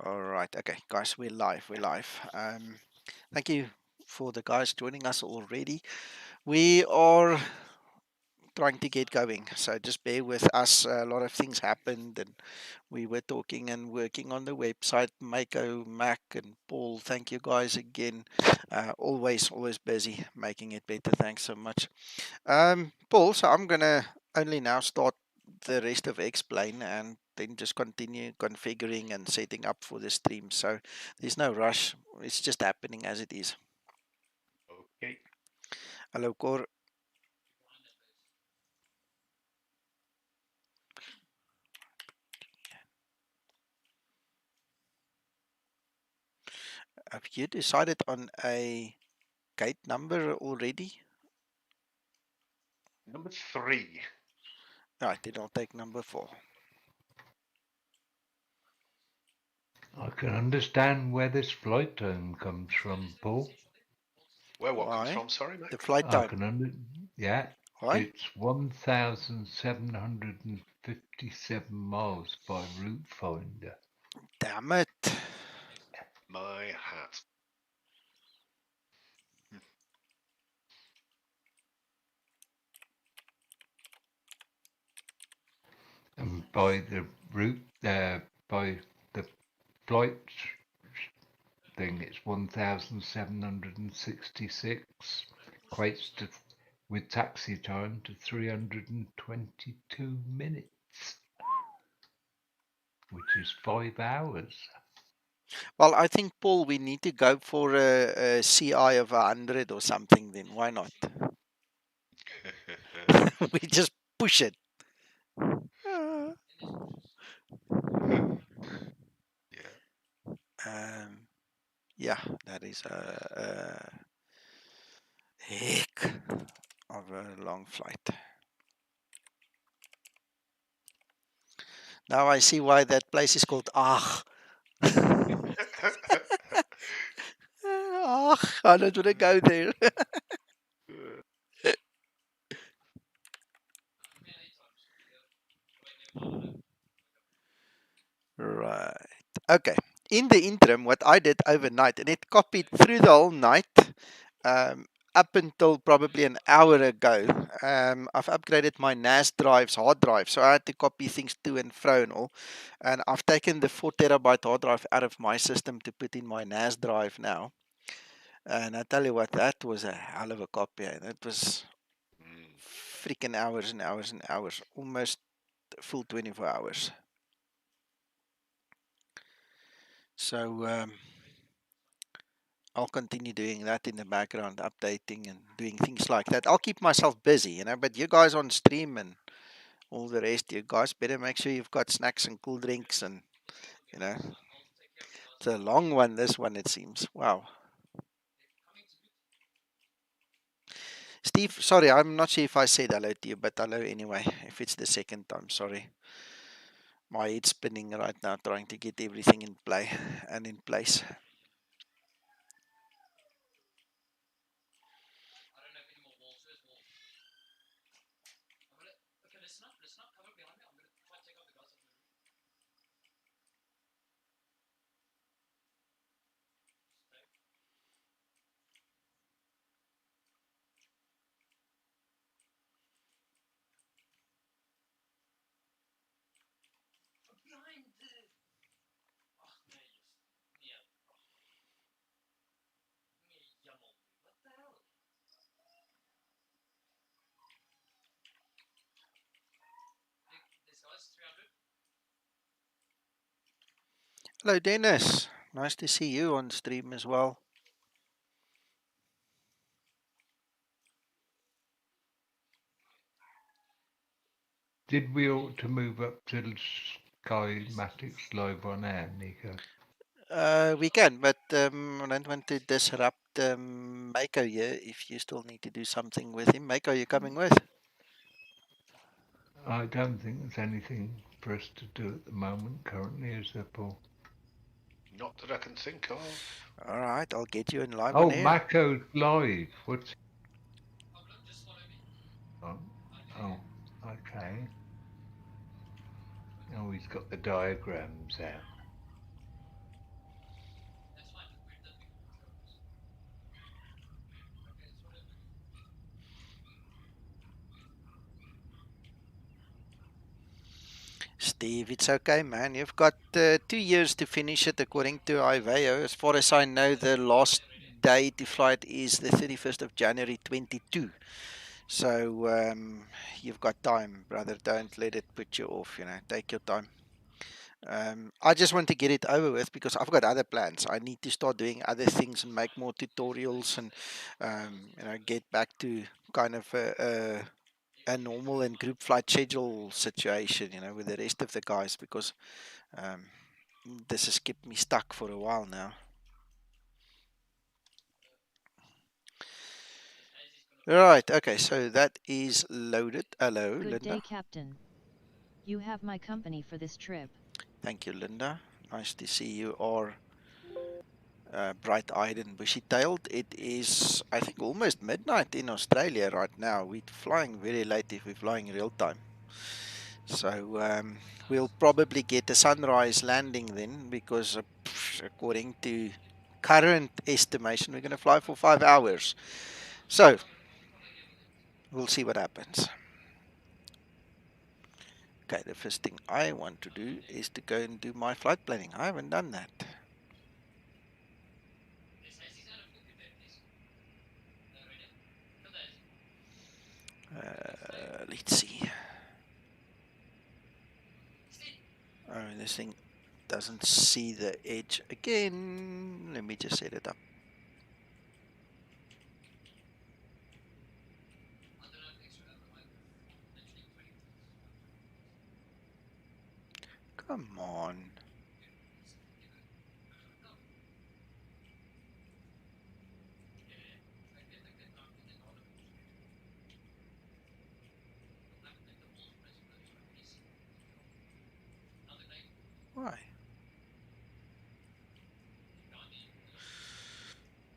All right. Okay, guys, we're live. We're live. Thank you for the guys joining us already. We are trying to get going, so just bear with us. A lot of things happened, and we were talking and working on the website. Mako, Mac, and Paul, thank you guys again. Always busy making it better. Thanks so much. Paul, so I'm gonna only now start the rest of Explain and then just continue configuring and setting up for the stream. So there's no rush. It's just happening as it is. Okay. Hello, Cor. Have you decided on a gate number already? Number 3. Right, then I'll take number 4. I can understand where this flight time comes from, Paul. Where what comes Why? from? Sorry, The mate. flight I time. can yeah, Why? it's 1,757 miles by route finder. Damn it. My hat. And by the route, by the flight thing, it's 1,766. Equates to, with taxi time, to 322 minutes, which is 5 hours. Well, I think, Paul, we need to go for a CI of 100 or something then. Why not? We just push it. Uh, Yeah. Um, yeah, that is a heck of a long flight. Now I see why that place is called AGGH. AGGH, I don't want to go there. Right. Okay. In the interim, what I did overnight, and it copied through the whole night, um, up until probably an hour ago, I've upgraded my NAS drives, hard drive, so I had to copy things to and fro and all. And I've taken the 4 terabyte hard drive out of my system to put in my NAS drive now. And I tell you what, that was a hell of a copy. And it was freaking hours and hours and hours, almost full 24 hours. So I'll continue doing that in the background, updating and doing things like that. I'll keep myself busy, you know. But you guys on stream and all the rest, you guys better make sure you've got snacks and cool drinks, and you know, it's a long one. This one, it seems. Wow. Steve, sorry, I'm not sure if I said hello to you, but hello anyway. If it's the second time, sorry. My head's spinning right now, trying to get everything in play and in place. Hello, Dennis. Nice to see you on stream as well. Did we ought to move up to Skymatix live on air, Nico? We can, but I don't want to disrupt Mako here if you still need to do something with him. Mako, you coming with? I don't think there's anything for us to do at the moment currently, is there, Paul? Not that I can think of. All right, I'll get you in live on Oh, air. Mako's live. What's... Oh, oh, okay. Oh, he's got the diagrams out. Steve, it's okay, man. You've got 2 years to finish it according to IVAO. As far as I know, the last day to fly it is the 31st of January 22. So you've got time, brother. Don't let it put you off. Take your time. I just want to get it over with because I've got other plans. I need to start doing other things and make more tutorials and get back to kind of a normal and group flight schedule situation, with the rest of the guys because um, this has kept me stuck for a while now. Right, okay, so that is loaded. Hello, Good Linda. day, Captain. You have my company for this trip. Thank you, Linda. Nice to see you are bright-eyed and bushy-tailed. It is, I think, almost midnight in Australia right now. We're flying very late if we're flying real time. So we'll probably get a sunrise landing then because according to current estimation, we're going to fly for 5 hours. So we'll see what happens. Okay, the first thing I want to do is to go and do my flight planning. I haven't done that. Let's see. Oh, this thing doesn't see the edge again. Let me just set it up. Come on. Why?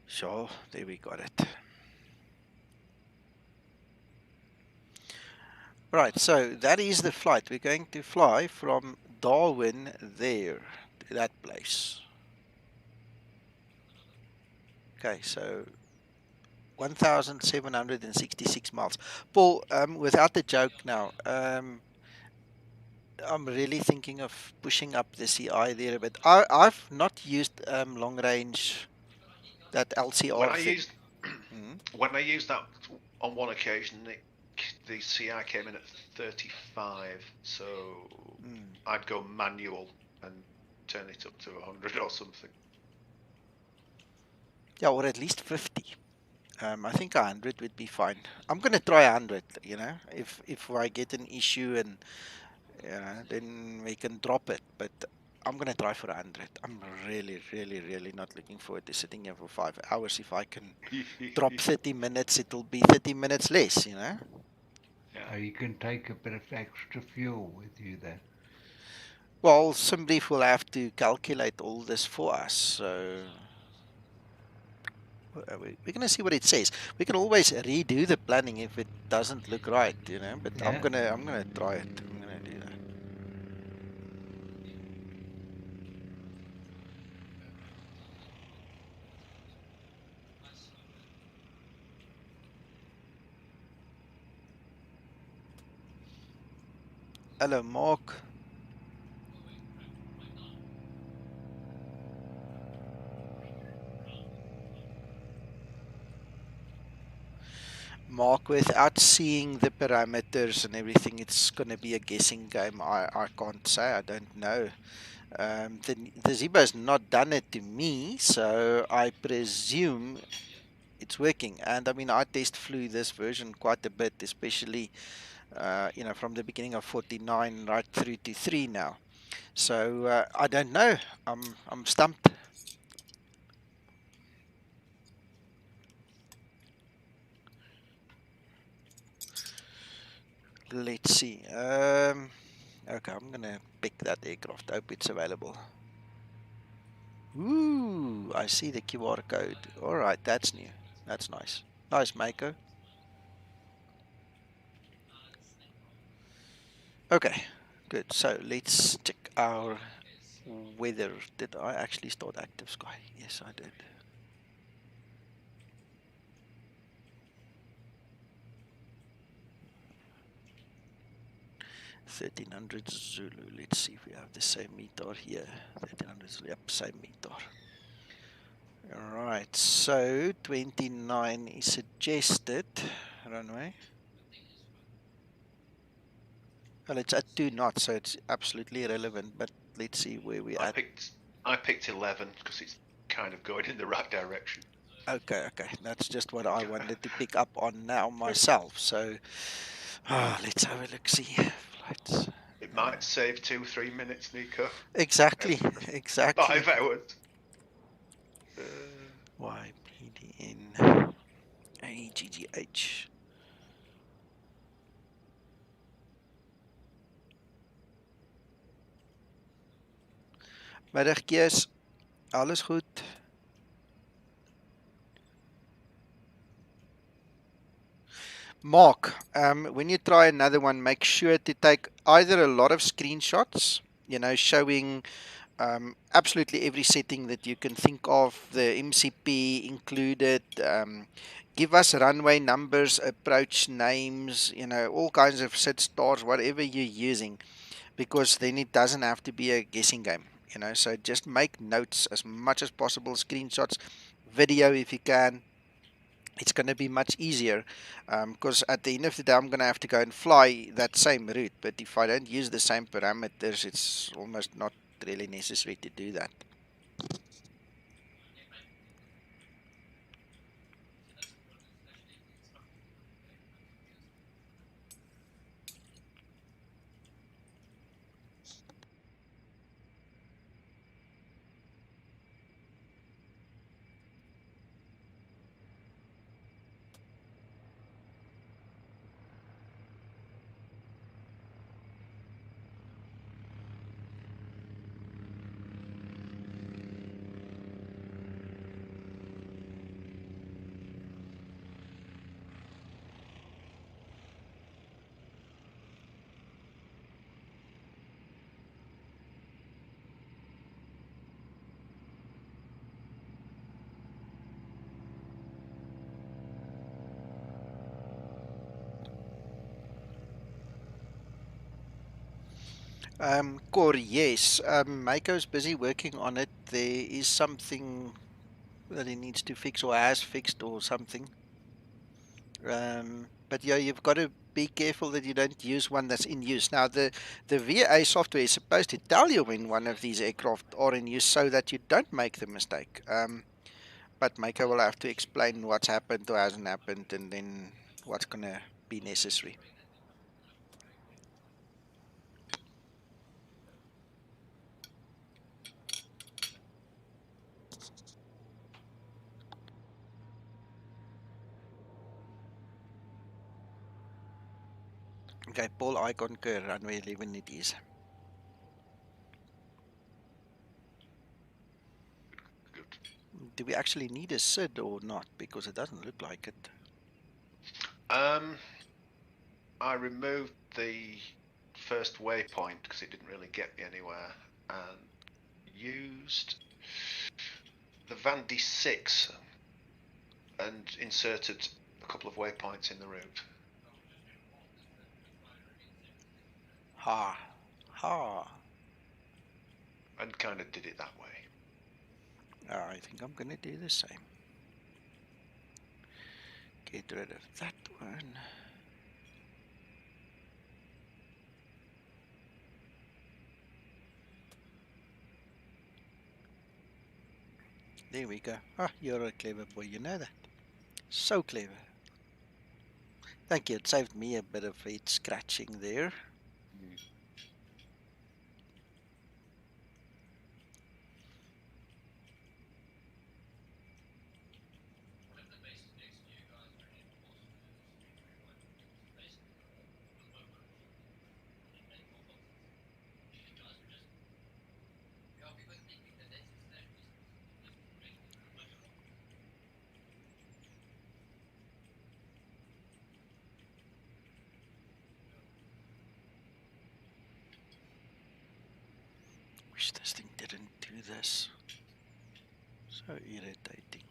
So, there we got it. Right, so that is the flight. We're going to fly from Darwin there to that place. Okay, so 1,766 miles. Paul, without the joke now, I'm really thinking of pushing up the CI there a bit. I've not used long range, that When LCR I thing. used when I used that on one occasion, the CI came in at 35, so I'd go manual and turn it up to 100 or something. Yeah, or at least 50. I think 100 would be fine. I'm going to try 100, if I get an issue and then we can drop it. But I'm going to try for 100. I'm really, really, really not looking forward to sitting here for 5 hours. If I can drop 30 minutes, it'll be 30 minutes less, Yeah. You can take a bit of extra fuel with you then. Well, somebody will have to calculate all this for us. So we're going to see what it says. We can always redo the planning if it doesn't look right, but Yeah. I'm gonna try it. I'm gonna do that. Hello, Mark. Mark, without seeing the parameters and everything, it's going to be a guessing game. I can't say. I don't know. The Zibo has not done it to me, so I presume it's working. And I mean, I test flew this version quite a bit, especially from the beginning of 49 right through to 3 now. So I don't know. I'm stumped. Let's see. Okay, I'm gonna pick that aircraft. Hope it's available. Ooh, I see the QR code. All right, that's new. That's nice. Nice, Mako. Okay, good. So let's check our weather. Did I actually start active sky? Yes, I did. 1300 Zulu. Let's see if we have the same meter here. 1300 Zulu. Yep, same meter. Alright, so 29 is suggested runway. Well, it's at 2 knots, so it's absolutely irrelevant, but let's see where we're at. I picked 11 because it's kind of going in the right direction. Okay, that's just what I wanted to pick up on now myself. So let's have a look, see flights. It might save 2-3 minutes, Nico. Exactly. 5 hours. YPDN AGGH. Middag Kees, alles goed? Mark, when you try another one, make sure to take either a lot of screenshots, showing absolutely every setting that you can think of, the MCP included. Give us runway numbers, approach names, all kinds of set stars, whatever you're using, because then it doesn't have to be a guessing game. So just make notes as much as possible, screenshots, video if you can. It's going to be much easier because at the end of the day, I'm going to have to go and fly that same route. But if I don't use the same parameters, it's almost not really necessary to do that. Corey, yes. Maiko's busy working on it. There is something that he needs to fix or has fixed or something. But yeah, you've got to be careful that you don't use one that's in use. Now, the VA software is supposed to tell you when one of these aircraft are in use so that you don't make the mistake. But Maiko will have to explain what's happened or hasn't happened and then what's going to be necessary. Okay, Paul, I concur. Runway 11 it is. Good. Do we actually need a SID or not? Because it doesn't look like it. I removed the first waypoint because it didn't really get me anywhere, and used the Vandy 6 and inserted a couple of waypoints in the route. Ha. And kind of did it that way. I think I'm going to do the same. Get rid of that one. There we go. Ah, you're a clever boy, you know that. So clever. Thank you, it saved me a bit of head scratching there. Wish this thing didn't do this. So irritating.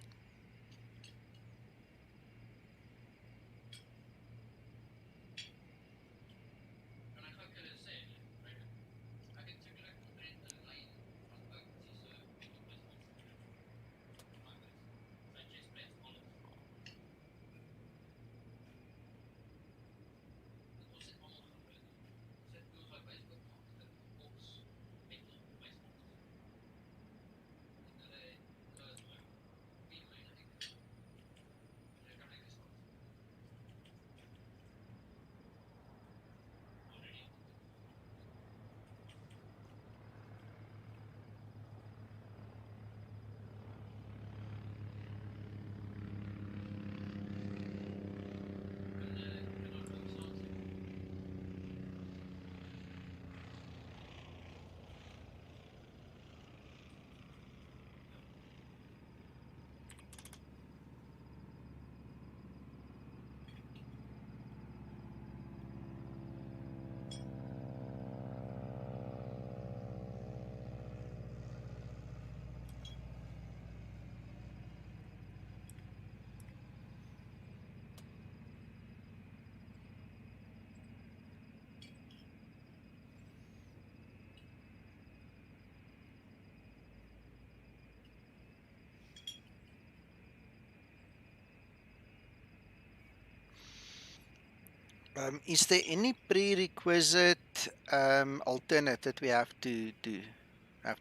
Is there any prerequisite alternate that we have to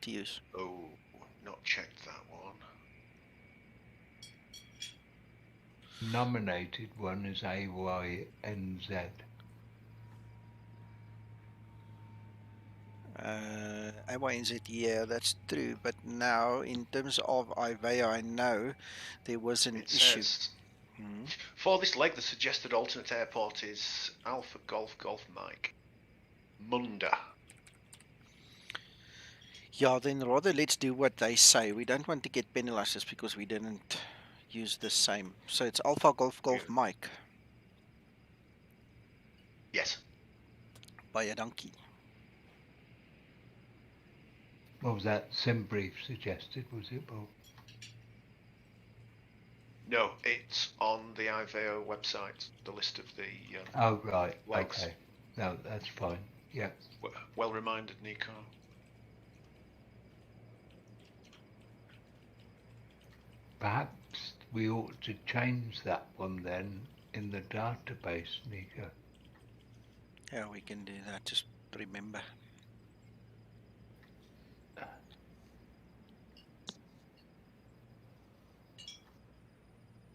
use? Oh, not checked that one. Nominated one is AYNZ. AYNZ, yeah, that's true. But now, in terms of IVAO, I know there was an issue. Says, Hmm. for this leg, the suggested alternate airport is Alpha Golf Golf Mike. Munda. Yeah, then rather let's do what they say. We don't want to get penalized just because we didn't use the same. So it's Alpha Golf Golf Yeah. Mike. Yes. Baie dankie. What was that? SimBrief suggested, was it, Bob? No, it's on the IVAO website, the list of the Oh, right. legs. Okay. No, that's fine. Yeah. Well reminded, Nico. Perhaps we ought to change that one then in the database, Nico. Yeah, we can do that. Just remember.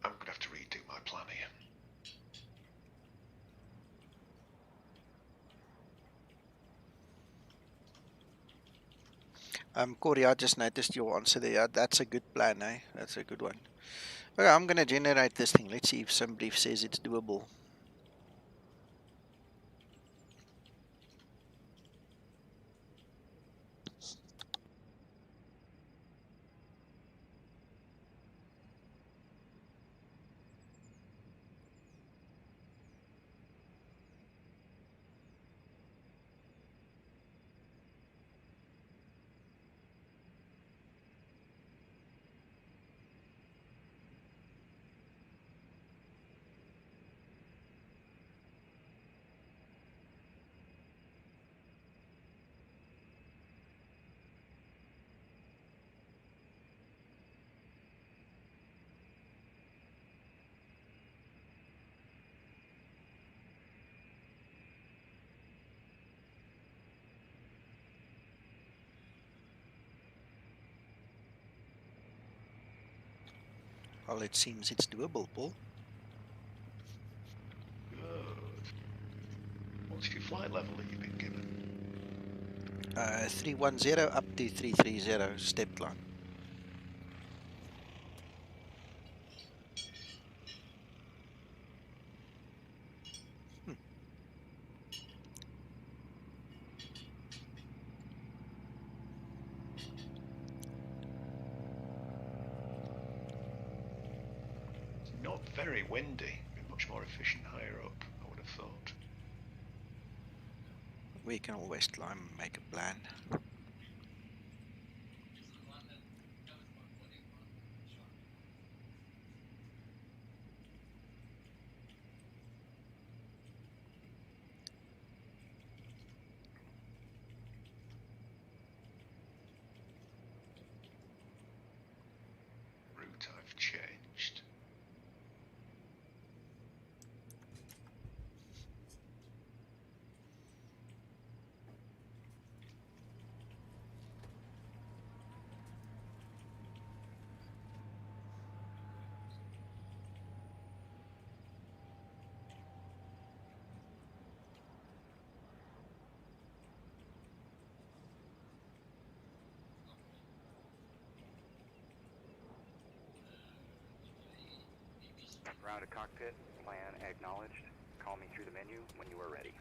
I'm going to have to redo my plan here. Corey, I just noticed your answer there. Yeah, that's a good plan, eh? That's a good one. Okay, I'm gonna generate this thing. Let's see if somebody says it's doable. Well, it seems it's doable, Paul. Good. What's your flight level that you've been given? 310 up to 330 step climb. It's not very windy. Be much more efficient higher up, I would have thought. We can always climb and make a plan. Route I've changed. Round to cockpit, plan acknowledged. Call me through the menu when you are ready.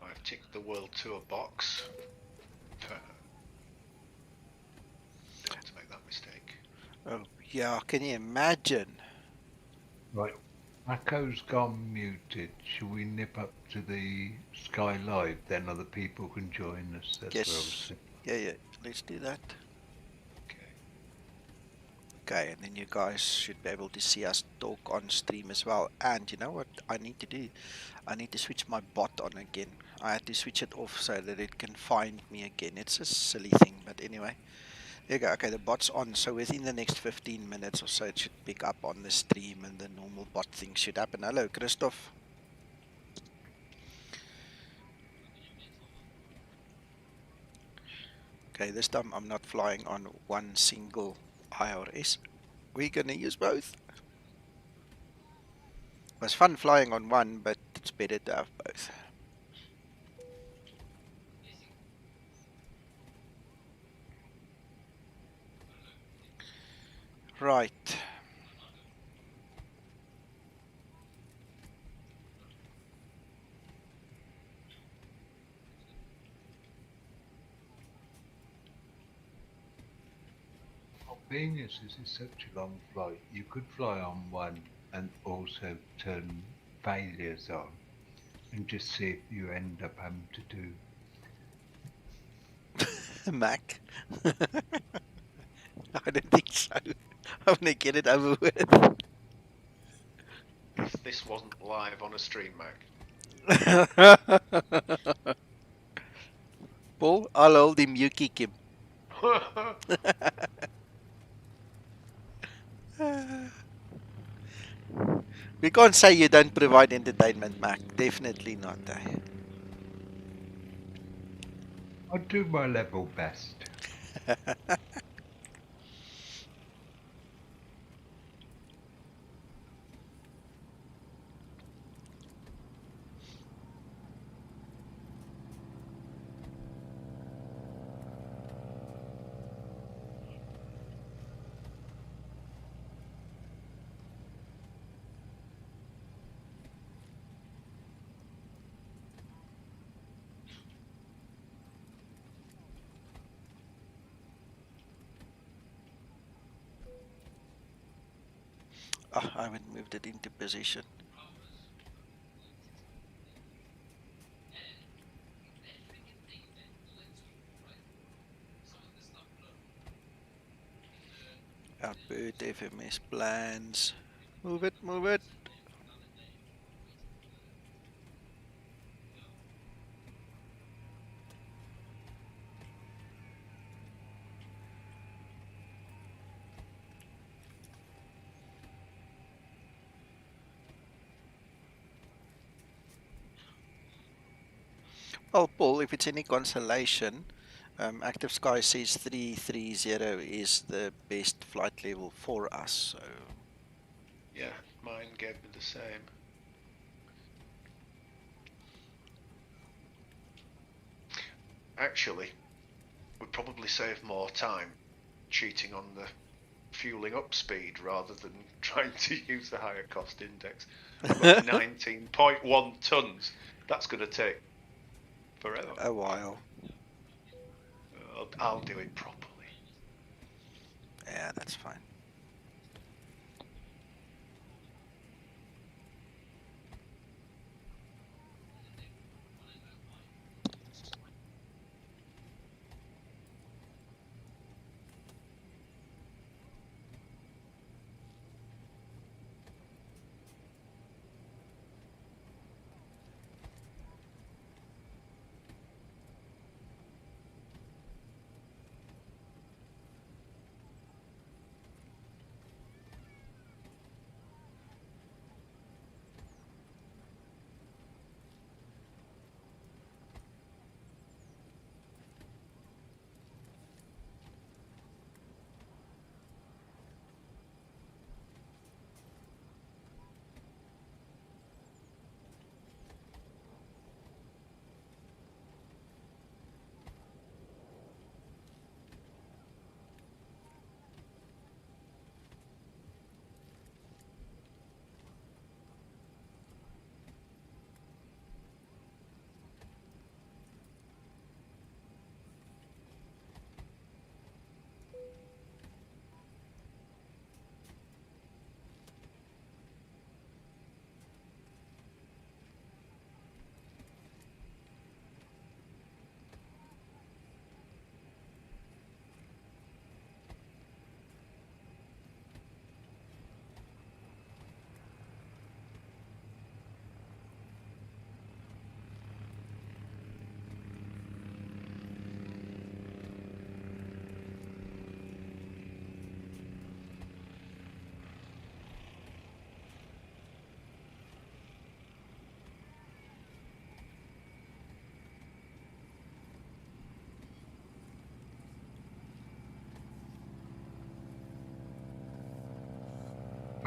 I've ticked the World Tour box. Don't want to make that mistake. Oh, yeah, can you imagine? Right. Echo's gone muted. Shall we nip up to the Sky Live? Then other people can join us. That's what I was Yes. saying. Yeah, let's do that. Okay. Okay, and then you guys should be able to see us talk on stream as well. And you know what I need to do? I need to switch my bot on again. I had to switch it off so that it can find me again. It's a silly thing, but anyway. There you go. Okay, the bot's on. So within the next 15 minutes or so, it should pick up on the stream and the normal bot thing should happen. Hello, Christoph. Okay, this time I'm not flying on one single IRS. We're going to use both. It was fun flying on one, but it's better to have both. Right. Being as this is such a long flight, you could fly on one and also turn failures on and just see if you end up having to do. Mac. I don't think so. I'm going to get it over with. If this wasn't live on a stream, Mac. Paul, I'll hold him, you kick him. We can't say you don't provide entertainment, Mac. Definitely not. I'll do my level best. Oh, I haven't moved it into position. Output FMS plans. Move it, move it. Well, Paul, if it's any consolation, Active Sky says 330 is the best flight level for us. So Yeah, mine gave me the same. Actually, we'd probably save more time cheating on the fueling up speed rather than trying to use the higher cost index. I've got 19.1 tons. That's going to take forever. a while. I'll do it properly. Yeah, that's fine.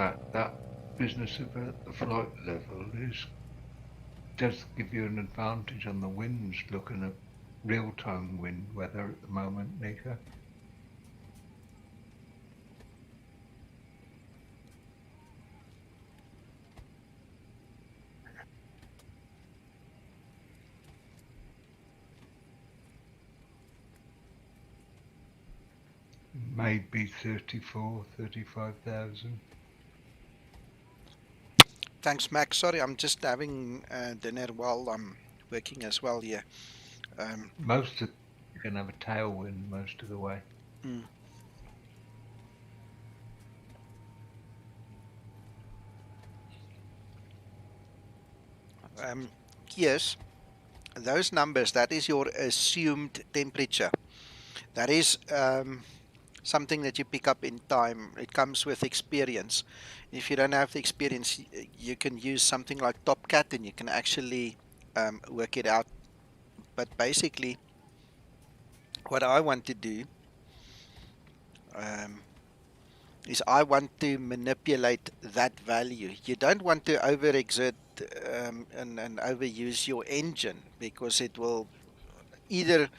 fact that business about the flight level does give you an advantage on the winds, looking at real-time wind weather at the moment, Nico. Maybe 35,000. Thanks, Max. Sorry, I'm just having dinner while I'm working as well here. Most of you can have a tailwind most of the way. Mm. Yes, those numbers, that is your assumed temperature. That is something that you pick up in time. It comes with experience. If you don't have the experience, you can use something like TopCat and you can actually work it out. But basically, what I want to do is I want to manipulate that value. You don't want to overexert and overuse your engine, because it will either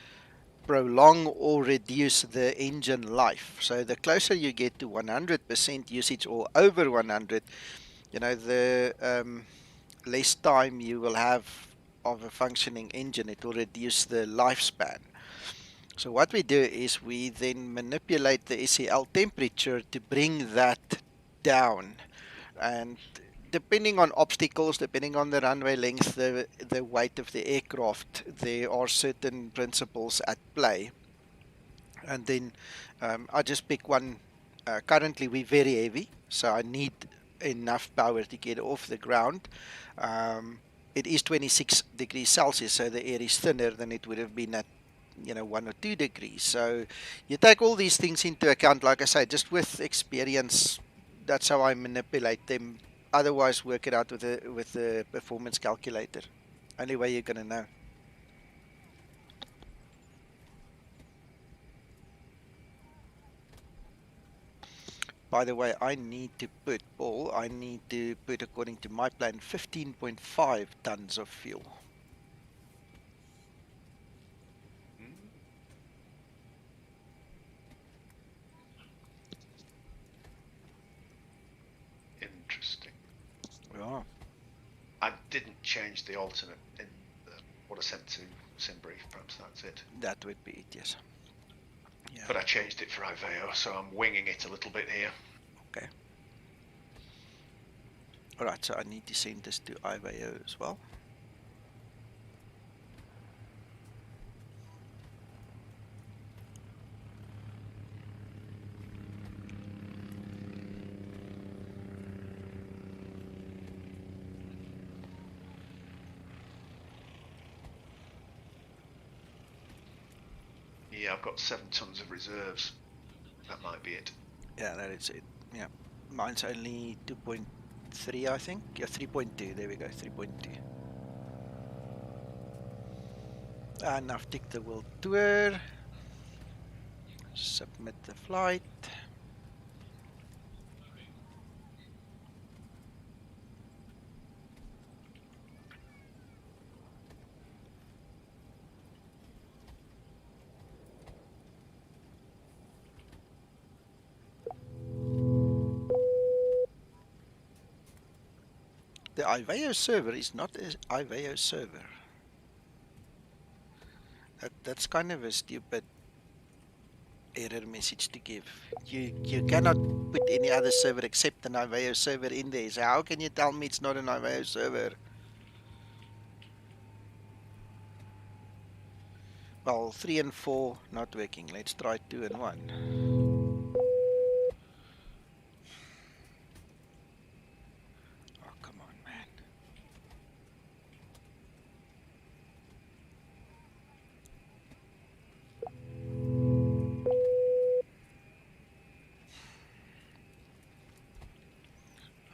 prolong or reduce the engine life. So the closer you get to 100% usage or over 100, the less time you will have of a functioning engine. It will reduce the lifespan. So what we do is we then manipulate the SEL temperature to bring that down. And depending on obstacles, depending on the runway length, the weight of the aircraft, there are certain principles at play. And then I just pick one. Currently, we're very heavy, so I need enough power to get off the ground. It is 26 degrees Celsius, so the air is thinner than it would have been at 1 or 2 degrees. So you take all these things into account. Like I say, just with experience, that's how I manipulate them. Otherwise, work it out with the performance calculator. Only way you're gonna know. By the way, I need to put, Paul, according to my plan, 15.5 tons of fuel. Interesting. Yeah. I didn't change the alternate in what I sent to SimBrief. Perhaps that's it. That would be it, yes. Yeah. But I changed it for IVAO, so I'm winging it a little bit here. Okay. All right, so I need to send this to IVAO as well. Yeah, I've got 7 tons of reserves. That might be it. Yeah, that is it. Yeah. Mine's only 2.3, I think. Yeah, 3.2. There we go, 3.2. And I've ticked the World Tour. Submit the flight. The IVAO server is not an IVAO server. That's kind of a stupid error message to give. You cannot put any other server except an IVAO server in there. So how can you tell me it's not an IVAO server? Well, 3 and 4 not working. Let's try 2 and 1. Oh, come on, man.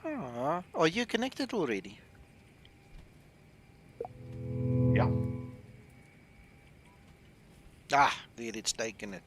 Ah, are you connected already? Yeah. Ah, there, it's taken it.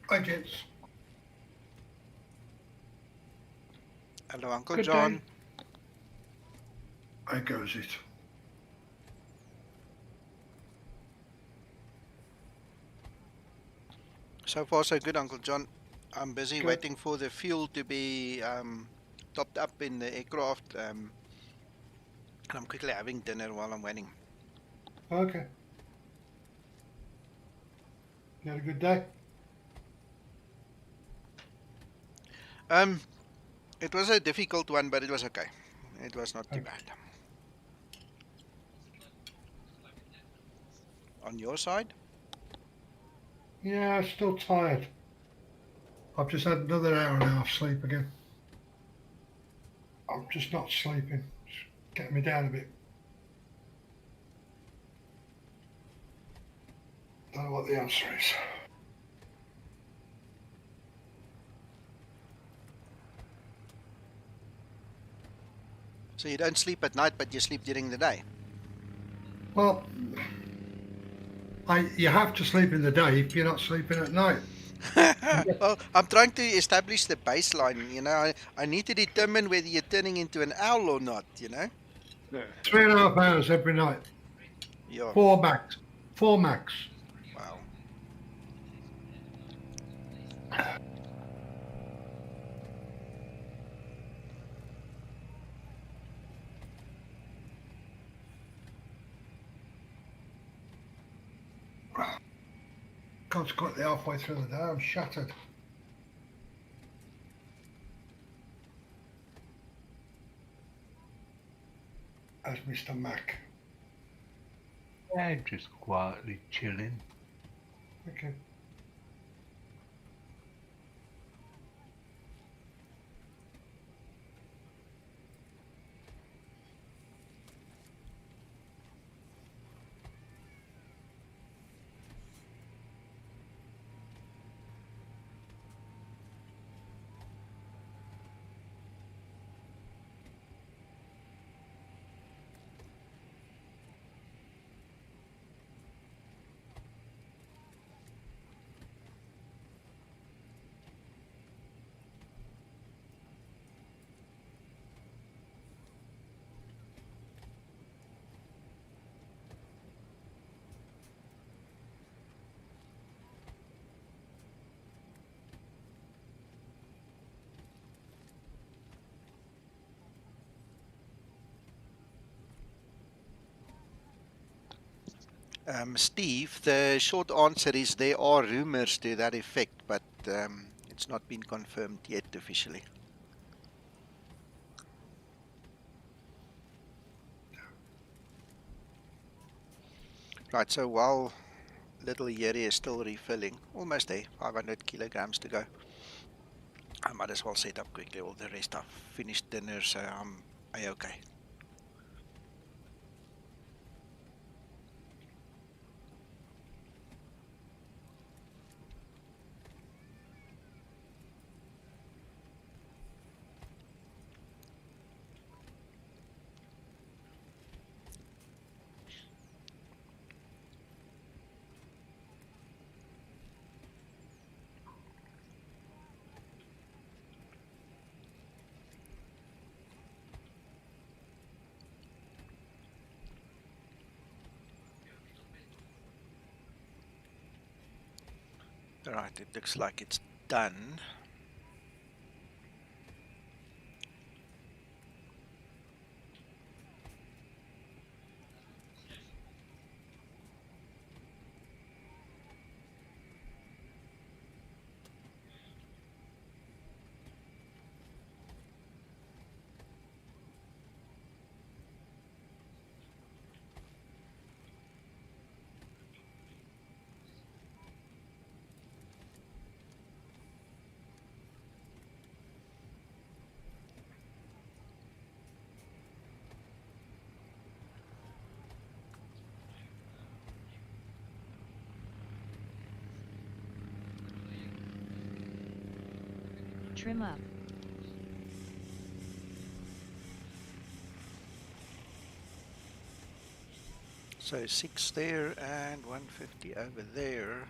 Hi, gents. Hello, Uncle Good John. day. How goes it? So far, so good, Uncle John. I'm busy Good. waiting for the fuel to be topped up in the aircraft. And I'm quickly having dinner while I'm waiting. Okay. You had a good day? It was a difficult one, but it was okay. It was not too Okay. bad. On your side? Yeah, still tired. I've just had another hour and a half sleep again. I'm just not sleeping. It's getting me down a bit. Don't know what the answer is. So you don't sleep at night, but you sleep during the day? Well, you have to sleep in the day if you're not sleeping at night. Well, I'm trying to establish the baseline, you know. I need to determine whether you're turning into an owl or not, you know. 3.5 hours every night. Yeah, 4 max. 4 max. wow. Consequently, halfway through the day, I'm shattered. As Mr. Mac. Yeah, just quietly chilling. Okay. Steve, the short answer is there are rumors to that effect, but it's not been confirmed yet officially. Right, so while little Yeri is still refilling, almost there, 500 kilograms to go. I might as well set up quickly. All the rest I've finished dinner, so I'm a-okay. Right, it looks like it's done. Trim up. So 6 there and 150 over there.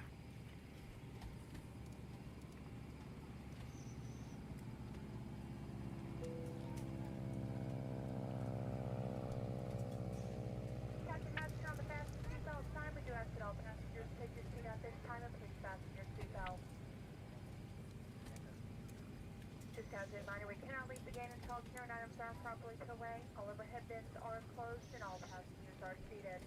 As a reminder, we cannot leave the gate until carrying items are properly put away. All overhead bins are closed and all passengers are seated.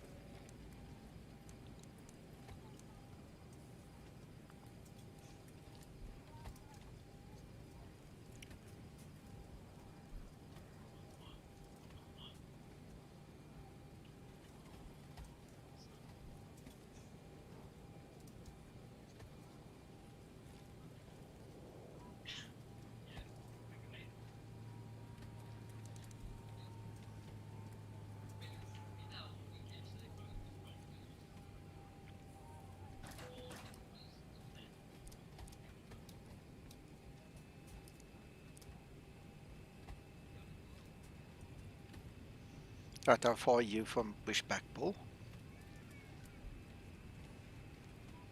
Right, how far are you from Bushback, Paul?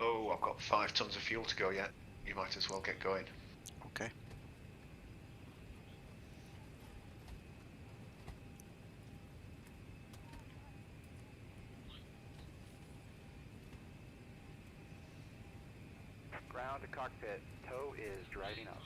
Oh, I've got 5 tons of fuel to go yet. You might as well get going. Okay. Ground to cockpit. Tow is driving up.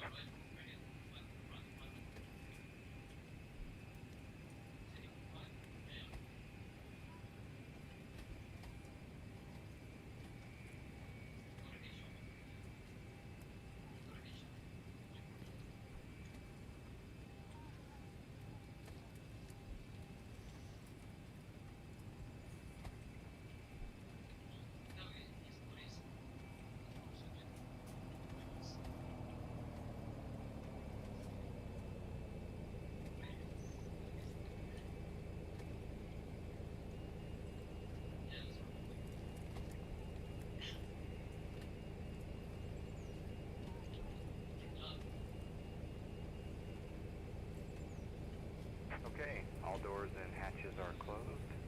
Okay, all doors and hatches are closed,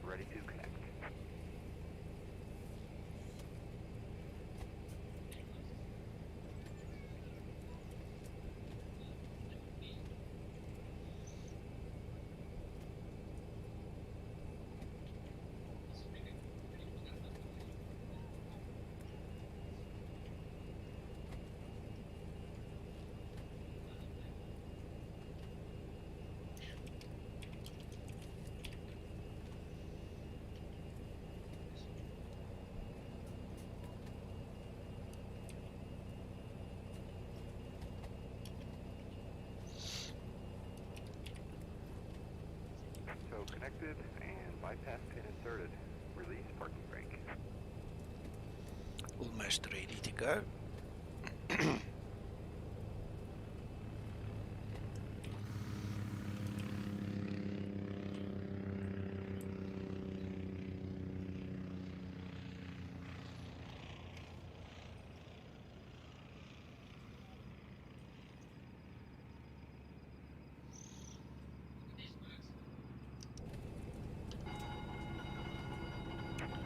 ready to connect. So connected and bypass pin inserted. Release parking brake. Almost ready to go.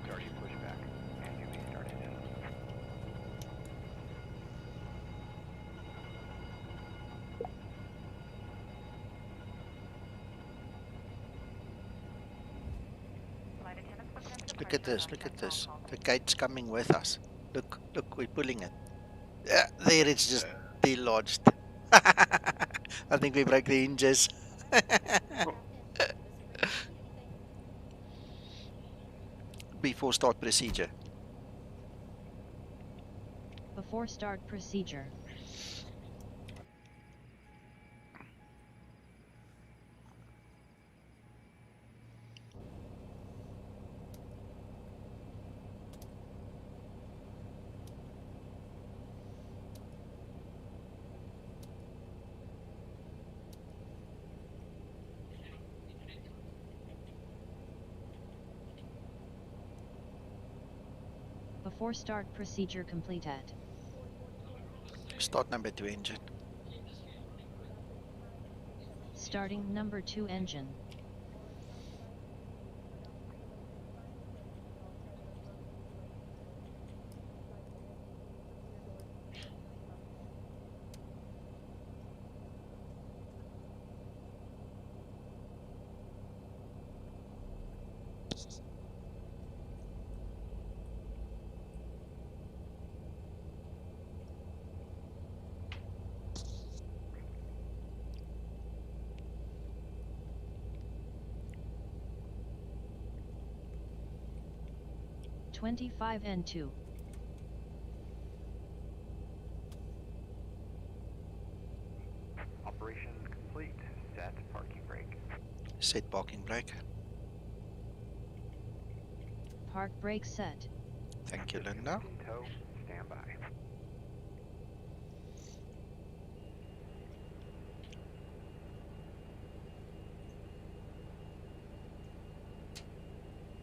Starting pushback. And you may start engine. Flight attendants, welcome to Look at departure. this, look at Contact this. all call. The gate's coming with us. Look, we're pulling it. Yeah, there it's just delodged. I think we broke the hinges. Before start procedure. Before start procedure. Before start procedure completed. Start number 2 engine. Starting number 2 engine. 25N2. Operation complete. Set parking brake. Set parking brake. Park brake set. Thank you, This Linda. unit in tow. Stand by.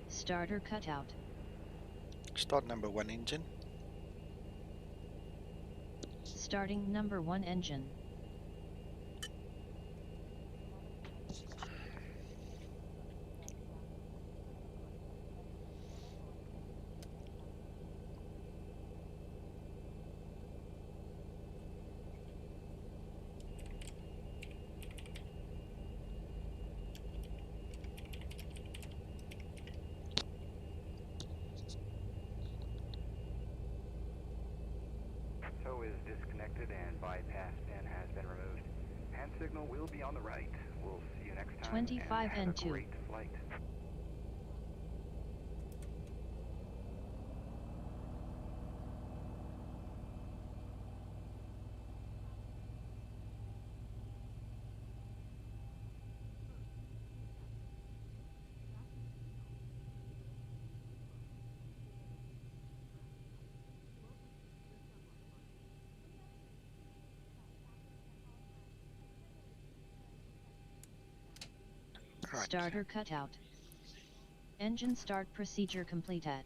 Starter cutout. Start number 1 engine. Starting number 1 engine. Tow is disconnected and bypass pin has been removed. Hand signal will be on the right. We'll see you next time. 25 and have and a 2. great flight. Right. Starter cutout. Engine start procedure complete at.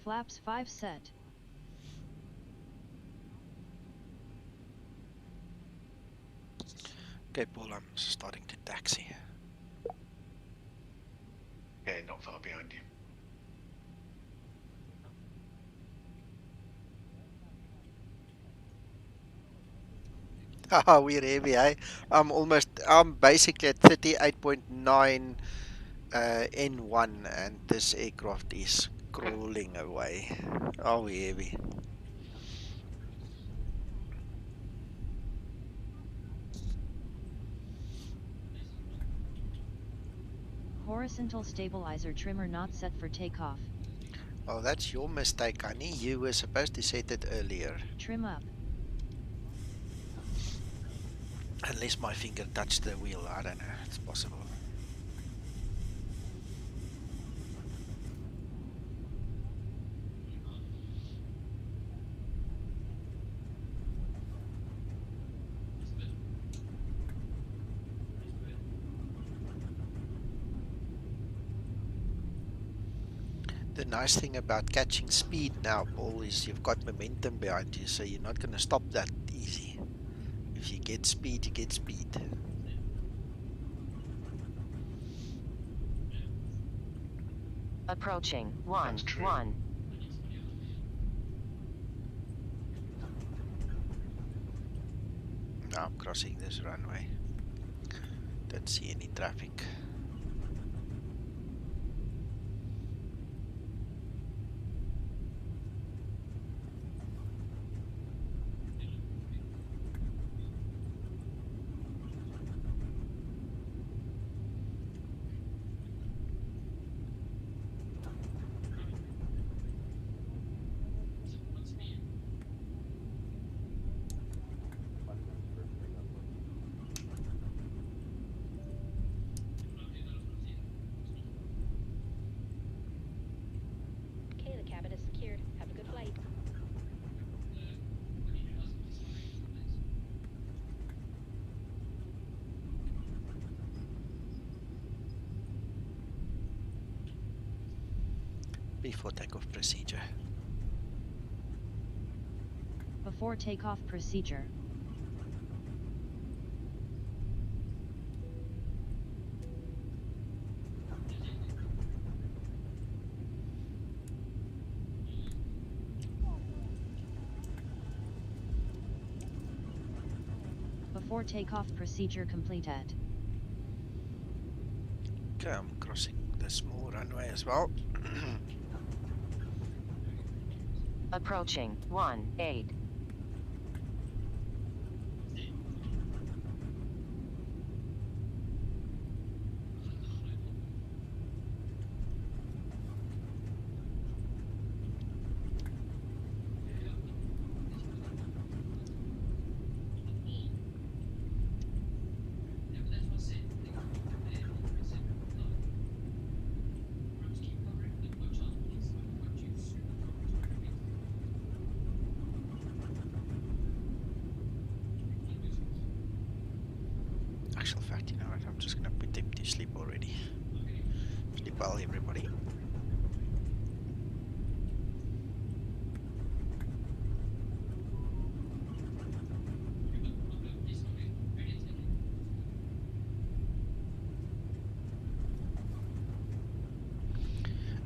Flaps 5 set. Okay, Paul, I'm starting to taxi. Okay, not far behind you. Haha, we're heavy, eh? I'm basically at 38.9 N1 and this aircraft is crawling away. Oh, we're heavy. Horizontal stabilizer trimmer not set for takeoff. Oh, that's your mistake, honey. You were supposed to set it earlier. Trim up. Unless my finger touched the wheel, I don't know. It's possible. The nice thing about catching speed now, Paul, is you've got momentum behind you, so you're not going to stop that easy. If you get speed, you get speed. Approaching That's true. 1-1. Now I'm crossing this runway. Don't see any traffic. Okay, the cabin is secured. Have a good flight. Before takeoff procedure. Before takeoff procedure. Before takeoff procedure completed. Okay, I'm crossing the small runway as well. Approaching 1-8. Actual fact, you know what? I'm just gonna put them to sleep already. Sleep well, everybody.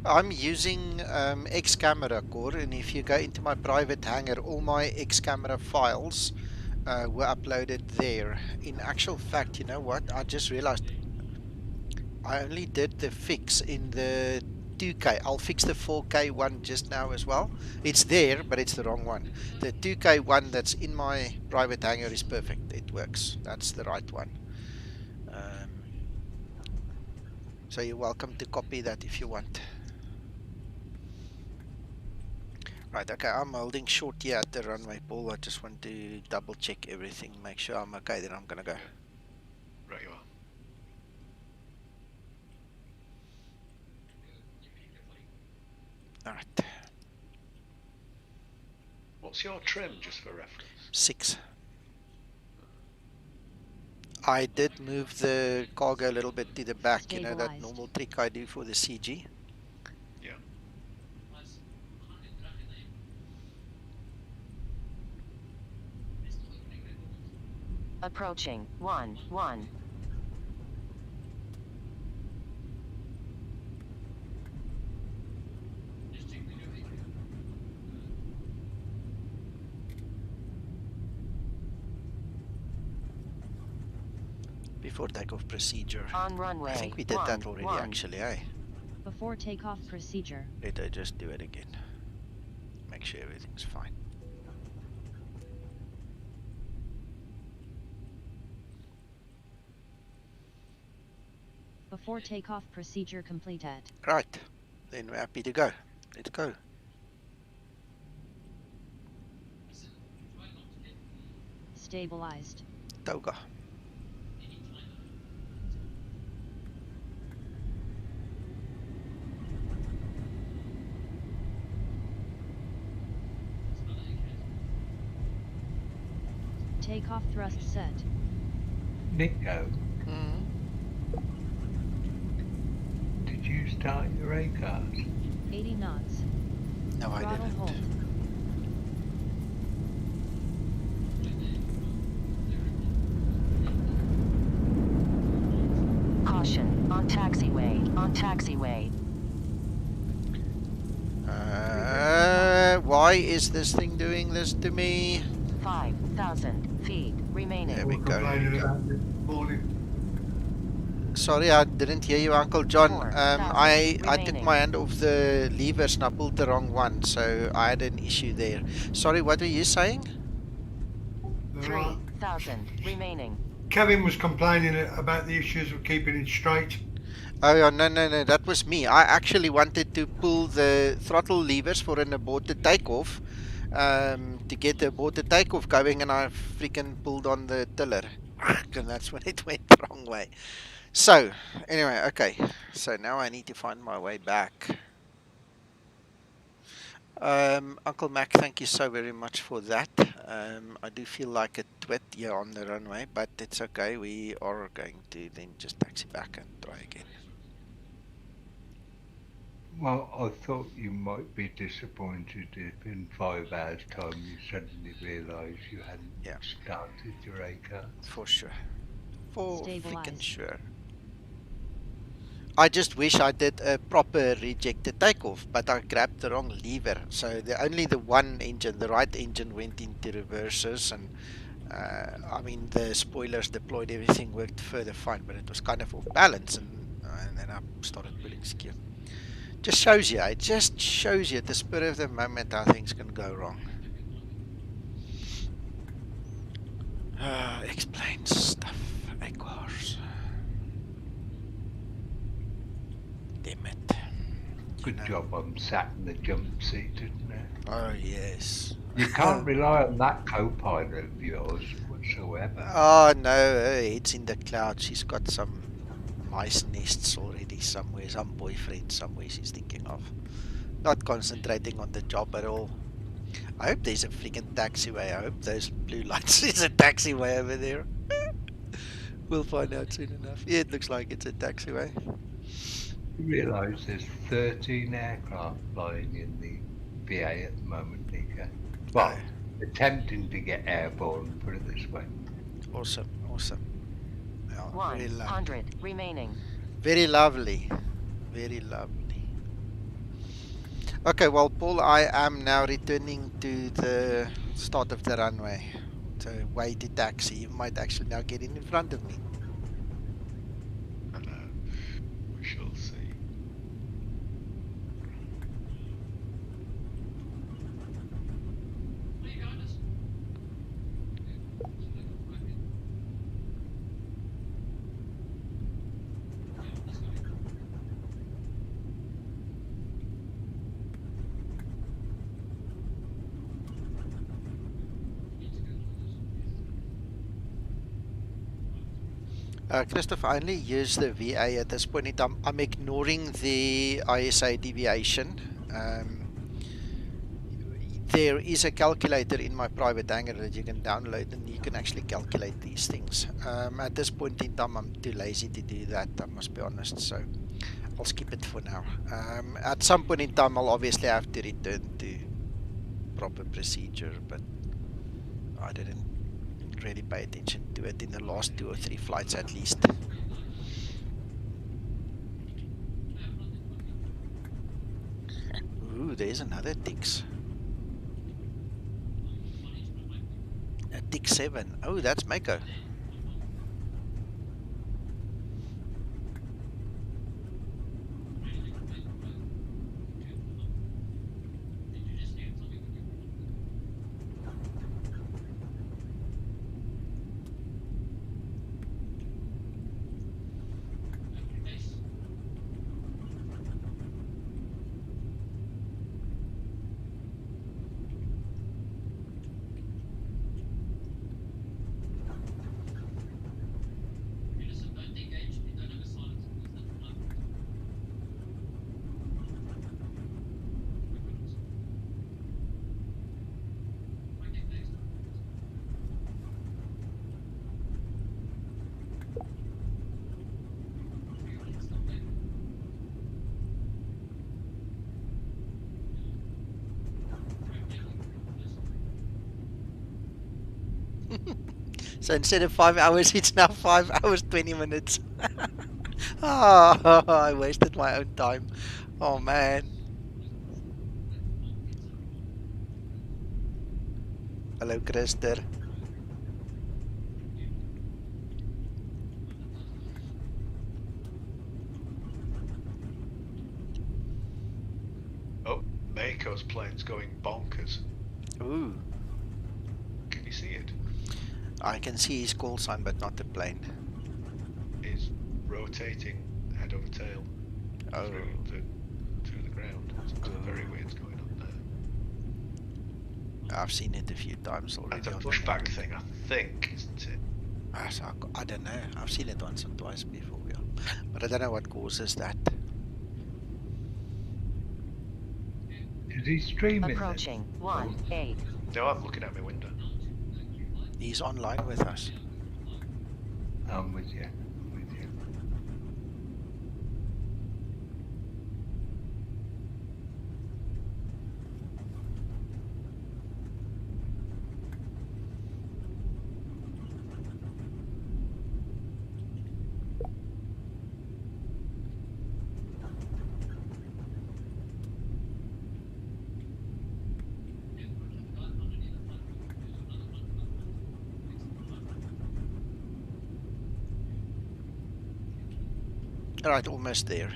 I'm using X camera core, and if you go into my private hangar, all my X camera files were uploaded there. In actual fact, you know what? I just realized I only did the fix in the 2K. I'll fix the 4K one just now as well. It's there, but it's the wrong one. The 2K one that's in my private hangar is perfect. It works. That's the right one. So you're welcome to copy that if you want. Right, okay, I'm holding short here at the runway, Paul. I just want to double check everything, make sure I'm okay, then I'm gonna go. Right, you are. Alright. What's your trim, just for reference? 6. I did move the cargo a little bit to the back, you know, that normal trick I do for the CG. Yeah. Approaching 1-1. Before takeoff procedure. On runway. I think we did that already, actually, eh? Before takeoff procedure. Let I just do it again. Make sure everything's fine. Before takeoff procedure completed. Right, then we're happy to go. Let's go. Stabilized. Toga. Takeoff thrust set. Nico, Mm. did you start your A-cars? 80 knots. No, I Throttle didn't. hold. Caution, on taxiway, on taxiway. Why is this thing doing this to me? 5,000 feet remaining. There we go. Complaining about this morning. Sorry, I didn't hear you, Uncle John. 4,000 I took remaining. my hand off the levers and I pulled the wrong one, so I had an issue there. Sorry, what were you saying? 3,000 remaining. Kevin was complaining about the issues with keeping it straight. Oh, yeah, no, that was me. I actually wanted to pull the throttle levers for an aborted takeoff, to get the aborted takeoff going, and I freaking pulled on the tiller, and that's when it went the wrong way. So, anyway, okay, so now I need to find my way back. Uncle Mac, thank you so very much for that. I do feel like a twit here on the runway, but it's okay. We are going to then just taxi back and try again. Well, I thought you might be disappointed if in 5 hours' time you suddenly realised you hadn't started your A-cars. For sure. For freaking Stabilized. sure. I just wish I did a proper rejected takeoff, but I grabbed the wrong lever. So only the one engine, the right engine, went into reverses, and I mean, the spoilers deployed, everything worked further fine, but it was kind of off balance, and then I started pulling skew. Just shows you, it just shows you at the spur of the moment how things can go wrong. Explains stuff, of course. Damn it. Good job I'm sat in the jump seat, isn't it? Oh, yes. You can't rely on that co-pilot of yours whatsoever. Oh, no, her head's in the clouds. She's got some mice nests already somewhere, some boyfriend somewhere she's thinking of. Not concentrating on the job at all. I hope there's a freaking taxiway. I hope those blue lights there's a taxiway over there. We'll find out soon enough. Yeah, it looks like it's a taxiway. You realise there's 13 aircraft flying in the VA at the moment, Nika. Well, attempting to get airborne, put it this way. Awesome, awesome. Yeah, very lovely. 100 remaining. Very lovely. Very lovely. Okay, well, Paul, I am now returning to the start of the runway. So, way to taxi. You might actually now get in front of me. And we shall see. Christopher, I only use the VA at this point in time. I'm ignoring the ISA deviation. There is a calculator in my private hangar that you can download, and you can actually calculate these things. At this point in time, I'm too lazy to do that, I must be honest, so I'll skip it for now. At some point in time, I'll obviously have to return to proper procedure, but I didn't really pay attention to it in the last 2 or 3 flights at least. Ooh, there's another Tix. A Tix 7. Oh, that's Mako. So instead of 5 hours, it's now 5 hours 20 minutes. Oh, I wasted my own time. Oh man. Hello, Krister. Oh, Mako's plane's going bonkers. Ooh. Can you see it? I can see his call sign, but not the plane. It's rotating head over tail through the ground. Something very weird's going on there. I've seen it a few times already. That's a pushback thing, I think, isn't it? I don't know. I've seen it once or twice before, yeah. But I don't know what causes that. Is he streaming? Approaching 1-8. No, I'm looking out my window. He's online with us. I'm with you. I'm with you. Right, almost there.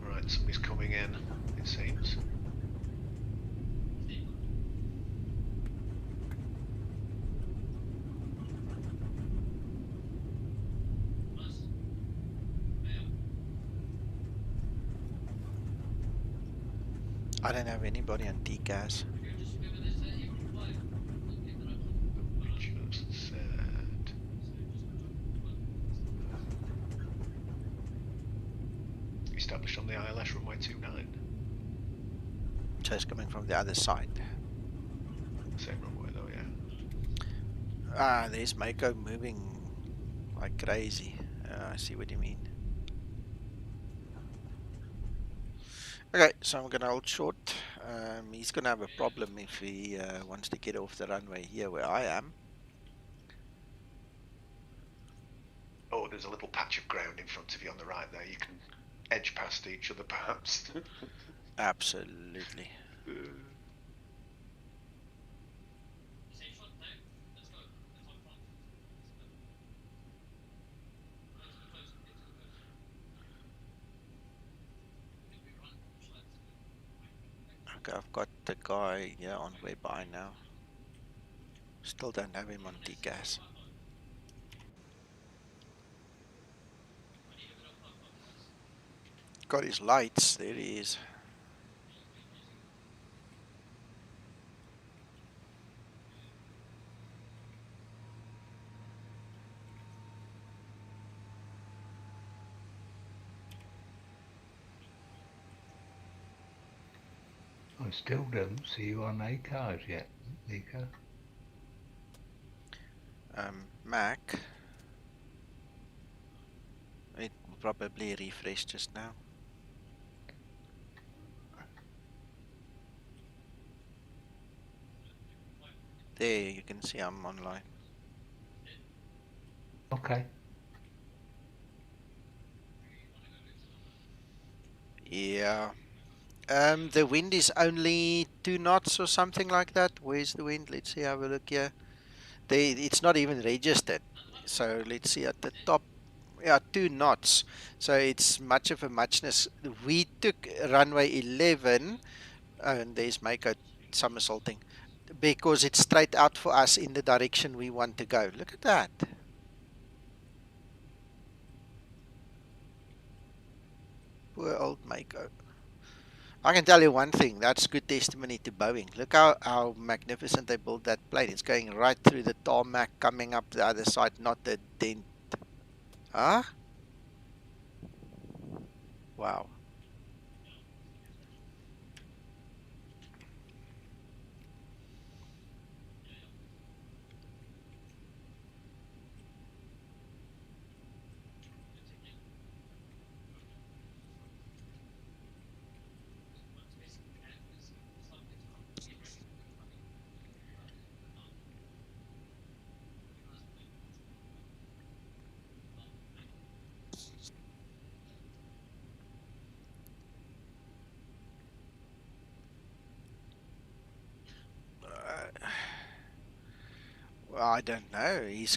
Right, somebody's coming in, it seems. I don't have anybody on TCAS. Just said. Established on the ILS runway 29. So it's coming from the other side. Same runway though, yeah. Ah, there's Mako moving like crazy. I see what you mean. Okay, so I'm gonna hold short. He's gonna have a problem if he wants to get off the runway here where I am. Oh, there's a little patch of ground in front of you on the right there. You can edge past each other perhaps. Absolutely. Okay, I've got the guy here on way by now. Still don't have him on TCAS. Got his lights. There he is. I still don't see you on AGGH yet, Nico. Mac. It probably refreshed just now. There, you can see I'm online. Okay. Yeah. The wind is only 2 knots or something like that. Where's the wind? Let's see, have a look here. It's not even registered. So let's see at the top. Yeah, 2 knots. So it's much of a muchness. We took runway 11, and there's Mako somersaulting, because it's straight out for us in the direction we want to go. Look at that. Poor old Mako. I can tell you one thing, that's good testimony to Boeing. Look how magnificent they built that plane. It's going right through the tarmac, coming up the other side, not a dent. Huh? Wow. Well, I don't know. He's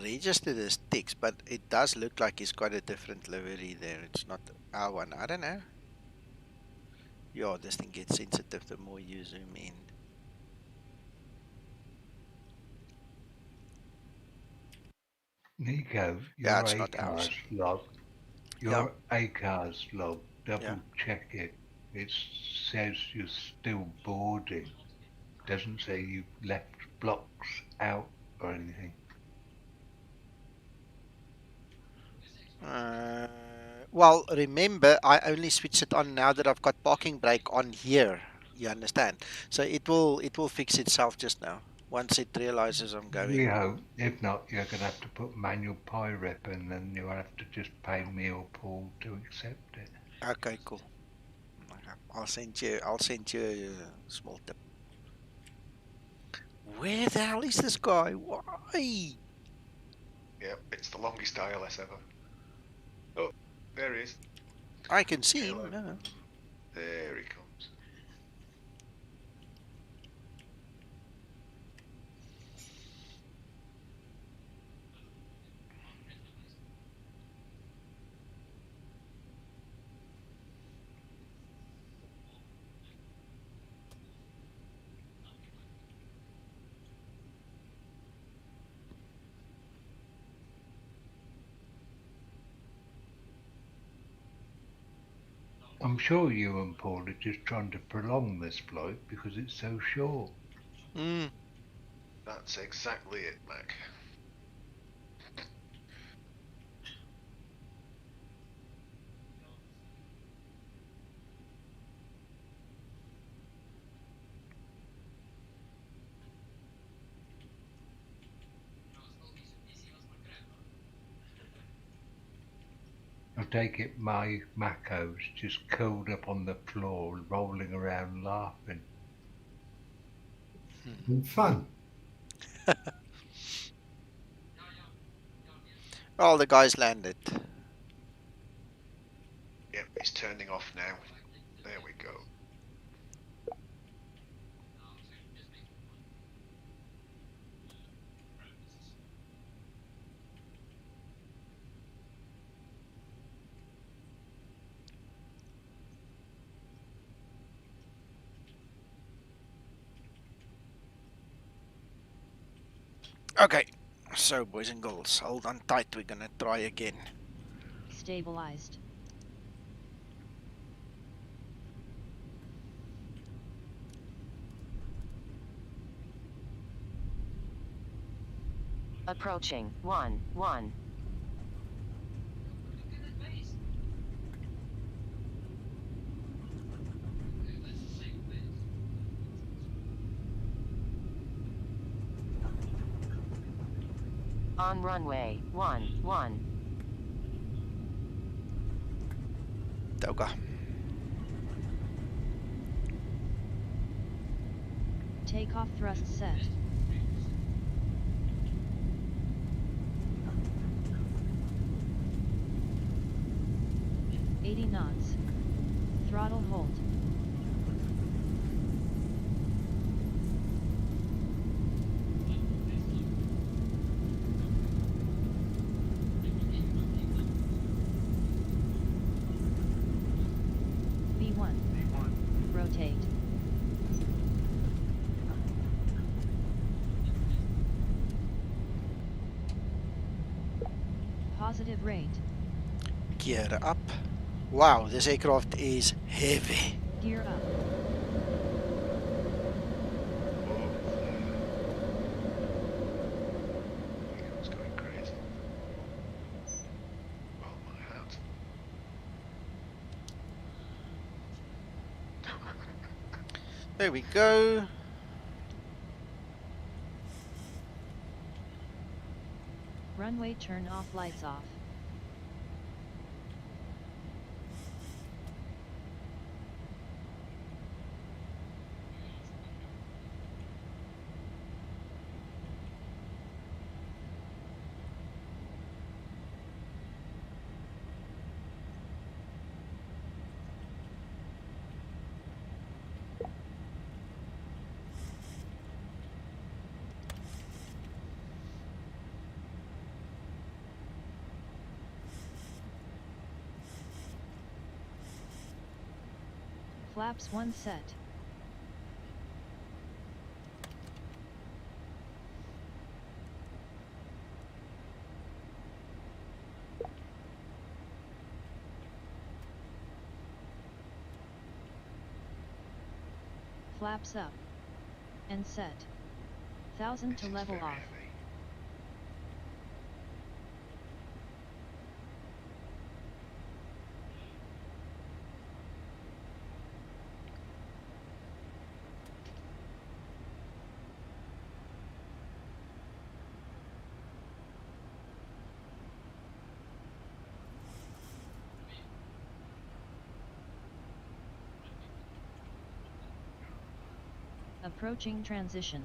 registered as Tix, but it does look like he's got a different livery there. It's not our one. I don't know. Yeah, this thing gets sensitive the more you zoom in. Nico, Yeah, your it's not ours. AGGH log, Yeah, your AGGH log, yeah. double check it. It says you're still boarding. Doesn't say you've left blocks out or anything. Well, remember, I only switch it on now that I've got parking brake on here. You understand? So it will fix itself just now once it realizes I'm We going. hope. If not, you're going to have to put manual PIREP and then you'll have to just pay me or Paul to accept it. Okay, cool. Okay. I'll send you a small tip. Where the hell is this guy? Why? Yep, it's the longest ILS ever. Oh, there he is. I can see Hello. him. Yeah. There he comes. I'm sure you and Paul are just trying to prolong this flight because it's so short. Mm. That's exactly it, Mac. I take it my Maco's just curled up on the floor, rolling around laughing. Fun. All the guys landed. Yep, he's turning off now. There we go. Okay, so boys and girls, hold on tight. We're gonna try again. Stabilized. Approaching 1-1. On runway 11. Toga. Takeoff thrust set. $80 knots. Throttle hold. V1. Rotate. Positive rate. Gear up. Wow, this aircraft is heavy. Gear up. It's going crazy. Oh, my hat. There we go. Runway turn off, lights off. Flaps 1 set. Flaps up. And set. 1000 to level off. Approaching transition.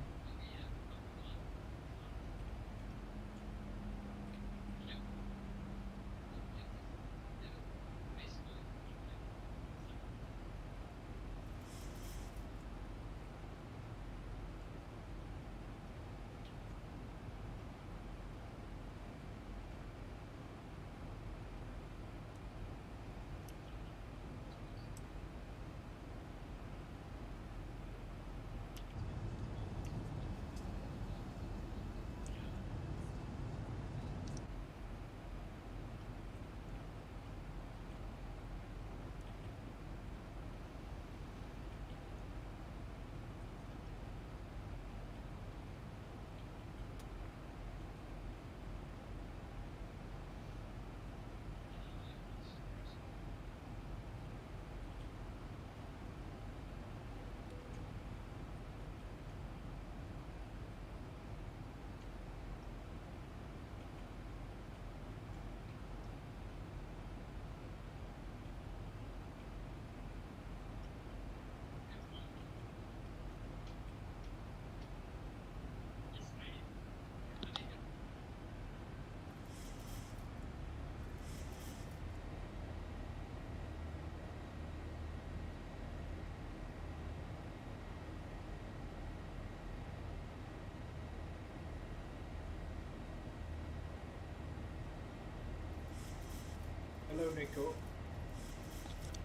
Nico.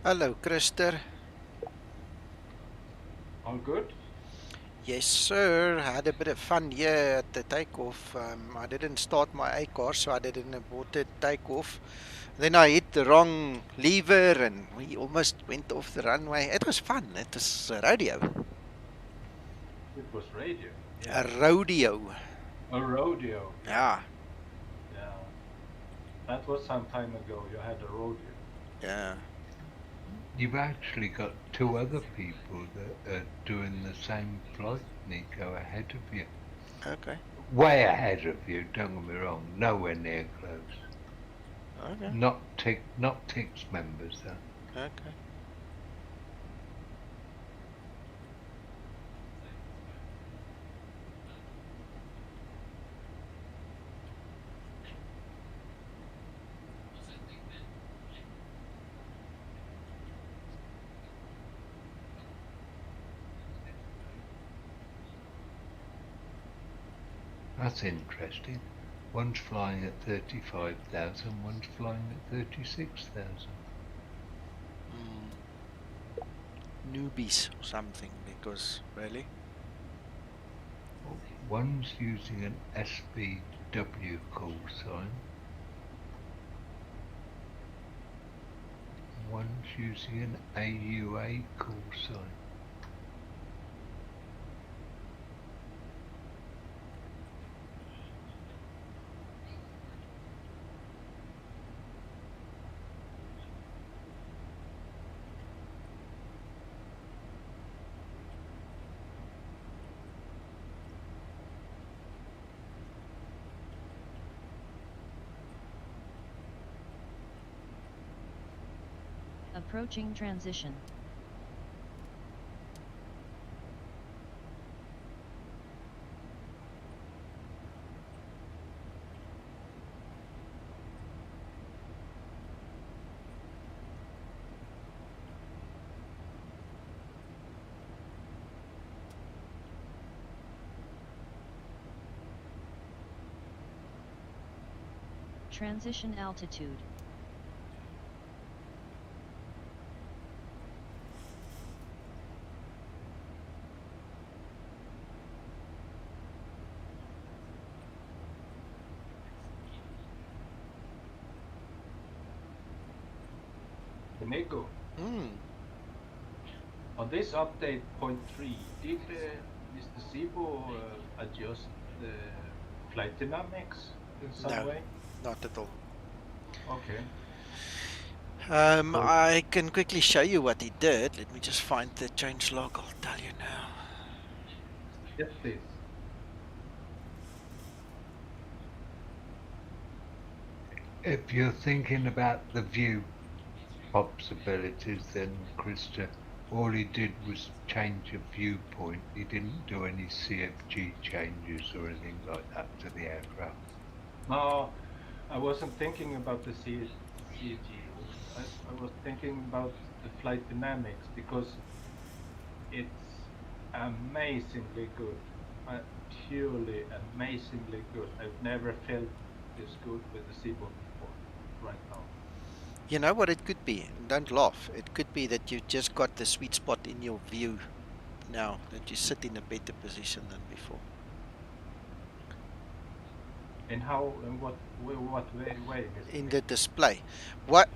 Hello, Krister. All good? Yes, sir. I had a bit of fun here at the takeoff. I didn't start my A car, so I did an aborted takeoff. Then I hit the wrong lever and we almost went off the runway. It was fun. It was a rodeo. It was radio. A Yeah. rodeo. A rodeo. Yeah. Yeah. That was some time ago. You had a rodeo. Yeah. You've actually got two other people that are doing the same flight, Nico, ahead of you. Okay. Way ahead of you, don't get me wrong, nowhere near close. Okay. Not TIX members, though. Okay. That's interesting. One's flying at 35,000, one's flying at 36,000. Newbies or something, because really. One's using an SBW call sign. One's using an AUA call sign. Approaching transition. Transition altitude. Nico. On this update point 3, did Mr. Zibo adjust the flight dynamics in some way? Not at all. Okay. I can quickly show you what he did. Let me just find the change log. I'll tell you now. Yes, please. If you're thinking about the view possibilities, then Krista, all he did was change a viewpoint. He didn't do any CFG changes or anything like that to the aircraft. No, I wasn't thinking about the CG. I was thinking about the flight dynamics because it's amazingly good. Purely amazingly good. I've never felt this good with the Zibo before, right now. You know what it could be? Don't laugh. It could be that you just got the sweet spot in your view now, that you sit in a better position than before. In what way? In the display. What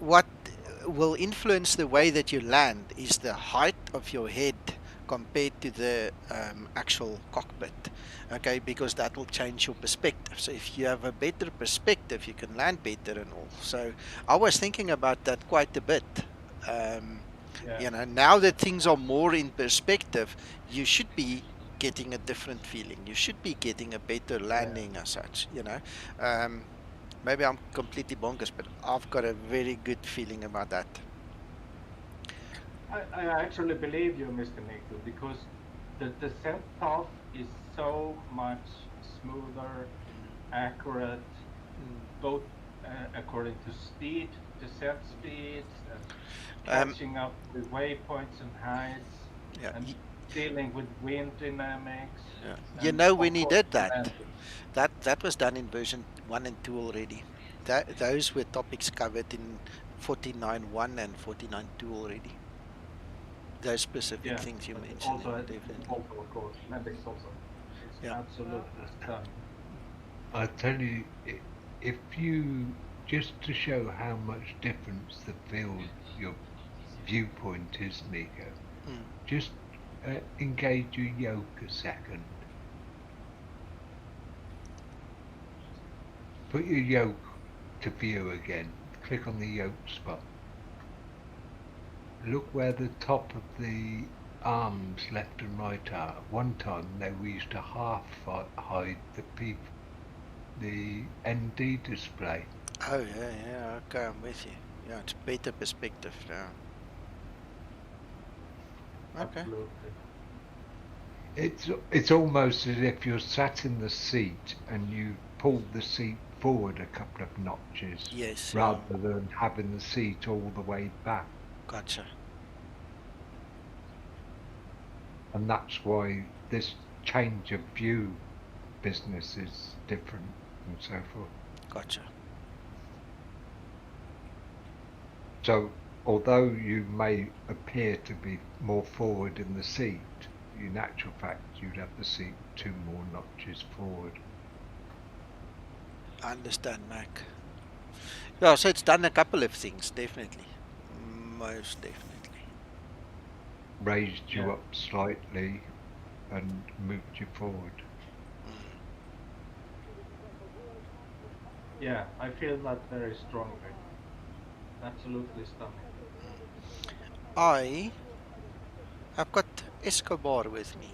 will influence the way that you land is the height of your head compared to the actual cockpit. Okay, because that will change your perspective. So if you have a better perspective, you can land better and all. So I was thinking about that quite a bit. You know, now that things are more in perspective, you should be getting a different feeling. You should be getting a better landing as such, you know. Maybe I'm completely bonkers, but I've got a very good feeling about that. I actually believe you, Mr. Nico, because the descent path is so much smoother, accurate, both according to speed, descent speeds, and catching up with waypoints and heights, and dealing with wind dynamics. You know, when he did that, that was done in version 1 and 2 already. Those were topics covered in 49.1 and 49.2 already. Those specific things you but mentioned, also, definitely. also of course, medics also. It's Yeah. absolutely stunning. I tell you, if you, just to show how much difference the field, your viewpoint is, Nico, just engage your yoke a second. Put your yoke to view again. Click on the yoke spot. Look where the top of the arms left and right are. At one time they used to half hide the ND display. Oh yeah, okay, I'm with you. Yeah, it's better perspective. Yeah. Okay. Absolutely. It's almost as if you're sat in the seat and you pull the seat forward a couple of notches, Yes. Yeah. rather than having the seat all the way back. Gotcha. And that's why this change of view business is different and so forth. Gotcha. So although you may appear to be more forward in the seat, in actual fact you'd have the seat 2 more notches forward. I understand, Mac. Yeah, so it's done a couple of things, definitely. Most definitely. Raised you up slightly and moved you forward. Yeah, I feel that very strongly. Absolutely stunning. I've got Escobar with me.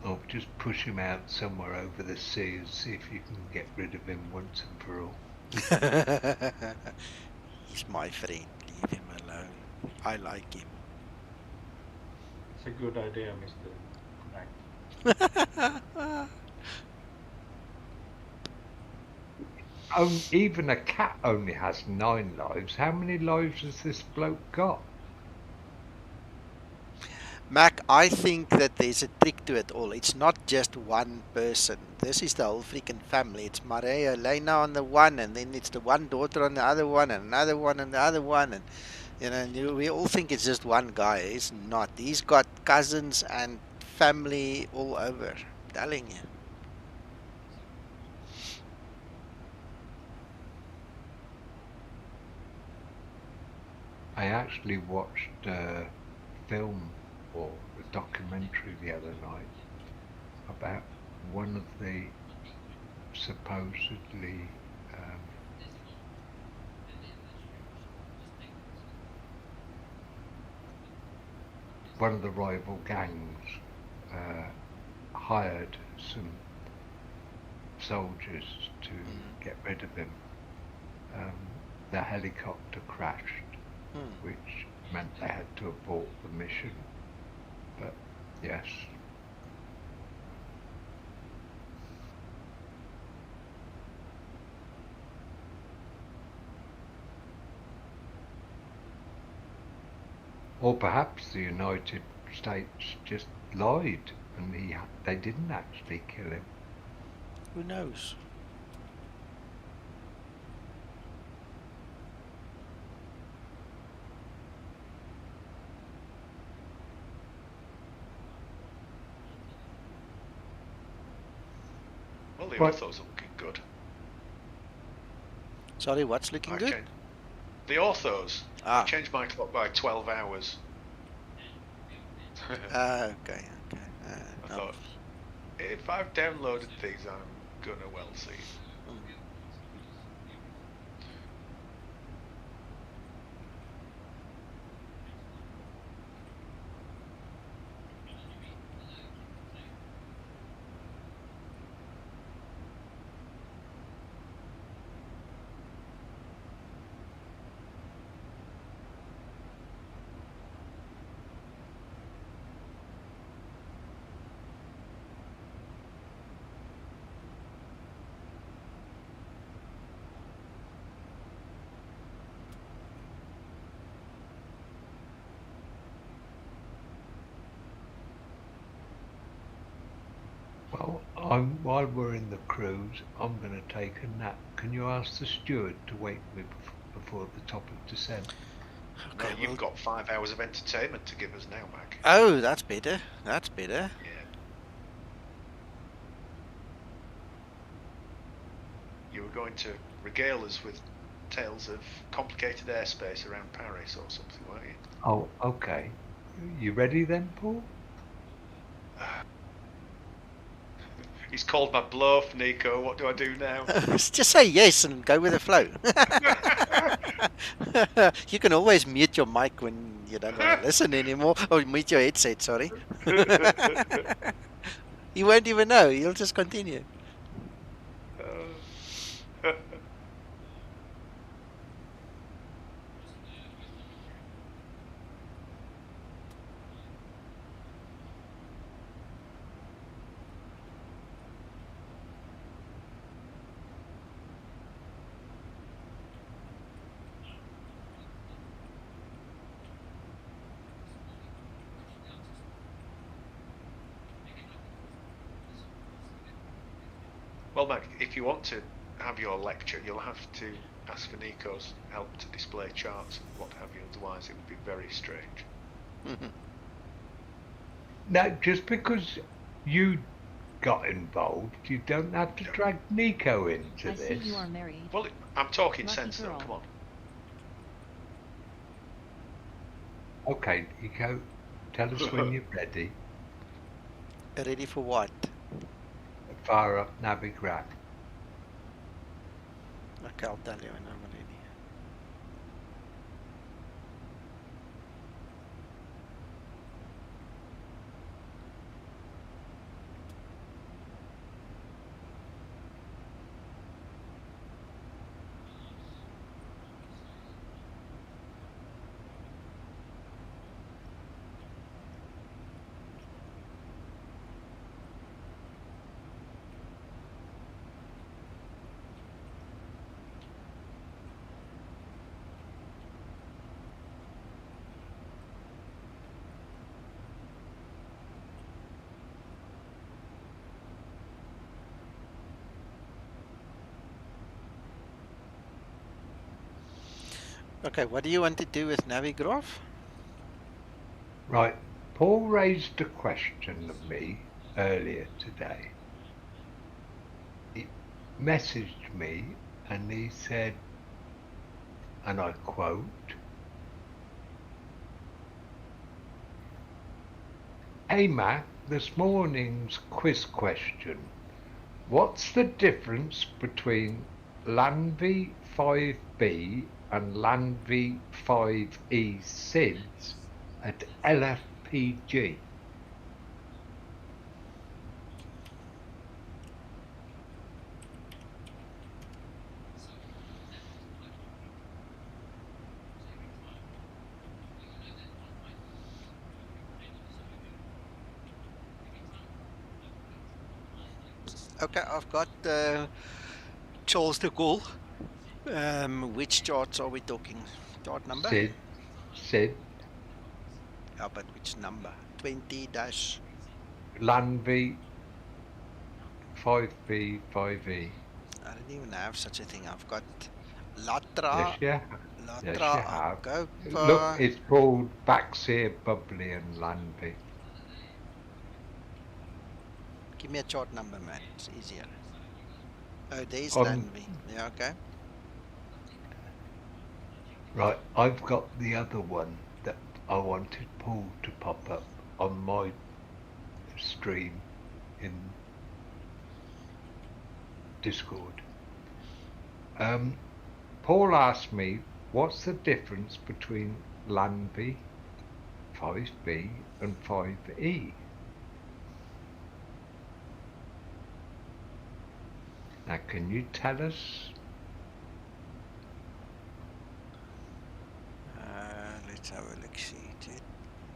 Or just push him out somewhere over the sea and see if you can get rid of him once and for all. He's my friend. Leave him alone. I like him. It's a good idea, Mr. Mac. Even a cat only has 9 lives. How many lives has this bloke got? Mac, I think that there's a trick to it all. It's not just one person. This is the whole freaking family. It's Maria Elena on the one, and then it's the one daughter on the other one, and another one on the other one, and we all think it's just one guy. It's not. He's got cousins and family all over. I'm telling you. I actually watched a film or a documentary the other night about one of the supposedly one of the rival gangs hired some soldiers to get rid of him. The helicopter crashed, which meant they had to abort the mission. But yes. Or perhaps the United States just lied and they didn't actually kill him. Who knows? Well, the orthos are looking good. Sorry, what's looking good? The orthos. I changed my clock by 12 hours. Okay. I thought, if I've downloaded these, I'm gonna well see. Well, while we're in the cruise, I'm going to take a nap can you ask the steward to wake me before the top of descent? Okay, no, you've got 5 hours of entertainment to give us now, Mac. Oh, that's better. That's better. Yeah. You were going to regale us with tales of complicated airspace around Paris or something, weren't you? Oh, okay. You ready then, Paul? He's called my bluff, Nico. What do I do now? Just say yes and go with the flow. You can always mute your mic when you don't want to listen anymore, or mute your headset, sorry. He won't even know. He'll just continue. Well, Mac, if you want to have your lecture, you'll have to ask for Nico's help to display charts and what have you, otherwise it would be very strange. Now, just because you got involved, you don't have to drag Nico into I this. see you are married. Well, I'm talking Lucky sense girl. though, come on. Okay, Nico, tell us when you're ready. Ready for what? Fire up Navigraph. Okay, I'll tell you when I'm ready. Okay, what do you want to do with Navigraph? Right, Paul raised a question of me earlier today. He messaged me and he said, and I quote, "Hey Mac, this morning's quiz question. What's the difference between Lanvi 5B and Lanvi 5E SIDS at LFPG?" Okay, I've got Charles to call. Which charts are we talking? Chart number? SID. Yeah, but which number? 20 dash. Lanvi 5B 5E. I don't even have such a thing. I've got Latra. Yes, yeah. Latra, Yes, you have. Akopa. Look, it's called Baxeer, Bubbly and Lanvi. Give me a chart number, man. It's easier. Oh, there's On- Lanvi. Yeah, okay. Right, I've got the other one that I wanted Paul to pop up on my stream in Discord. Paul asked me, what's the difference between Lanvi 5B and 5E? Now, can you tell us? Let's have a look. See.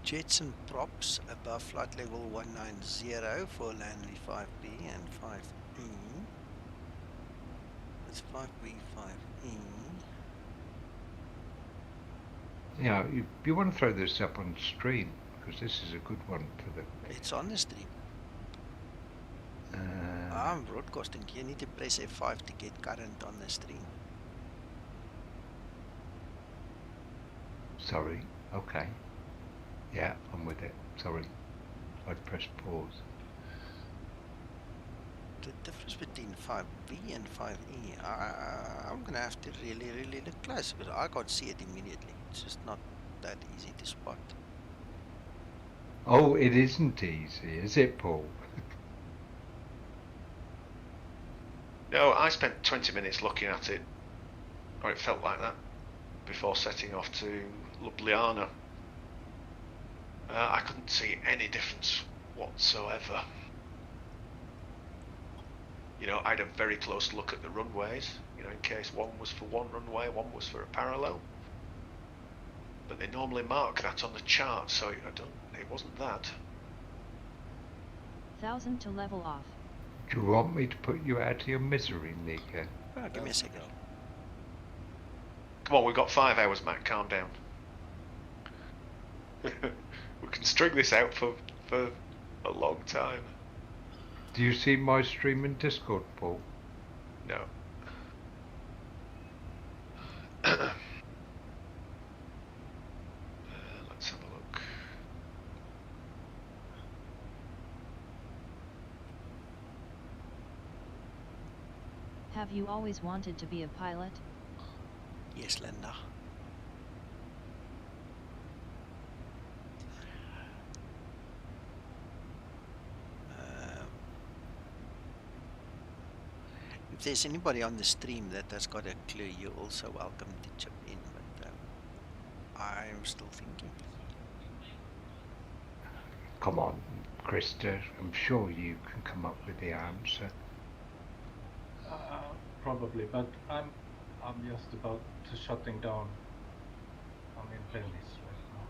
Jets and props above flight level 190 for Lanvi 5B and 5E. It's 5B, 5E. Yeah, you want to throw this up on stream because this is a good one for the. It's on the stream. I'm broadcasting. You need to press F5 to get current on the stream. Sorry. Okay. Yeah, I'm with it. Sorry. I pressed pause. The difference between 5B and 5E, I'm going to have to really look close because I can't see it immediately. It's just not that easy to spot. Oh, it isn't easy, is it, Paul? No, I spent 20 minutes looking at it, or it felt like that, before setting off to Ljubljana. I couldn't see any difference whatsoever. You know, I had a very close look at the runways, you know, in case one was for one runway, one was for a parallel. But they normally mark that on the chart, so it wasn't that. 1000 to level off. Do you want me to put you out of your misery, Nico? Oh, give me a second. Come on, we've got 5 hours, Matt, calm down. We can string this out for a long time. Do you see my stream in Discord, Paul? No. Let's have a look. Have you always wanted to be a pilot? Yes, Linda. If there's anybody on the stream that has got a clue, you're also welcome to chip in, but I'm still thinking. Come on, Krista. I'm sure you can come up with the answer. Probably, but I'm just about to shutting down. I'm in Venice right now.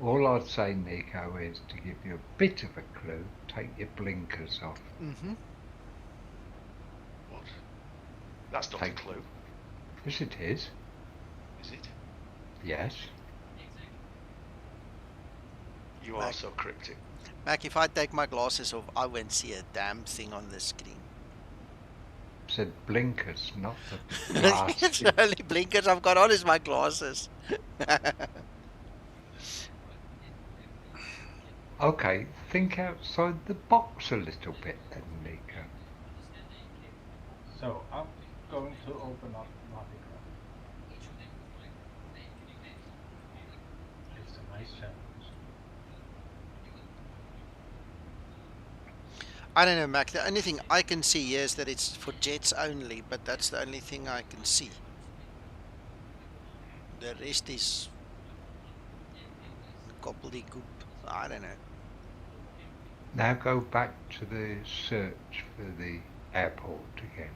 All I'd say, Nico, is to give you a bit of a clue, take your blinkers off. Mm-hmm. What? That's not a clue. Yes, it is. Is it? Yes. You are so cryptic. Mac, if I take my glasses off, I won't see a damn thing on the screen. Said blinkers, not the glasses. The only blinkers I've got on is my glasses. Okay, think outside the box a little bit then, Nico. So I'm going to open up Navigraph. It's a nice challenge. I don't know, Mac. The only thing I can see here is that it's for jets only, but that's the only thing I can see. The rest is gobbledygook. I don't know. Now go back to the search for the airport again.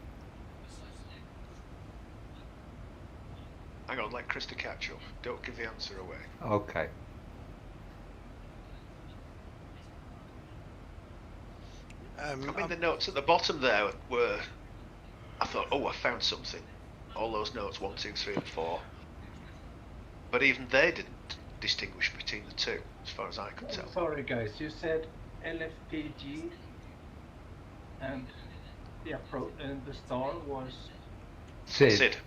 Hang on, let Krista catch up. Don't give the answer away. Okay. I mean, the notes at the bottom there were... I thought, oh, I found something. All those notes, 1, 2, 3 and 4. But even they didn't distinguish between the two, as far as I could tell. Sorry guys, you said LFPG and and the star was Sid.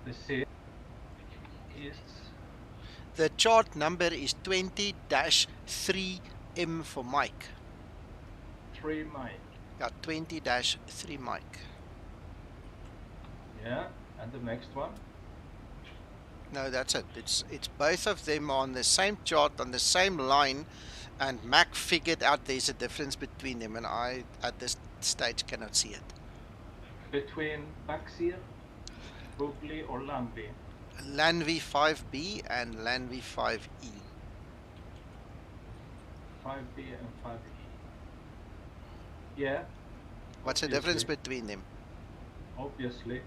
The SID is... The chart number is 20-3M for Mike. 3 Mike. Yeah, 20-3 Mike. Yeah, and the next one? No, that's it. It's both of them on the same chart, on the same line, and Mac figured out there's a difference between them, and I, at this stage, cannot see it. Between Baxir, Bublé or Landby? Lanvi 5B and Lanvi 5E. 5B and 5E. Yeah. What's the difference between them? Obviously.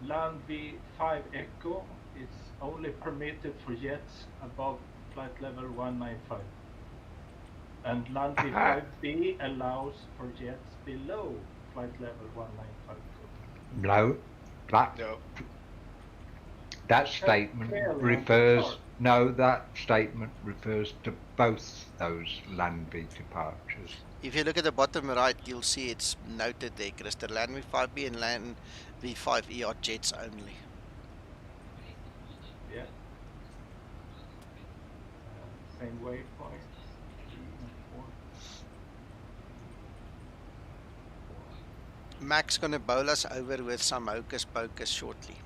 Landby 5 Echo is only permitted for jets above flight level 195. And land V5B allows for jets below flight level 195 too. No, that No. that statement Clearly on the refers. chart. No, that statement refers to both those land V departures. If you look at the bottom right, you'll see it's noted there, Christer. Land V5B and Land V5E are jets only. Yeah. Same waypoint. 3 and 4. Mac's gonna bowl us over with some hocus pocus shortly.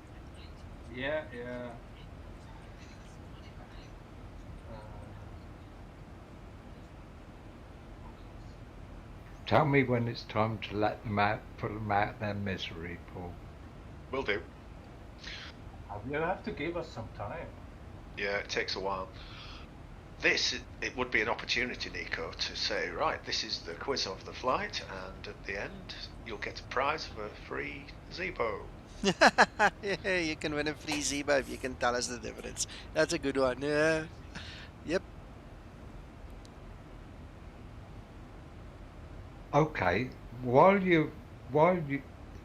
Yeah. Tell me when it's time to let them out, put them out their misery, Paul. Will do. You'll have to give us some time. Yeah, it takes a while. It would be an opportunity, Nico, to say, right, this is the quiz of the flight, and at the end, you'll get a prize of a free Zibo. Yeah, you can win a free Zibo if you can tell us the difference. That's a good one. Yeah. Yep. Okay,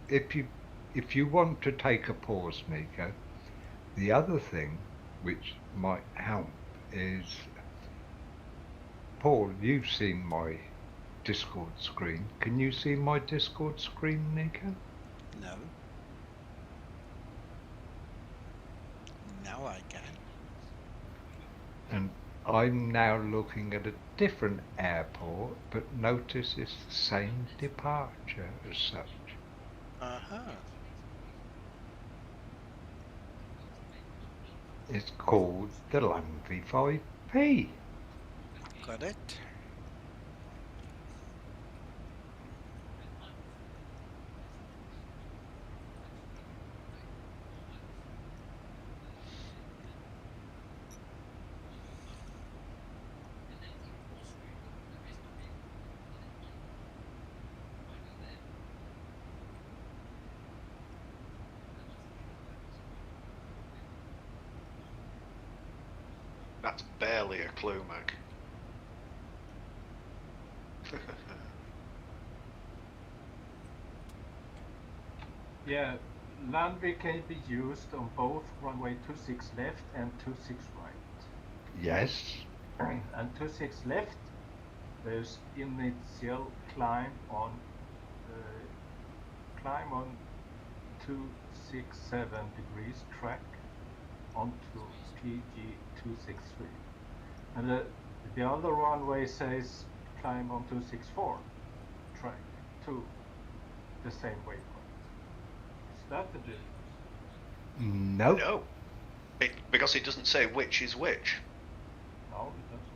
if you want to take a pause, Nico, the other thing which might help is, Paul, you've seen my Discord screen. Can you see my Discord screen, Nico? No. Now I can. And I'm now looking at a different airport, but notice it's the same departure as such. Uh-huh. It's called the Land V5P. Got it. That's barely a clue, Mag. Yeah, landry can be used on both runway 26 left and 26 right. Yes. And 26 left, there's initial climb on 267 degrees track onto PG 263. And the other runway says climb on 264 track to the same waypoint. Is that the difference? No. No. Because it doesn't say which is which. No, it doesn't.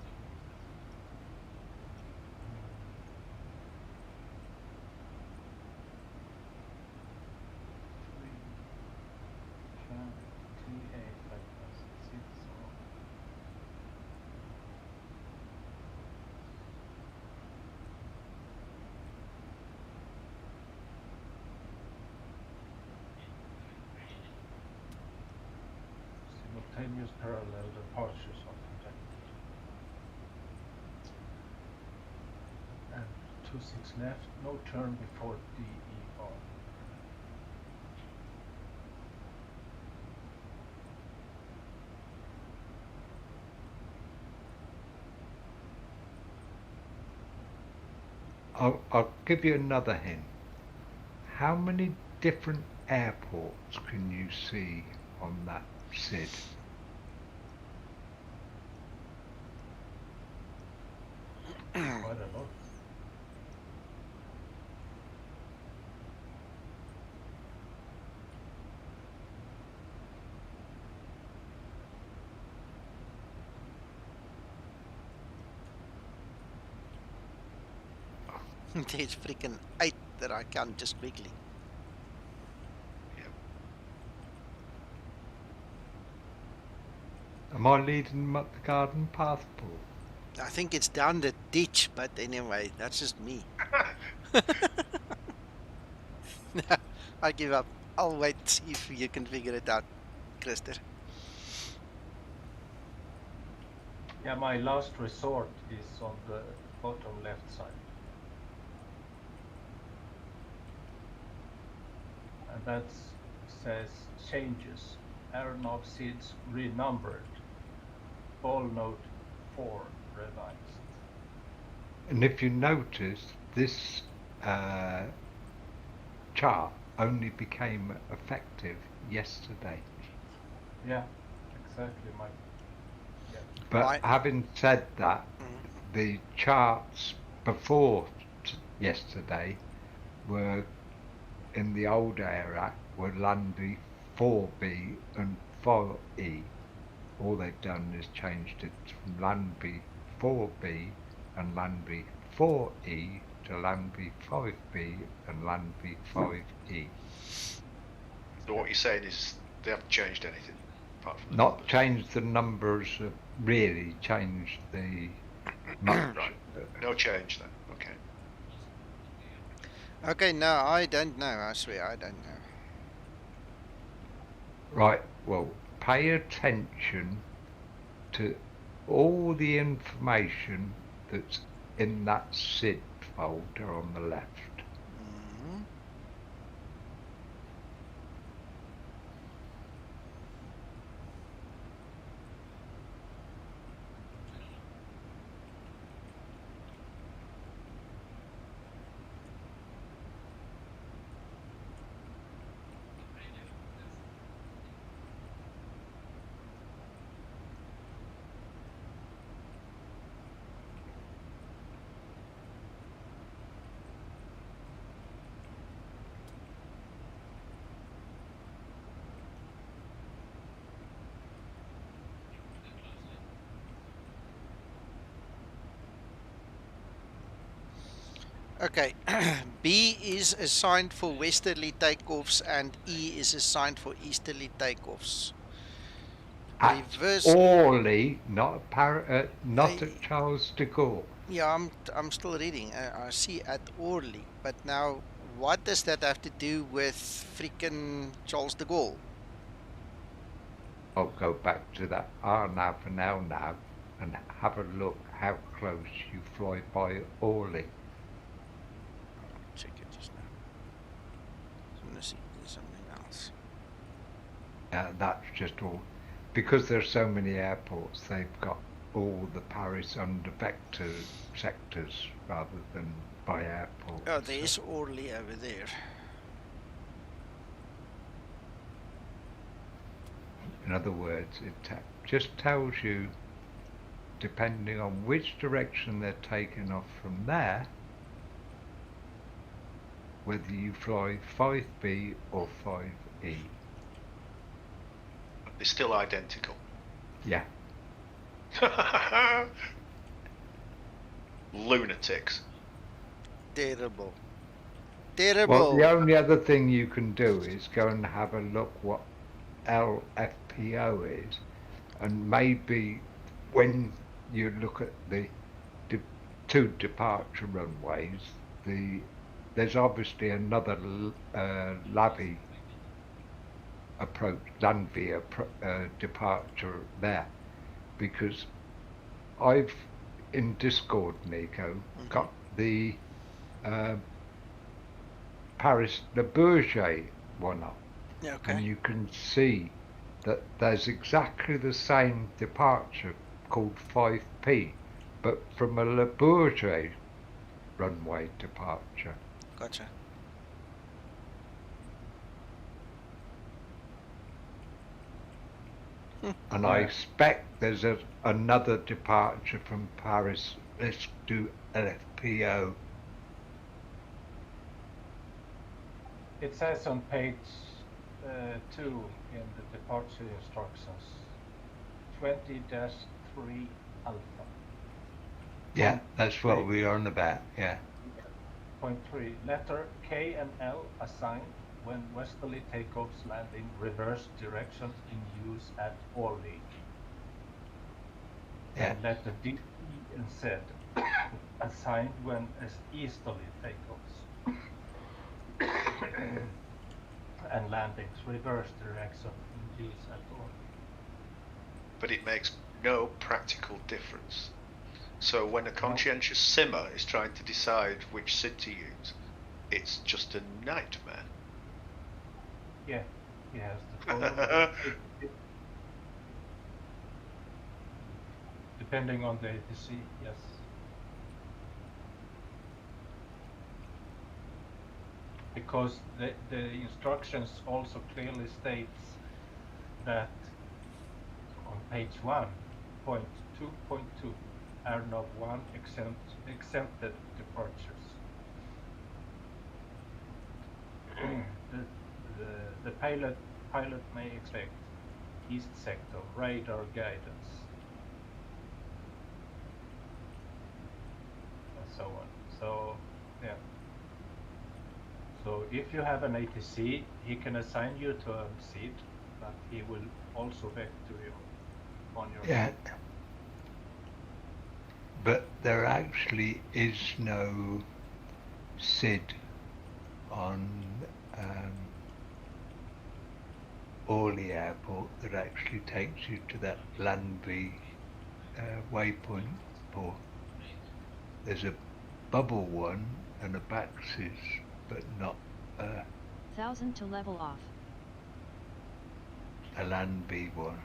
Simultaneous parallel departures are conducted. And 26 left, no turn before DER. I'll give you another hint. How many different airports can you see on that SID? Quite a lot. There's freaking 8 that I count just quickly. Yep. Am I leading them up the garden path, Paul? I think it's down the ditch, but anyway, that's just me. I give up. I'll wait, see if you can figure it out, Christer. Yeah, my last resort is on the bottom left side. And that says changes. Aeronav seats renumbered. Ball note 4 revised. And if you notice, this chart only became effective yesterday. Yeah, exactly. But having said that, the charts before yesterday were in the old era were Lundy 4B and 4E. All they've done is changed it from Lundy 4B and Lundy 4E to Lundy 5B and Lundy 5E. So what you're saying is they haven't changed anything apart from the Not numbers. changed the numbers, really changed the much. Right. No change then. Okay. Okay, no, I don't know. I swear, I don't know. Right, well, pay attention to all the information that's in that SID folder on the left. Okay, B is assigned for westerly takeoffs and E is assigned for easterly takeoffs. At Reverse. Orly, not at Charles de Gaulle. Yeah, I'm still reading. I see at Orly, but now what does that have to do with freaking Charles de Gaulle? I'll go back to that RNAV and LNAV and have a look how close you fly by Orly. Check it just now. I'm gonna see if there's something else. That's just all. Because there's so many airports, they've got all the Paris under vector sectors rather than by airport. Oh, there's Orly over there. In other words, it just tells you, depending on which direction they're taking off from there, whether you fly 5B or 5E. They're still identical. Yeah. Lunatics. Terrible. Terrible. Well, the only other thing you can do is go and have a look what LFPO is, and maybe when you look at the two departure runways, there's obviously another Lavi approach, Landvia departure there, because I've in Discord, Nico, got the Paris Le Bourget one up. Okay. And you can see that there's exactly the same departure called 5P, but from a Le Bourget runway departure. Gotcha. And I expect there's another departure from Paris. Let's do LFPO. It says on page 2 in the departure instructions, 20-3 alpha. Yeah, that's what we are on about, yeah. Point 3, letter K and L assigned when westerly takeoffs landing reverse direction in use at Orly. Yeah. And letter D, E and Z assigned when as easterly takeoffs and landings reverse direction in use at Orly. But it makes no practical difference. So when a conscientious simmer is trying to decide which SID to use, it's just a nightmare. Yeah, he has to follow depending on the ATC, yes. Because the instructions also clearly states that on page 1.2.2, AirNav 1 exempted departures. The pilot may expect east sector radar guidance and so on. So yeah. So if you have an ATC, he can assign you to a SID, but he will also vector you on your Yeah. But there actually is no SID on Orly Airport that actually takes you to that Landby waypoint port. There's a bubble one and a Baxis, but not 1000 to level off. a Landby one.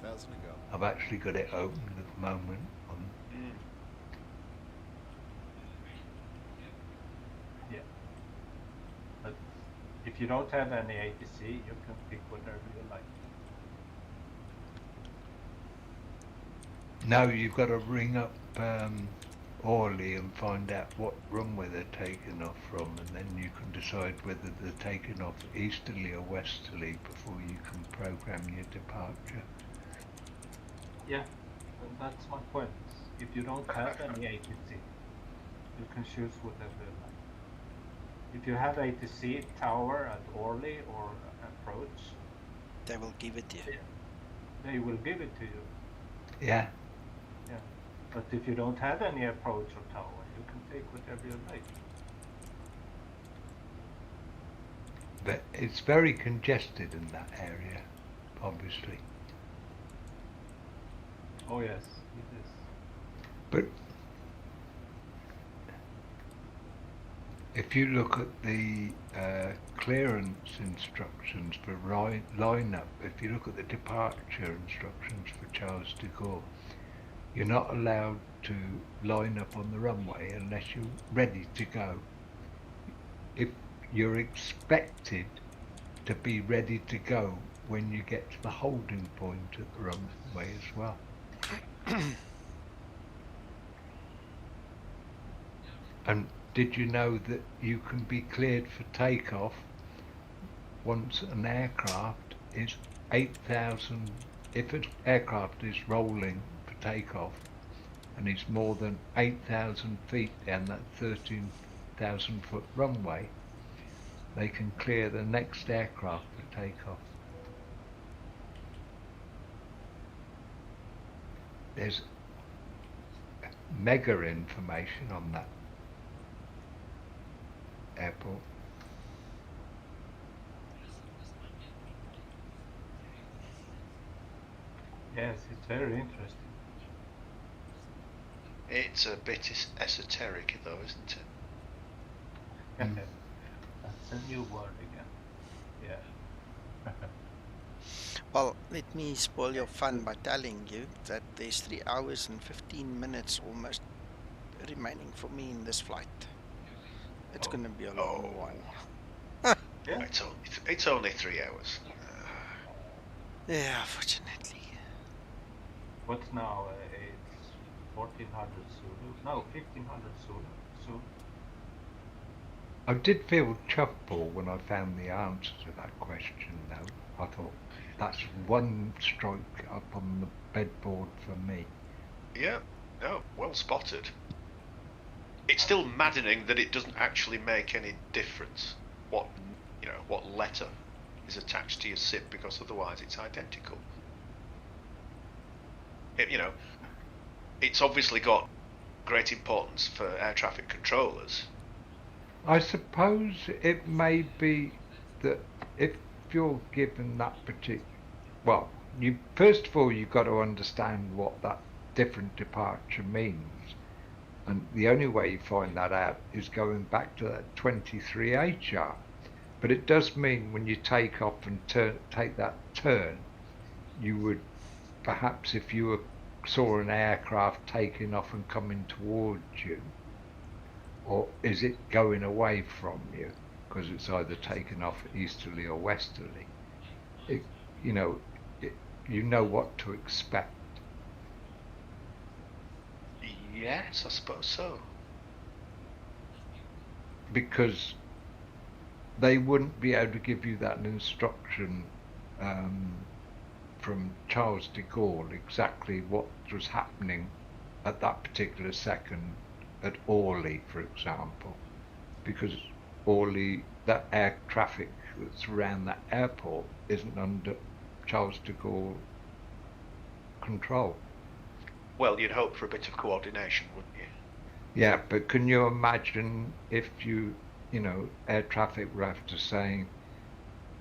1000 to go. I've actually got it open at the moment on. Yeah. But if you don't have any ATC, you can pick whatever you like. No, you've got to ring up Orly and find out what runway they're taking off from, and then you can decide whether they're taking off easterly or westerly before you can program your departure. Yeah, and that's my point. If you don't have any ATC, you can choose whatever you like. If you have ATC tower at Orly or approach, They will give it to you. they will give it to you. Yeah. Yeah. But if you don't have any approach or tower, you can take whatever you like. But it's very congested in that area, obviously. Oh yes, it is. But if you look at the clearance instructions for line-up, if you look at the departure instructions for Charles de Gaulle, you're not allowed to line up on the runway unless you're ready to go. If you're expected to be ready to go when you get to the holding point at the runway as well. And did you know that you can be cleared for takeoff once an aircraft is 8,000, if an aircraft is rolling for takeoff and it's more than 8,000 feet down that 13,000 foot runway, they can clear the next aircraft for takeoff. There's mega information on that airport. Yes, it's very interesting. It's a bit esoteric though, isn't it? That's a new word again. Yeah. Well, let me spoil your fun by telling you that there's 3 hours and 15 minutes almost remaining for me in this flight. It's going to be a long one. Yeah. It's only 3 hours. Yeah, fortunately. What's now? It's 1400 Zulu. No, 1500 Zulu. Soon. I did feel chuffed when I found the answer to that question though. I thought, that's one stroke up on the bedboard for me. Yeah, no, well spotted. It's still maddening that it doesn't actually make any difference what letter is attached to your SIP, because otherwise it's identical. It's obviously got great importance for air traffic controllers. I suppose it may be that if you're given that particular, well, you first of all you've got to understand what that different departure means, and the only way you find that out is going back to that 23A chart. But it does mean when you take off and take that turn, you would perhaps, if you saw an aircraft taking off and coming towards you, or is it going away from you because it's either taken off easterly or westerly, you know what to expect. Yes, I suppose so. Because they wouldn't be able to give you that instruction from Charles de Gaulle exactly what was happening at that particular second at Orly, for example, because Orly, that air traffic that's around that airport isn't under Charles de Gaulle control. Well, you'd hope for a bit of coordination, wouldn't you? Yeah, but can you imagine if air traffic were after saying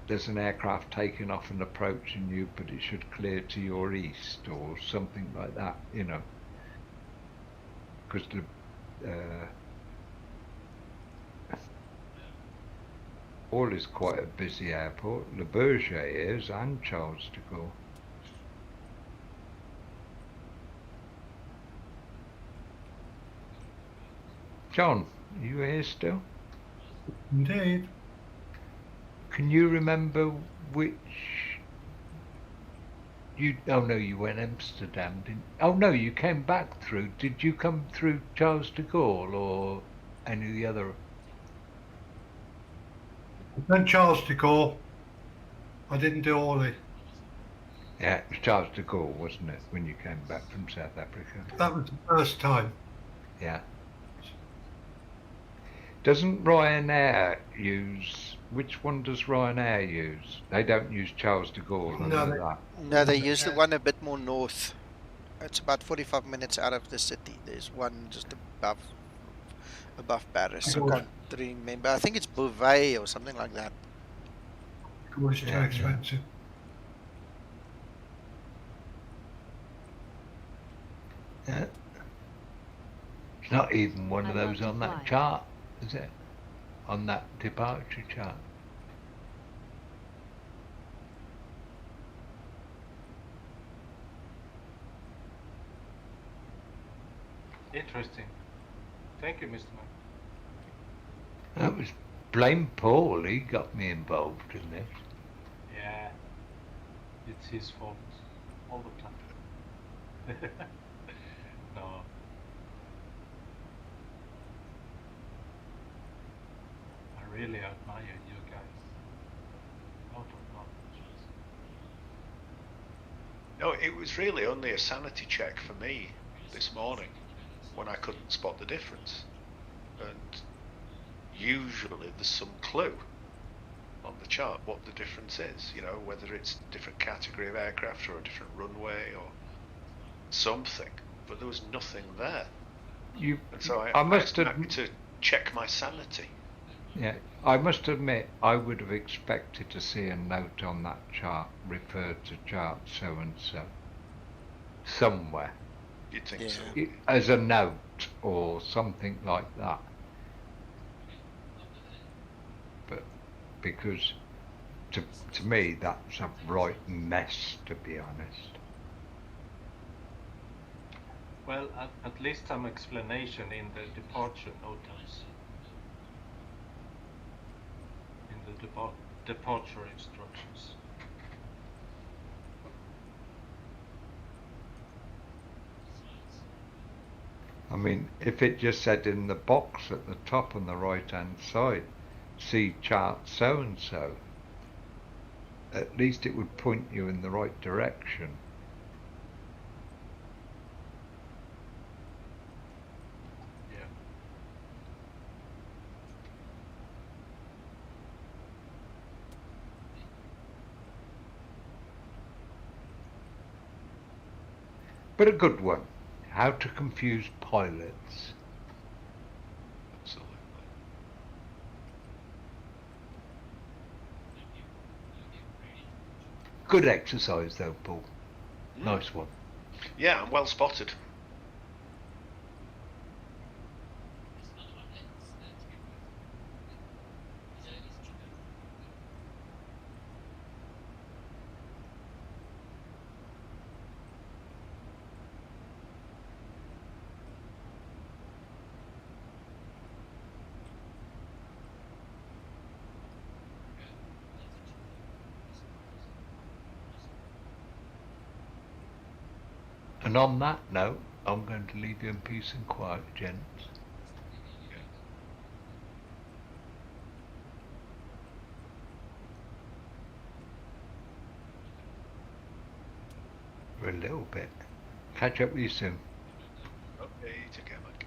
there's an aircraft taking off and approaching you, but it should clear to your east or something like that, because Orly is quite a busy airport. Le Bourget is, and Charles de Gaulle. John, are you here still? Indeed. Can you remember which oh no, you went Amsterdam, didn't you? Oh no, you came back through. Did you come through Charles de Gaulle or any of the other? Then Charles de Gaulle. I didn't do Orly. Yeah, it was Charles de Gaulle, wasn't it, when you came back from South Africa? That was the first time. Yeah. Doesn't Ryanair use, which one does Ryanair use? They don't use Charles de Gaulle, I know that. No, they use the one a bit more north. It's about 45 minutes out of the city. There's one just above Paris. I can't remember. I think it's Beauvais or something like that. It was too expensive. Yeah. It's not even one of those on that chart, is it? On that departure chart. Interesting. Thank you, Mr. Mike. That was blame Paul. He got me involved in this. Yeah, it's his fault all the time. No. I really admire you guys. Lot of knowledge. No, it was really only a sanity check for me this morning when I couldn't spot the difference. And usually there's some clue on the chart what the difference is, whether it's a different category of aircraft or a different runway or something, but there was nothing there. And so I must have to check my sanity. Yeah, I must admit, I would have expected to see a note on that chart referred to chart so and so somewhere. You'd think so. As a note or something like that. But because to me that's a right mess, to be honest. Well, at least some explanation in the departure notice. In the departure instructions. I mean, if it just said in the box at the top on the right hand side, see chart so and so, at least it would point you in the right direction. Yeah. But a good one. How to confuse pilots. Absolutely. Good exercise though, Paul. Nice one. Yeah, and well spotted. And on that note, I'm going to leave you in peace and quiet, gents. For a little bit. Catch up with you soon. Okay, take care, Mike.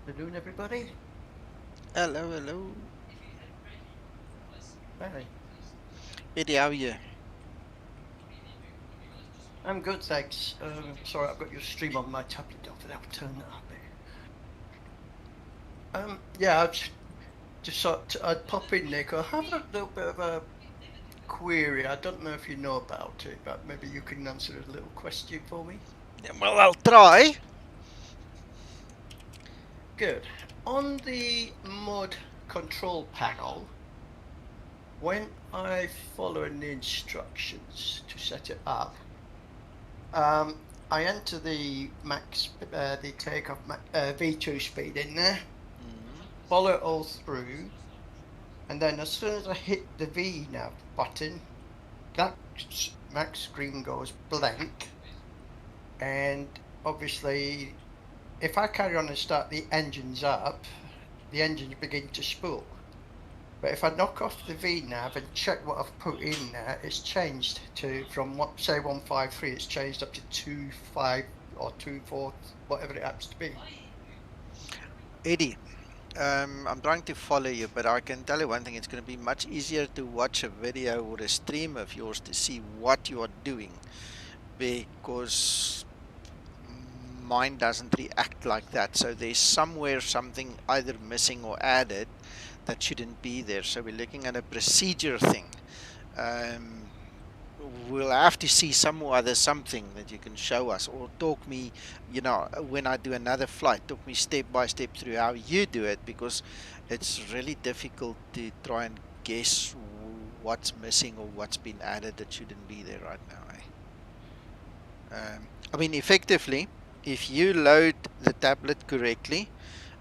Afternoon, everybody. Hello, hello. Hi. Eddie, how are you? I'm good, thanks. Sorry, I've got your stream on my tablet. I'll turn that up a bit. Yeah, I'd pop in, Nick. I have a little bit of a query. I don't know if you know about it, but maybe you can answer a little question for me. Yeah, well, I'll try. Good. On the mod control panel, when I follow the instructions to set it up, I enter the max, the takeoff V2 speed in there, follow it all through, and then as soon as I hit the VNav button, that max screen goes blank, and obviously, if I carry on and start the engines up, the engines begin to spool. But if I knock off the VNav and check what I've put in there, it's changed to, from what, say 153, it's changed up to 25 or 24, whatever it happens to be. Eddie, I'm trying to follow you, but I can tell you one thing, it's going to be much easier to watch a video or a stream of yours to see what you are doing, because mine doesn't react like that. So there's somewhere something either missing or added that shouldn't be there. So we're looking at a procedure thing. We'll have to see some other something that you can show us, or talk me, you know, when I do another flight, talk me step by step through how you do it, because it's really difficult to try and guess what's missing or what's been added that shouldn't be there right now. I mean, effectively, if you load the tablet correctly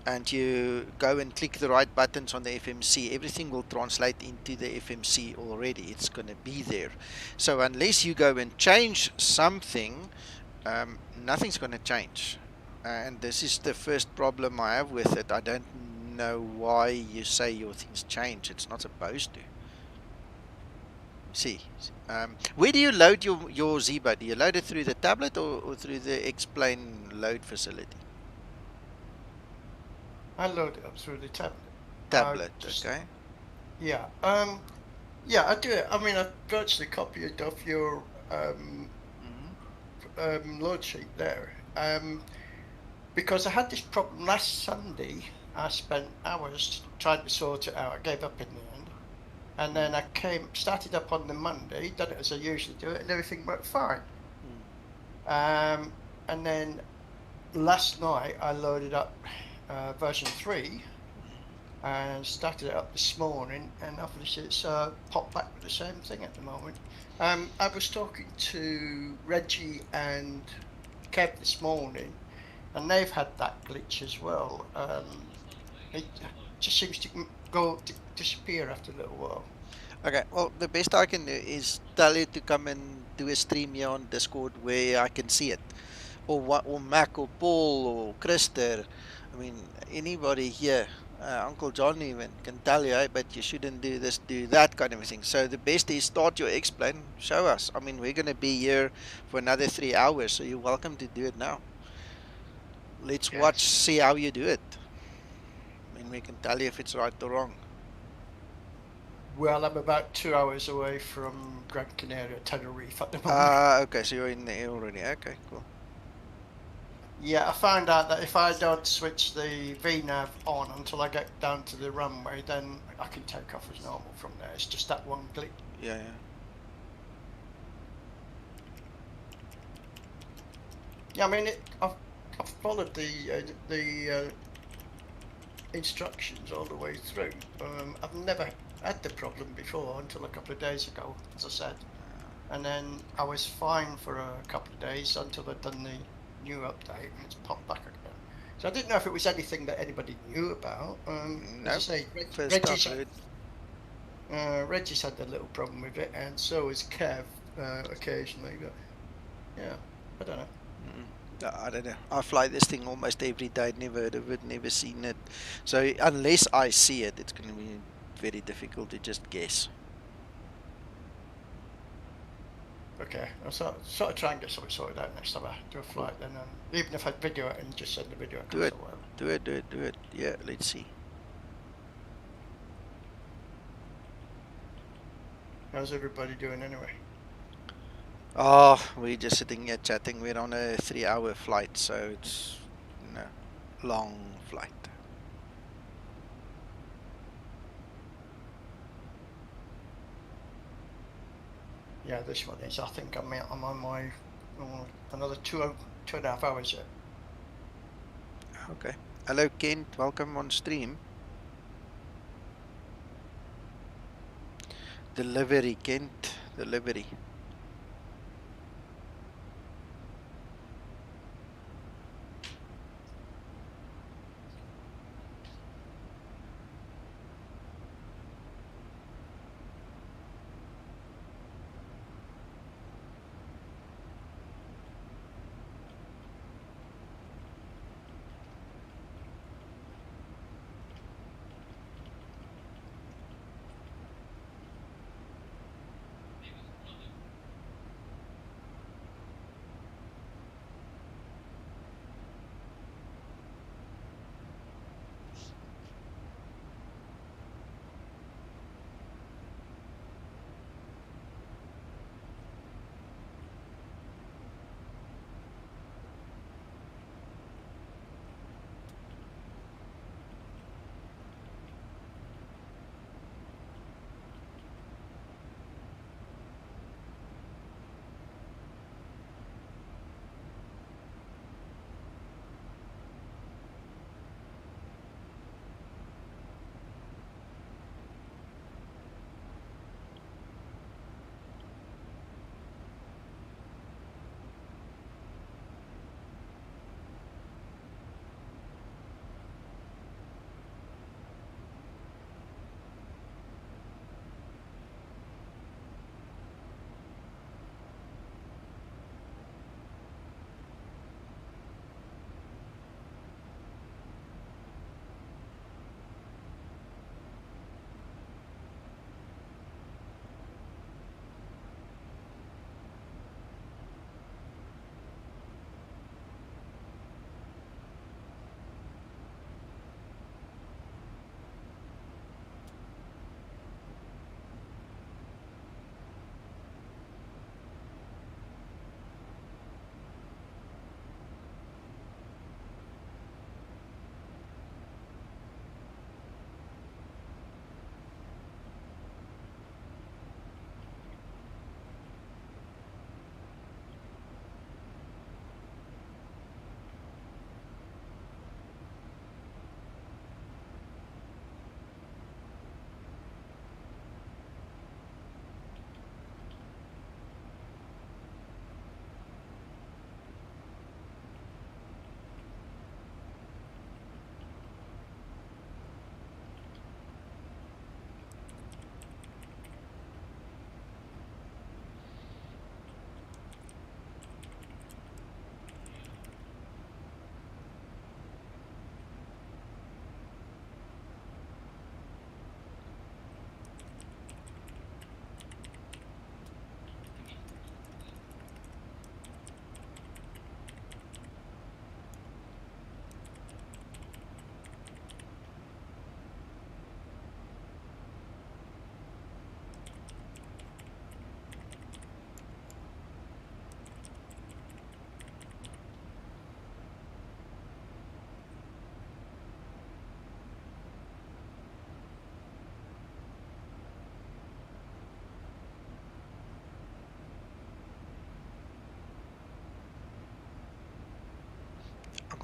and you go and click the right buttons on the FMC, everything will translate into the FMC already. It's going to be there. So unless you go and change something nothing's going to change. And this is the first problem I have with it. I don't know why you say your things change. It's not supposed to. See, where do you load your Zibo? Do you load it through the tablet or through the explain load facility? I load it up through the tablet. Tablet, okay. Yeah. Yeah, I do it. I mean, I virtually copied off your load sheet there. Because I had this problem last Sunday. I spent hours trying to sort it out. I gave up in the end. And then I started up on the Monday, done it as I usually do it, and everything worked fine. And then last night I loaded up version 3 and started it up this morning, and obviously it's popped back with the same thing at the moment. I was talking to Reggie and Kev this morning, and they've had that glitch as well. It just seems to disappear after a little while. Okay, well, the best I can do is tell you to come and do a stream here on Discord where I can see it. Or Mac or Paul or Krister. I mean, anybody here, Uncle John even, can tell you, hey, but you shouldn't do this, do that kind of thing. So the best is start your explain, show us. I mean, we're going to be here for another 3 hours, so you're welcome to do it now. Let's watch, see how you do it. I mean, we can tell you if it's right or wrong. Well, I'm about 2 hours away from Gran Canaria, Tenerife at the moment. Okay, so you're in there already. Okay, cool. Yeah, I found out that if I don't switch the VNav on until I get down to the runway, then I can take off as normal from there. It's just that one glitch. Yeah. Yeah, I mean, I've followed the instructions all the way through. I've never had the problem before until a couple of days ago, as I said. And then I was fine for a couple of days until I'd done the new update, and it's popped back again. So I didn't know if it was anything that anybody knew about. As I say, Reggie's had a little problem with it, and so is Kev occasionally. But yeah, I don't know. I don't know. I fly this thing almost every day. Never heard of it, never seen it. So unless I see it, it's going to be very difficult to just guess. Okay, I'll sort of try and get something sorted out next time I do a flight. Then, even if I video it and just send the video across or whatever. Do it. Yeah, let's see. How's everybody doing anyway? Oh, we're just sitting here chatting. We're on a 3-hour flight, so it's long flight. Yeah, this one is. I think I'm on my another 2.5 hours yet. Okay. Hello, Kent. Welcome on stream. Delivery, Kent. Delivery.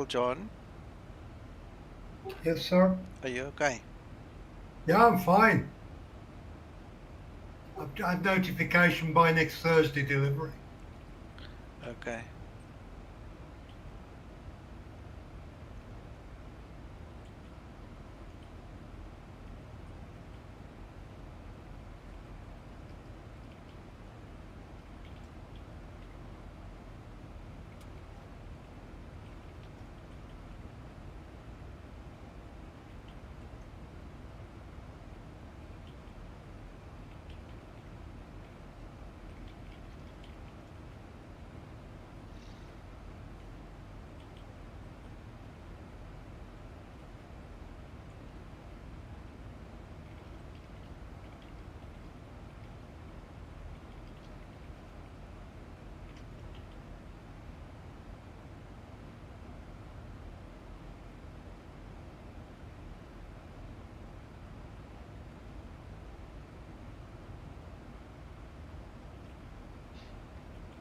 Uncle John. Yes, sir. Are you okay? Yeah, I'm fine. I've had notification by next Thursday delivery. Okay.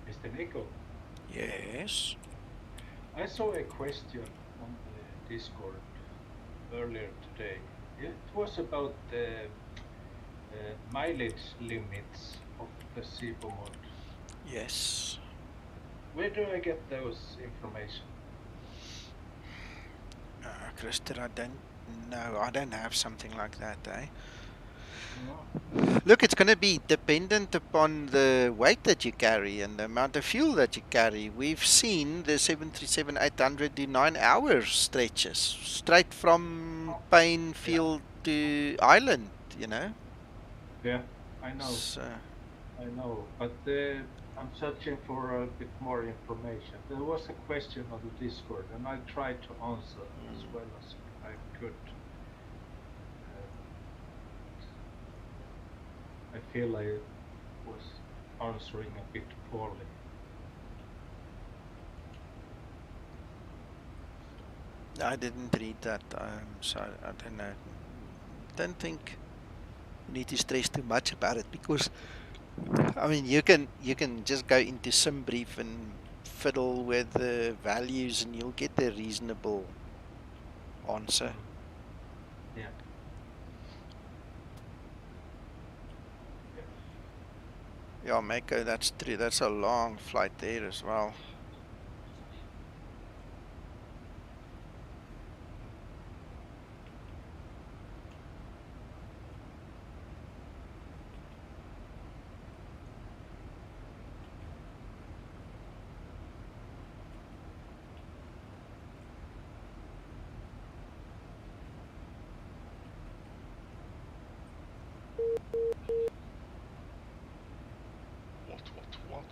Mr. Nico, Yes. I saw a question on the Discord earlier today. It was about the mileage limits of the Zibo mod. Yes. Where do I get those information? Christer, I don't know. I don't have something like that, eh? No. Look, it's going to be dependent upon the weight that you carry and the amount of fuel that you carry. We've seen the 737-800 do 9-hour stretches straight from Painfield to Island, you know. Yeah, I know. So, I know, but I'm searching for a bit more information. There was a question on the Discord, and I tried to answer as well as I could. I feel I was answering a bit poorly. I didn't read that, so I don't know. Don't think you need to stress too much about it because I mean you can just go into SimBrief and fiddle with the values and you'll get a reasonable answer. Yeah. Yeah, Mako, that's true. That's a long flight there as well. What?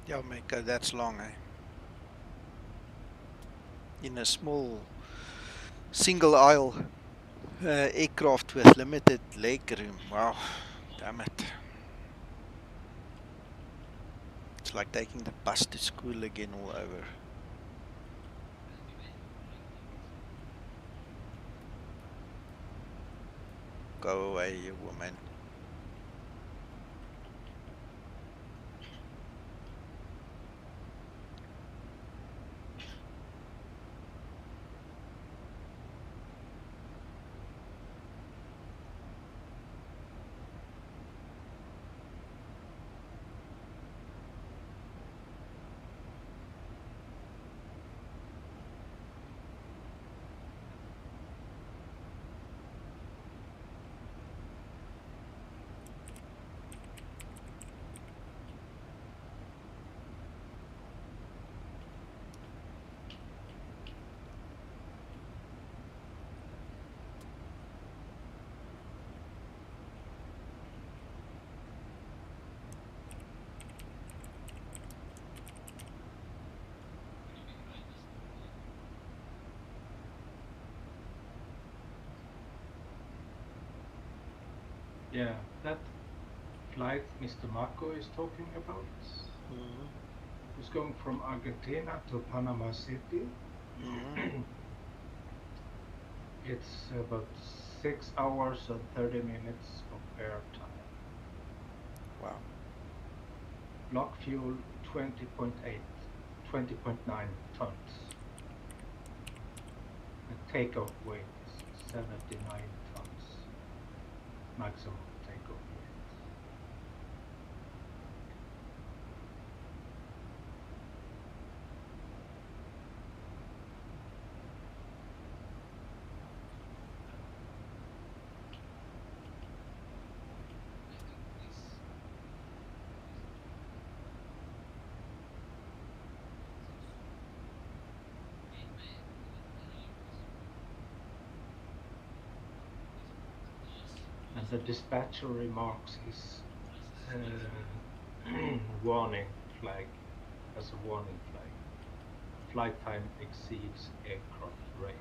Yeah, Mako, that's long, eh? In a small single aisle aircraft with limited leg room. Wow, damn it. It's like taking the bus to school again all over. Go away, you woman. Yeah, that flight Mr. Mako is talking about was going from Argentina to Panama City. It's about 6 hours and 30 minutes of air time. Wow. Block fuel 20.9 tons. The takeoff weight is 79 tons. Maximum takeoff weight. And the dispatcher remarks his warning flag as a warning flag. Flight time exceeds aircraft range.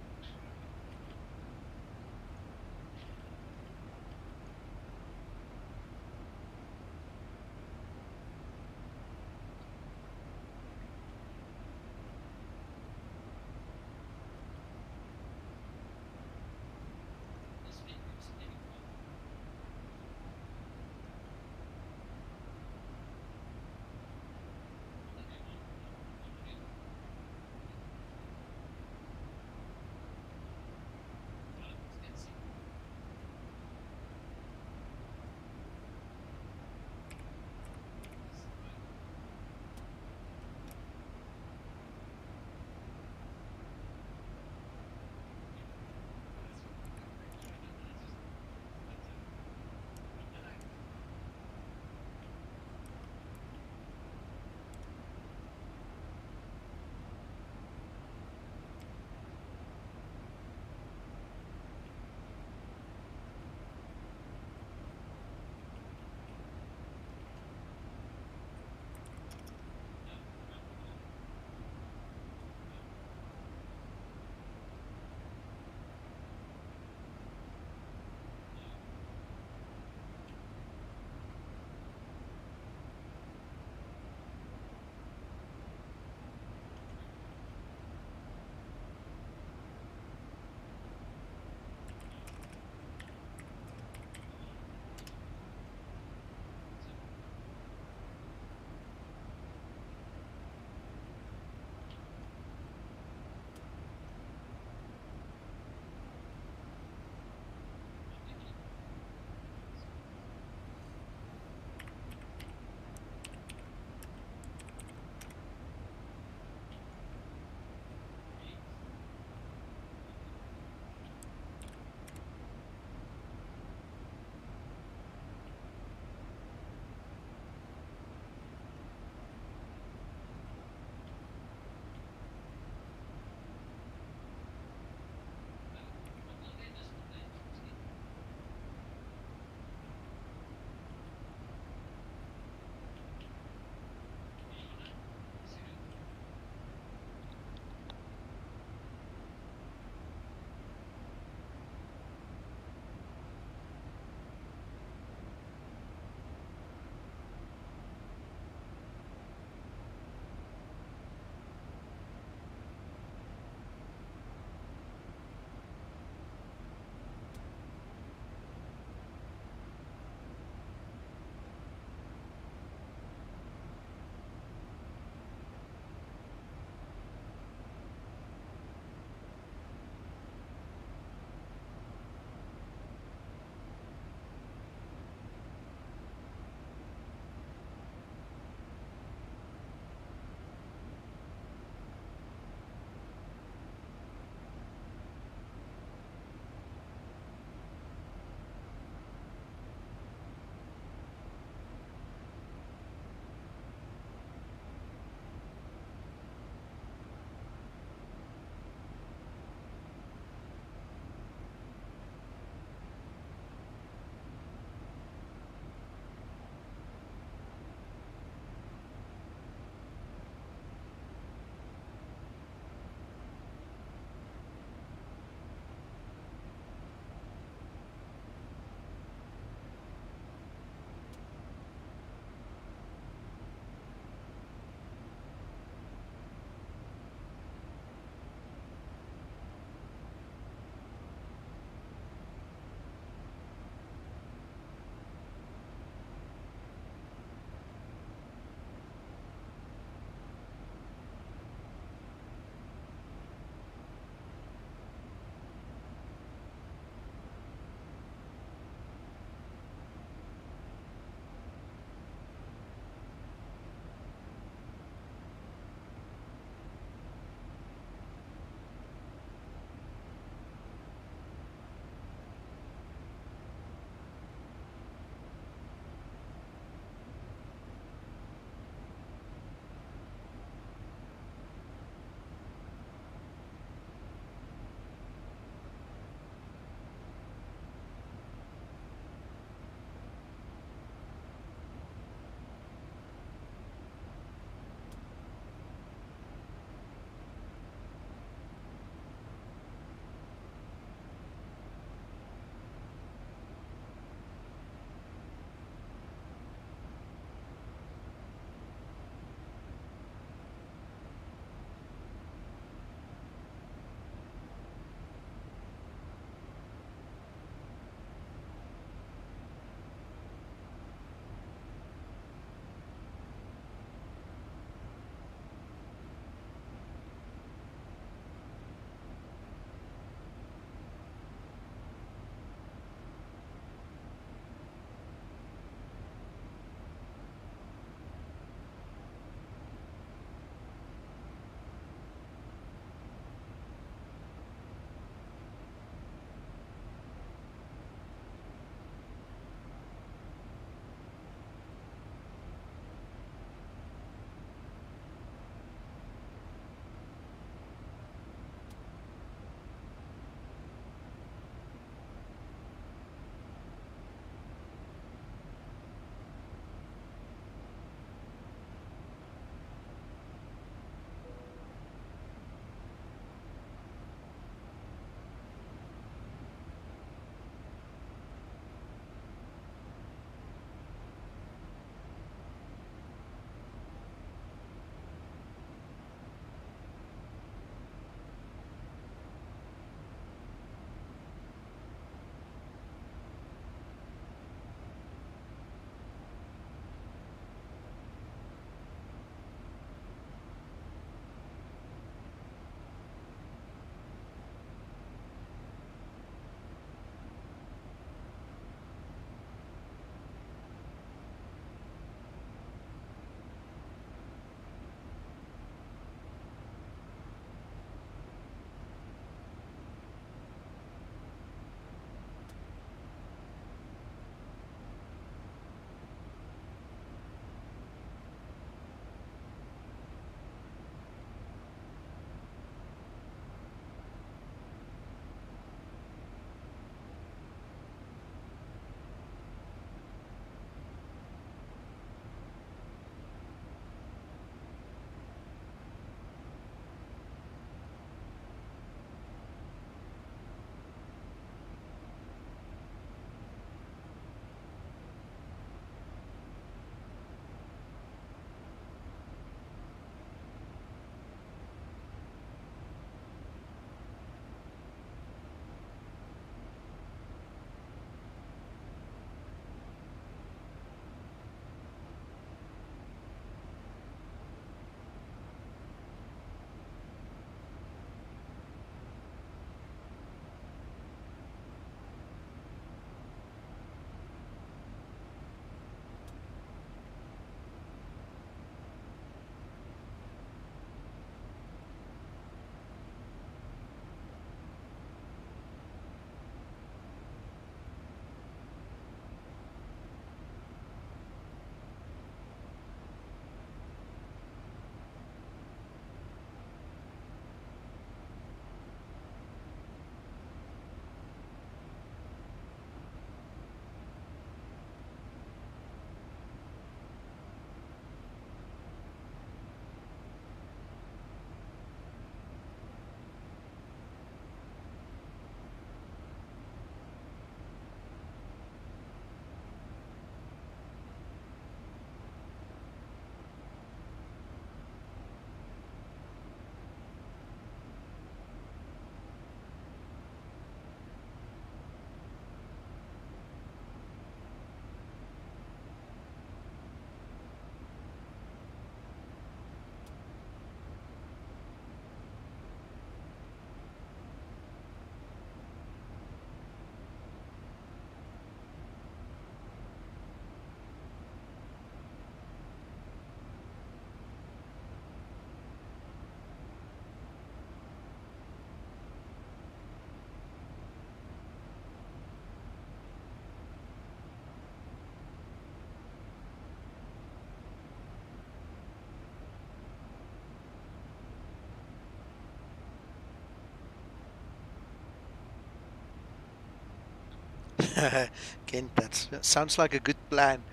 Kent, that sounds like a good plan.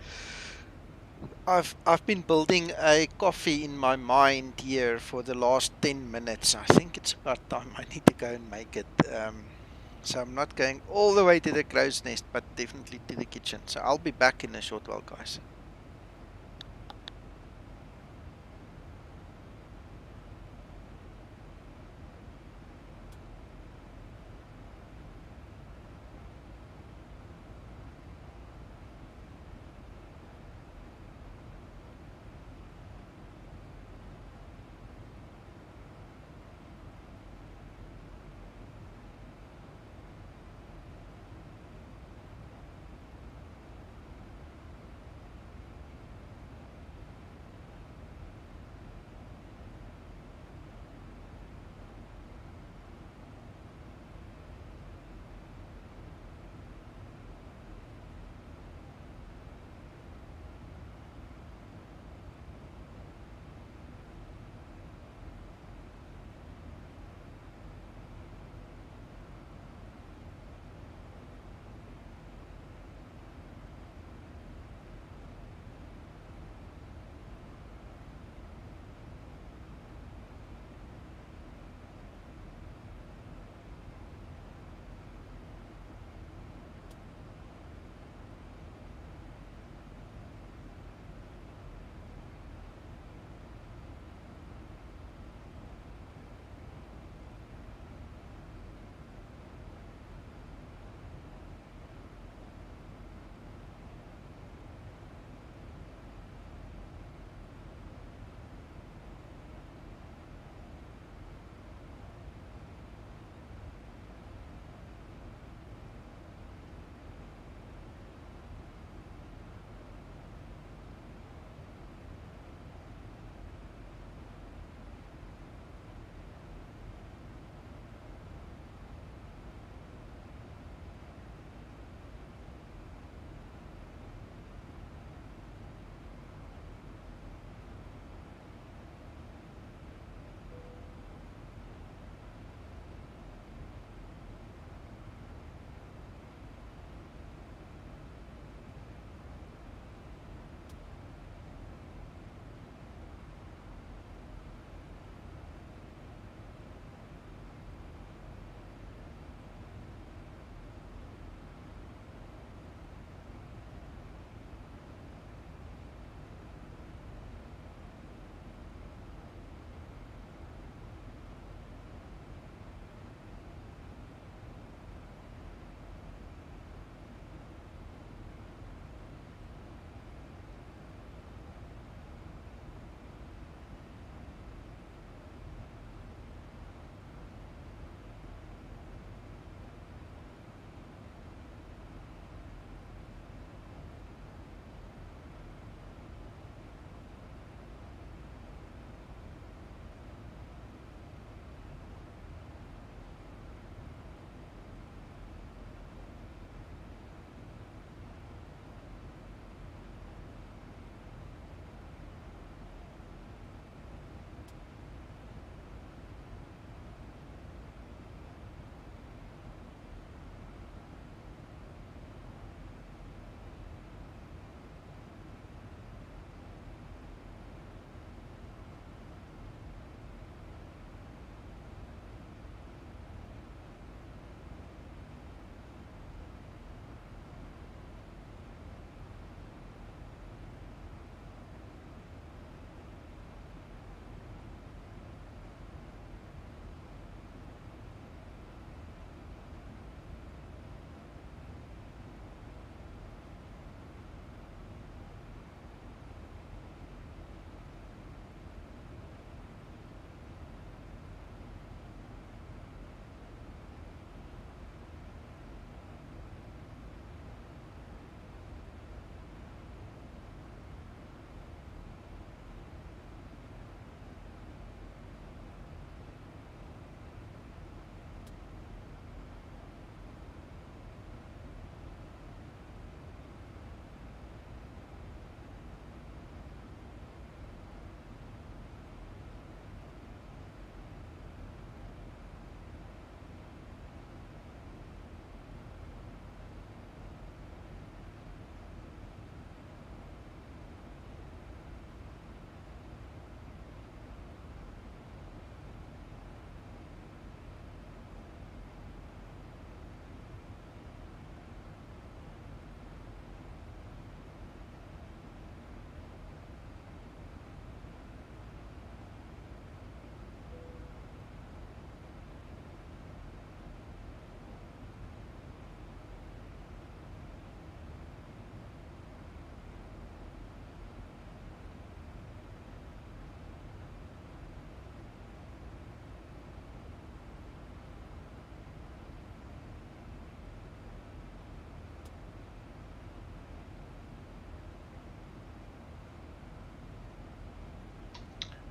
I've been building a coffee in my mind here for the last 10 minutes. I think it's about time I need to go and make it. So I'm not going all the way to the crow's nest, but definitely to the kitchen. So I'll be back in a short while, guys.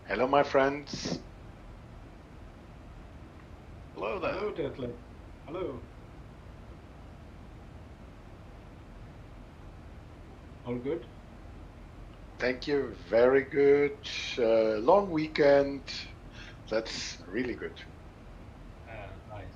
Hello, my friends. Hello there. Hello, Detlef. Hello. All good? Thank you. Very good. Long weekend. That's really good. Nice.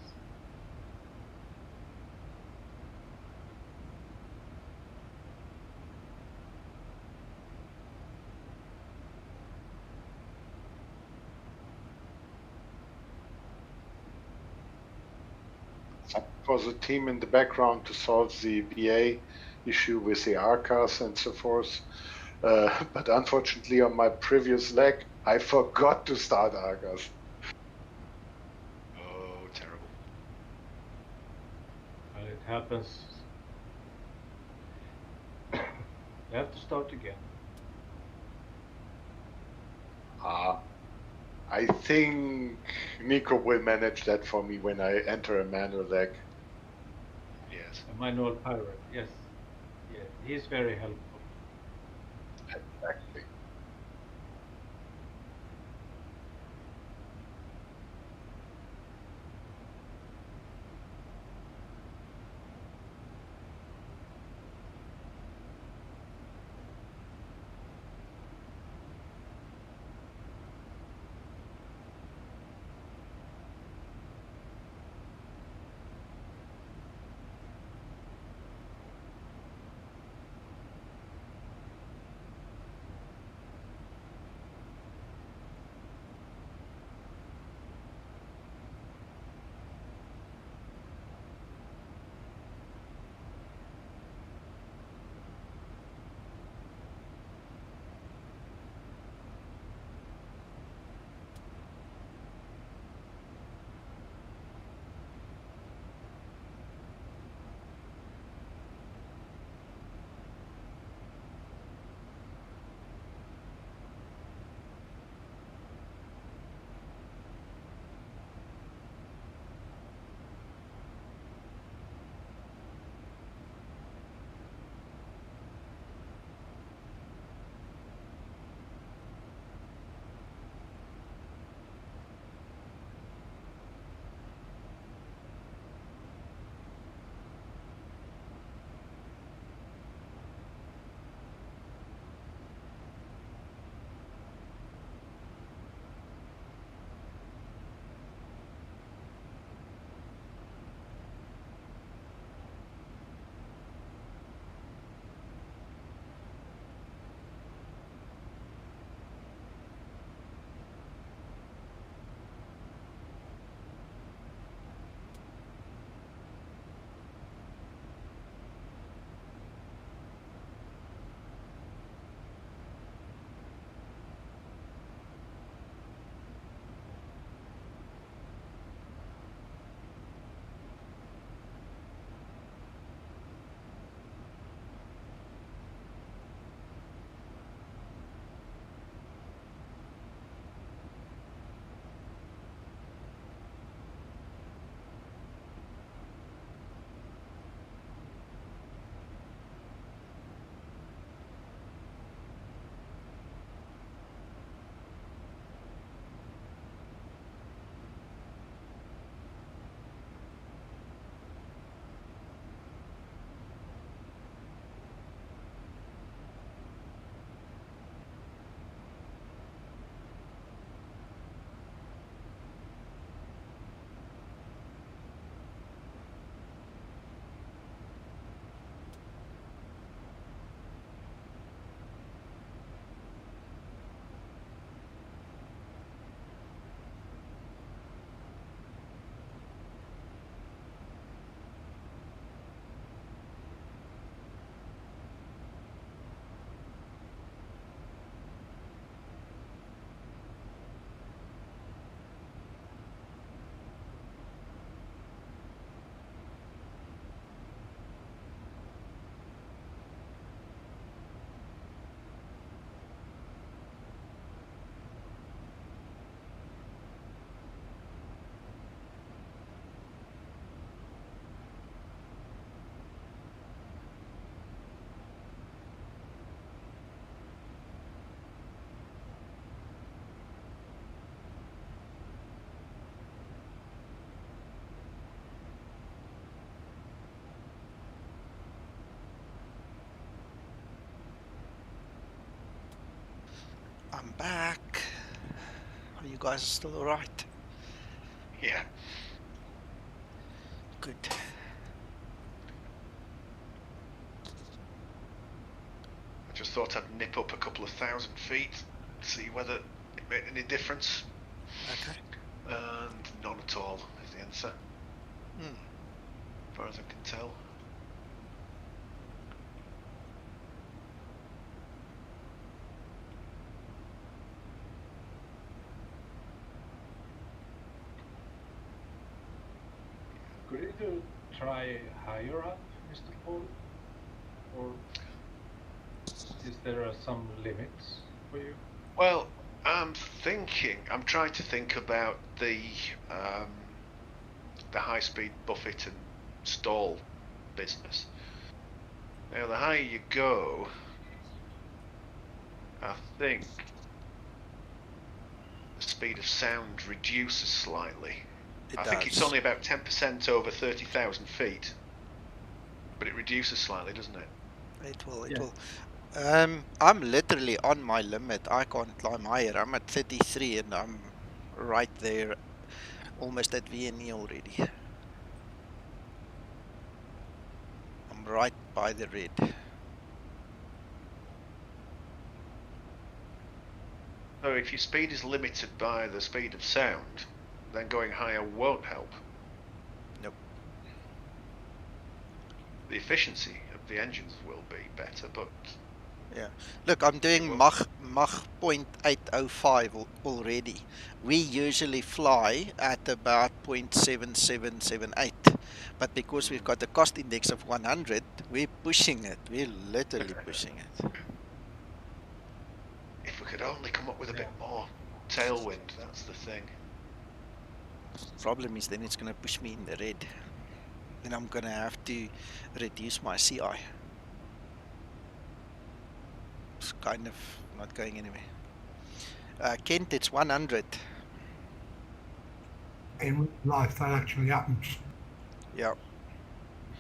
For the team in the background to solve the VA issue with the ARCAS and so forth. But unfortunately, on my previous leg, I forgot to start ARCAS. Oh, terrible. It happens. You have to start again. I think Nico will manage that for me when I enter a manual leg. Yes. A manual pirate, yes. Yeah, he's very helpful. Exactly. back. Are you guys still alright? Yeah. Good. I just thought I'd nip up a couple of 1,000 feet, see whether it made any difference. Okay. And none at all is the answer. Hmm. As far as I can tell. Could you try higher up, Mr. Paul? Or is there some limits for you? Well, I'm trying to think about the high-speed buffet and stall business. Now, the higher you go, I think the speed of sound reduces slightly. I think it's only about 10% over 30,000 feet, but it reduces slightly, doesn't it? It will. Yeah. I'm literally on my limit. I can't climb higher. I'm at 33 and I'm right there, almost at VNE already. I'm right by the red. So if your speed is limited by the speed of sound, then going higher won't help. Nope. The efficiency of the engines will be better, but Yeah. Look, I'm doing Mach 0.805 already. We usually fly at about 0.7778. But because we've got a cost index of 100, we're pushing it. We're literally pushing it. if we could only come up with a bit more tailwind, that's the thing. Problem is then it's going to push me in the red. Then I'm going to have to reduce my CI. It's kind of not going anywhere. Kent, it's 100. In real life, that actually happens. Yeah.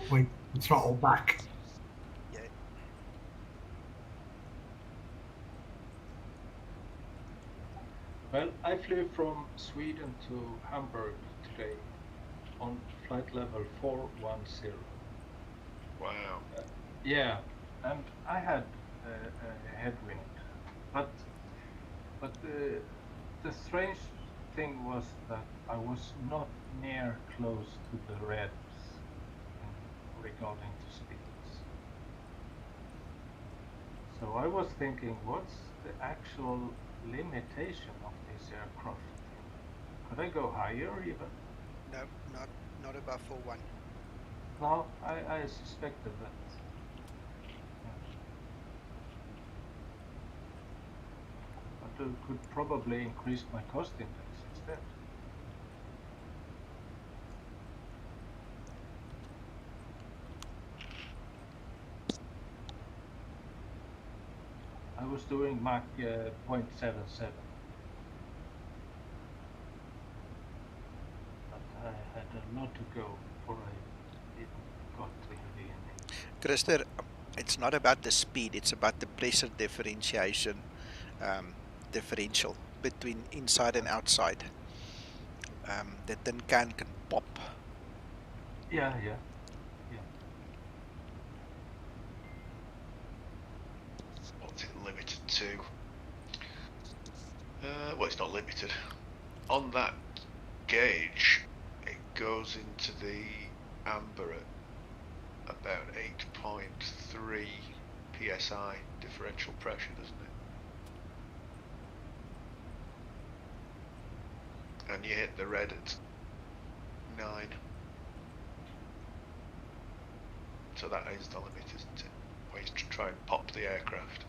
When you throttle back. Yeah. Well, I flew from Sweden to Hamburg today on flight level 410. Wow. Yeah, and I had a headwind, but the strange thing was that I was not near close to the reds regarding to speeds. So I was thinking, what's the actual limitation of this aircraft? Could I go higher even? No, not above 4.1. No, I suspected that. But I could probably increase my cost index instead. I was doing Mach 0.77. But I had a lot to go before I even got to the VNA. Christer, it's not about the speed, it's about the pressure differentiation, differential between inside and outside. The tin can pop. Yeah. What's it limited to? Well, it's not limited. On that gauge, it goes into the amber at about 8.3 psi differential pressure, doesn't it? And you hit the red at 9. So that is the limit, isn't it? Where you try and pop the aircraft.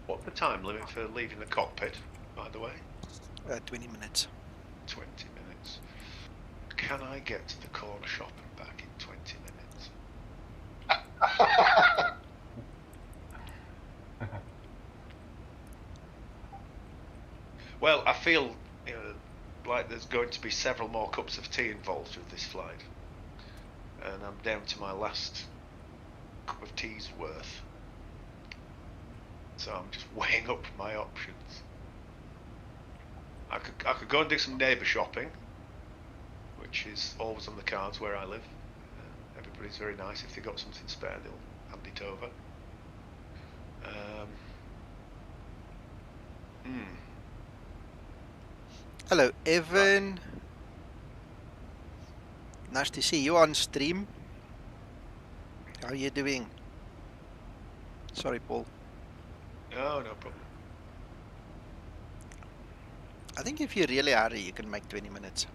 What's the time limit for leaving the cockpit, by the way? 20 minutes. 20 minutes. Can I get to the corner shop and back in 20 minutes? Well, I feel like there's going to be several more cups of tea involved with this flight. And I'm down to my last cup of tea's worth. So I'm just weighing up my options. I could go and do some neighbour shopping, which is always on the cards where I live. Everybody's very nice. If they've got something spare, they'll hand it over. Hello, Evan. Nice to see you on stream. How are you doing? Sorry, Paul. Oh, no problem. I think if you really hurry, you can make 20 minutes.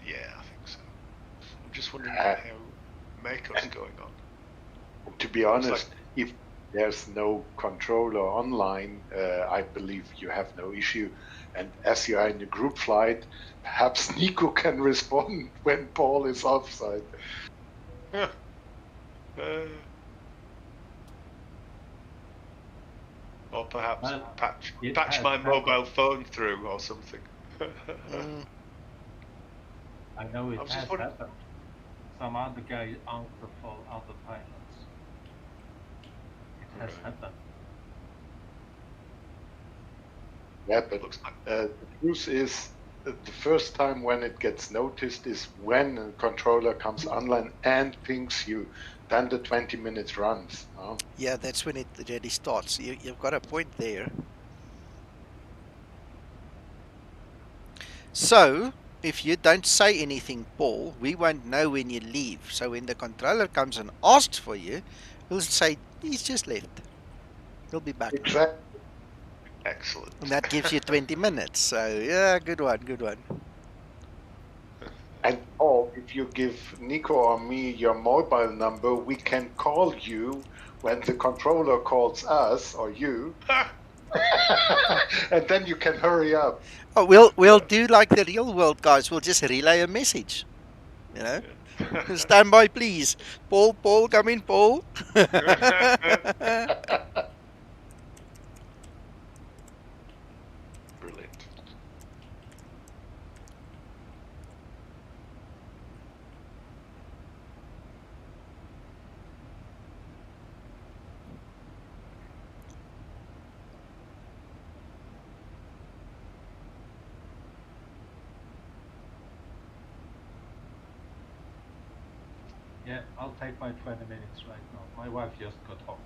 Yeah, I think so. I'm just wondering how Mako's going on. To be honest, if there's no controller online, I believe you have no issue. And as you are in a group flight, perhaps Nico can respond when Paul is offside. Or perhaps patch my mobile phone through or something. I know it has happened. Some other guy answered for other pilots. It has happened. Yeah, but the truth is, the first time when it gets noticed is when a controller comes online and pings you. Then the 20 minutes runs. Yeah, that's when it really starts. You've got a point there. So, if you don't say anything, Paul, we won't know when you leave. So when the controller comes and asks for you, we'll say, he's just left. He'll be back. Exactly. Excellent. And that gives you 20 minutes. So, yeah, good one, good one. And Paul, if you give Nico or me your mobile number, we can call you when the controller calls us or you. And then you can hurry up. Oh, we'll do like the real world guys. We'll just relay a message. You know? Stand by, please. Paul, come in, Paul. Brilliant. Yeah, I'll take my 20 minutes right now. My wife just got home.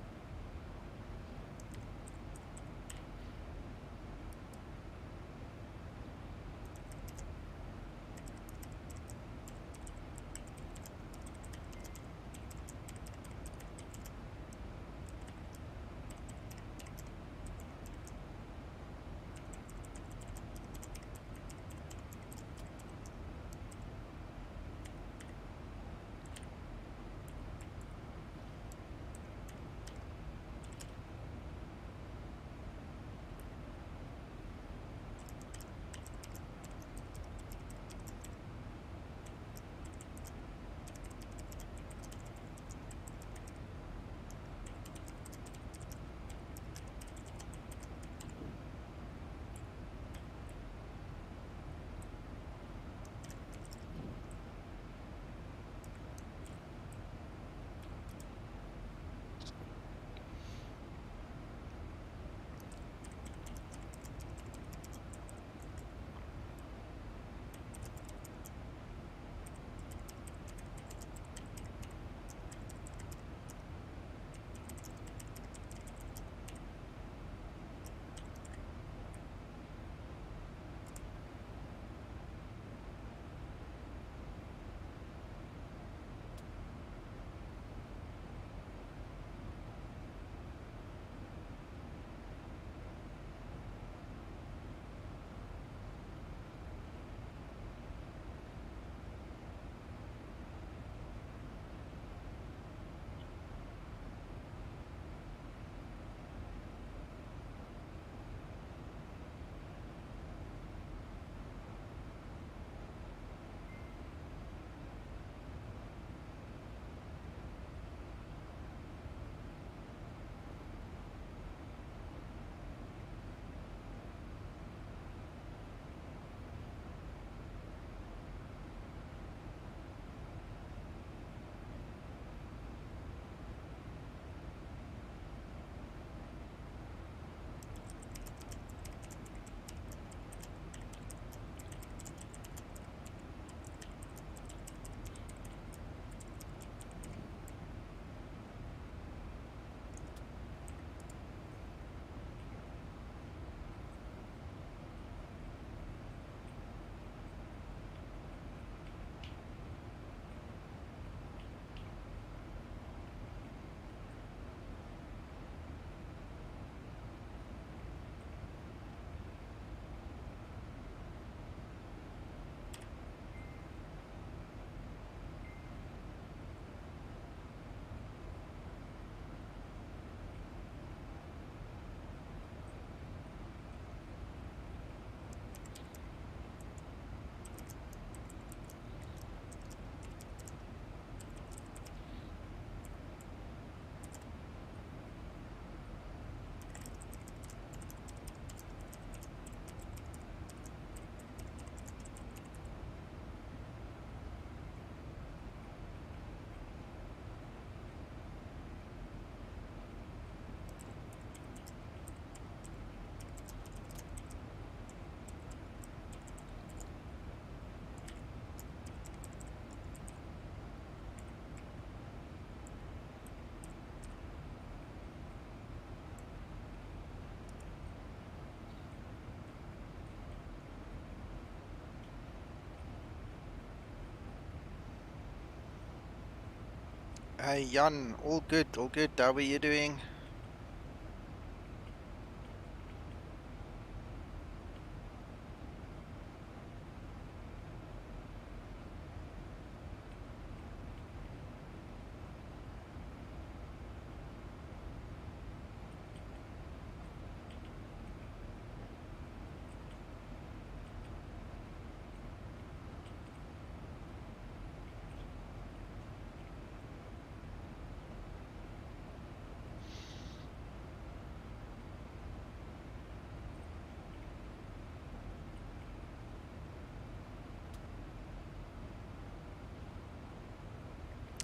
Hey Jan, all good, all good. How are you doing?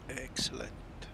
Excellent.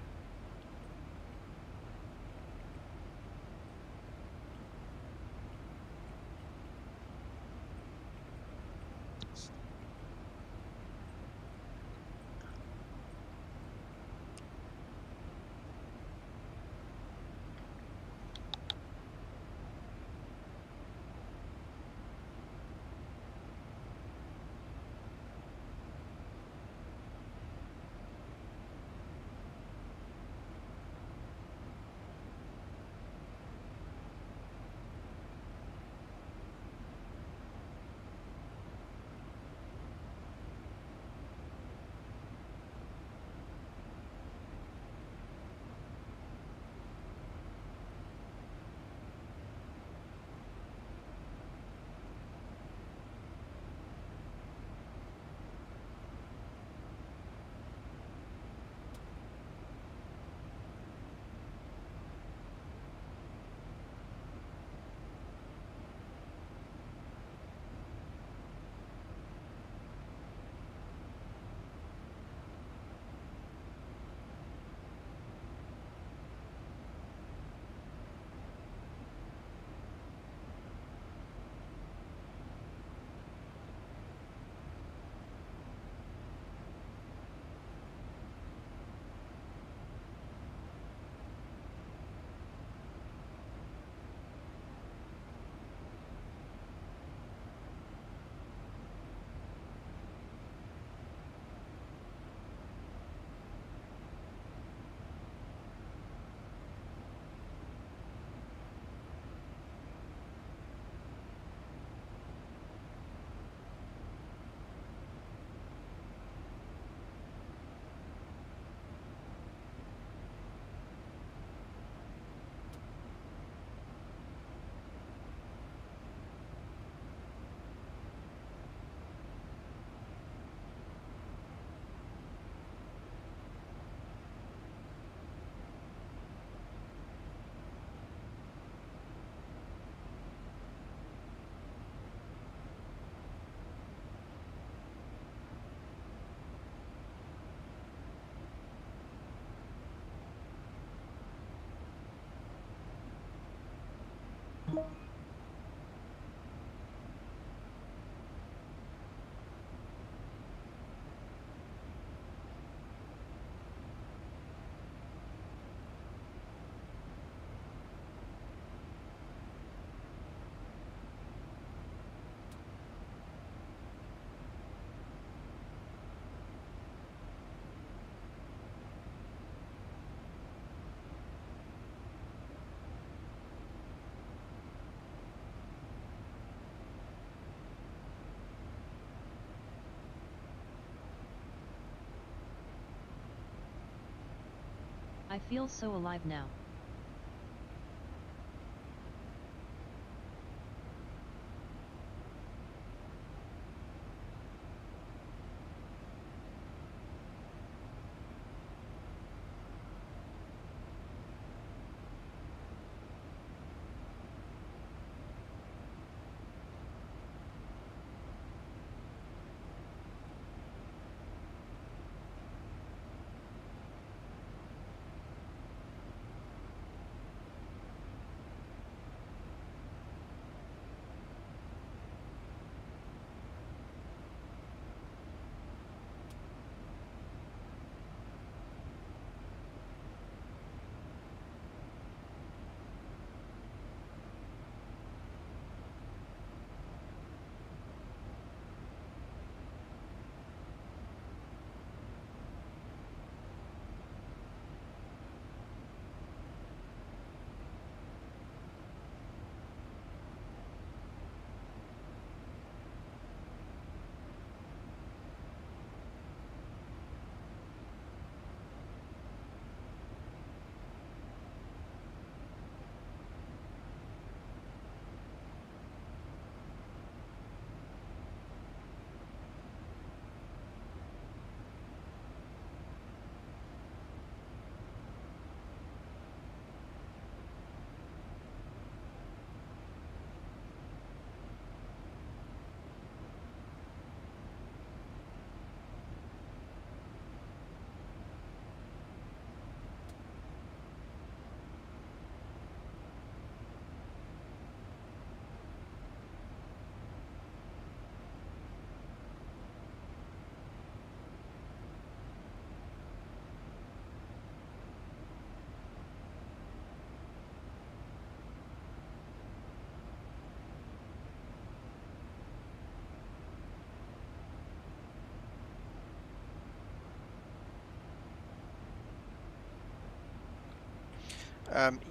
I feel so alive now.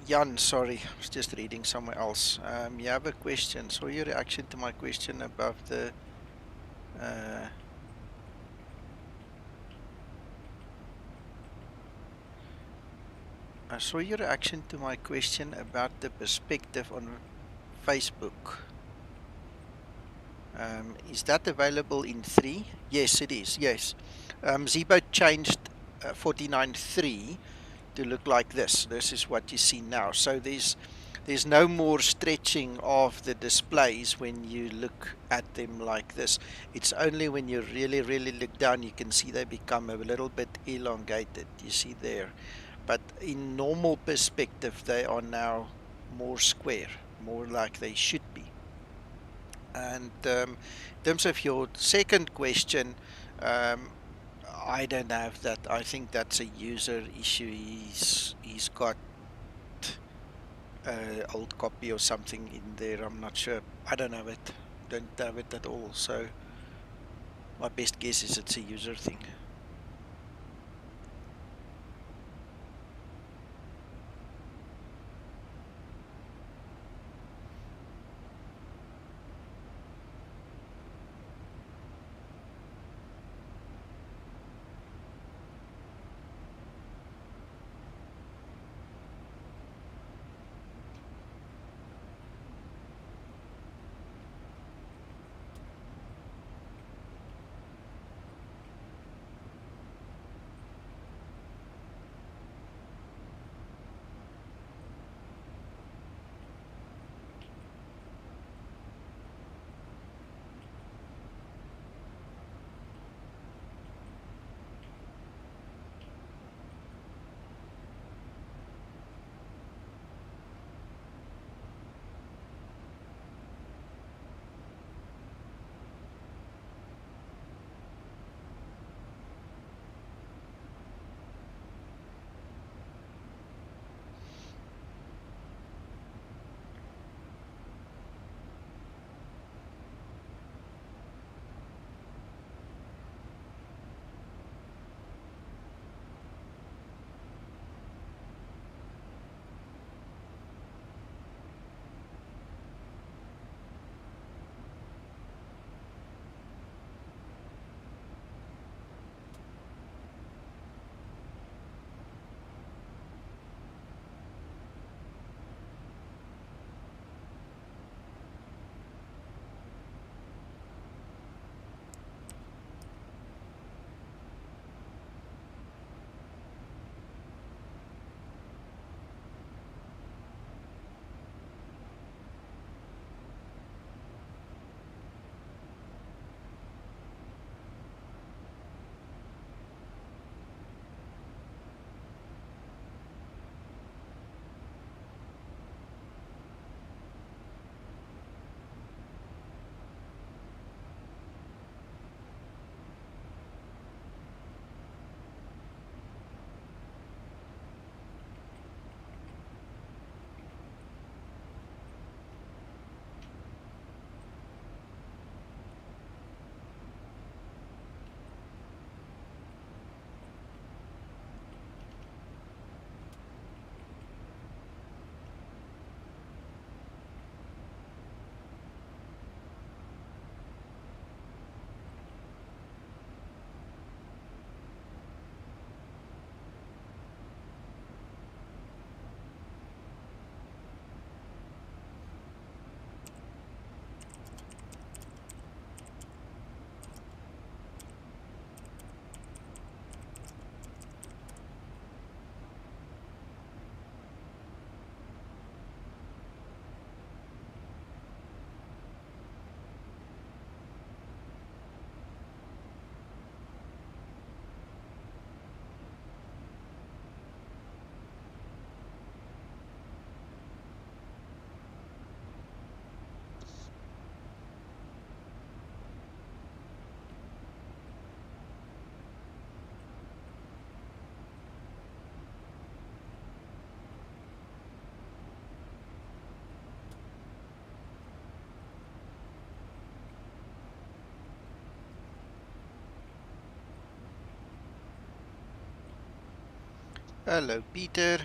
Jan, sorry, I was just reading somewhere else. You have a question. So your reaction to my question above the I saw your reaction to my question about the perspective on Facebook. Is that available in 3? Yes, it is. Yes. Zibo changed 49.3 to look like this. This is what you see now. So there's no more stretching of the displays when you look at them like this. It's only when you really look down you can see they become a little bit elongated. You see there. But in normal perspective they are now more square, more like they should be. And in terms of your second question, I don't have that. I think that's a user issue. He's got an old copy or something in there. I'm not sure. I don't have it. Don't have it at all. So my best guess is it's a user thing. Hello, Peter.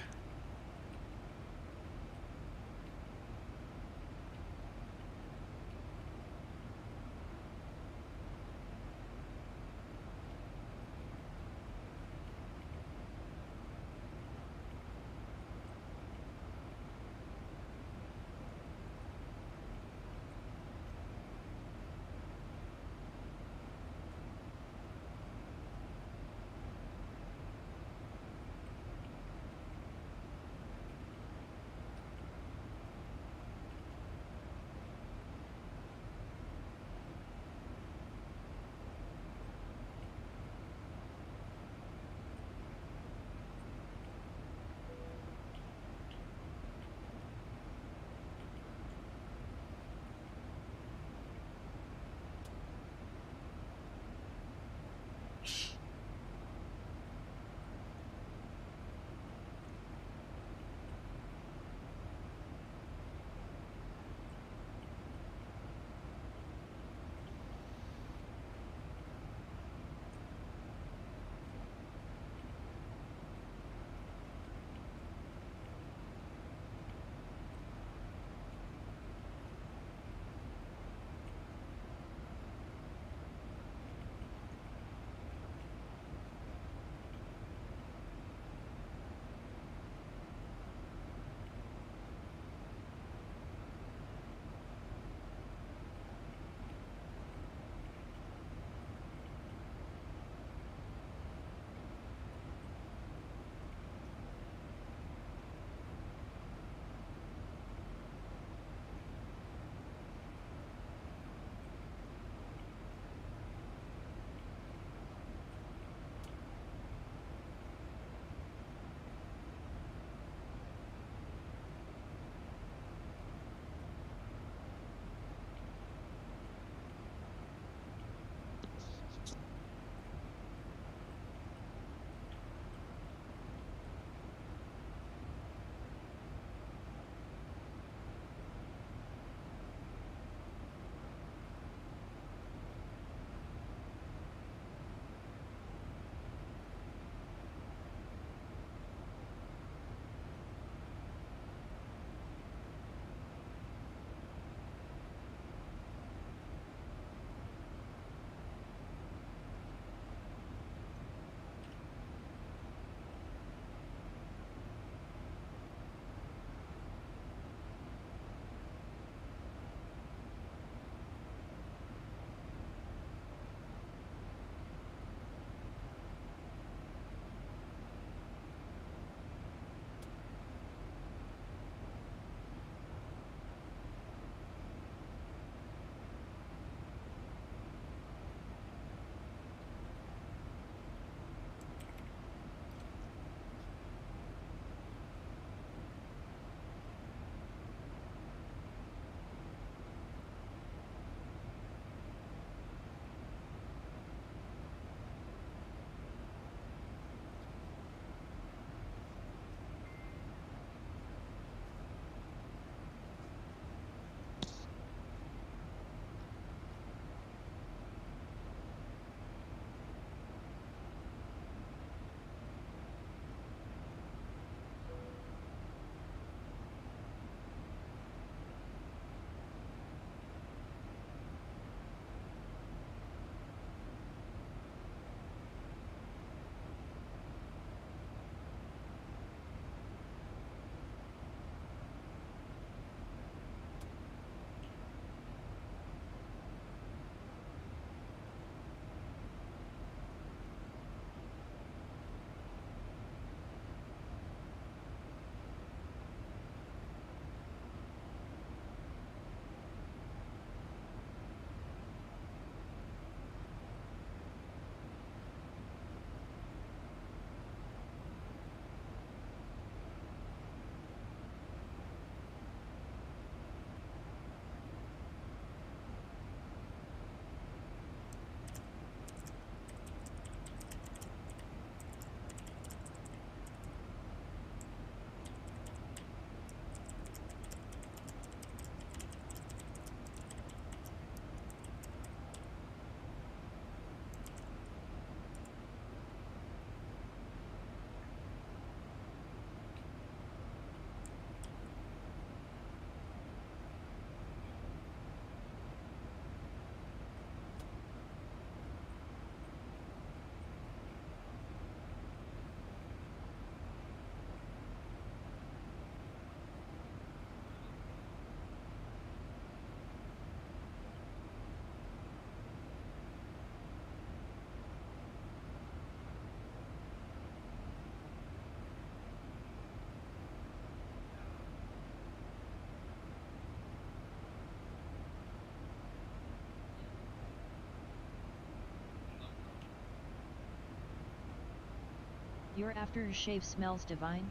Your aftershave smells divine.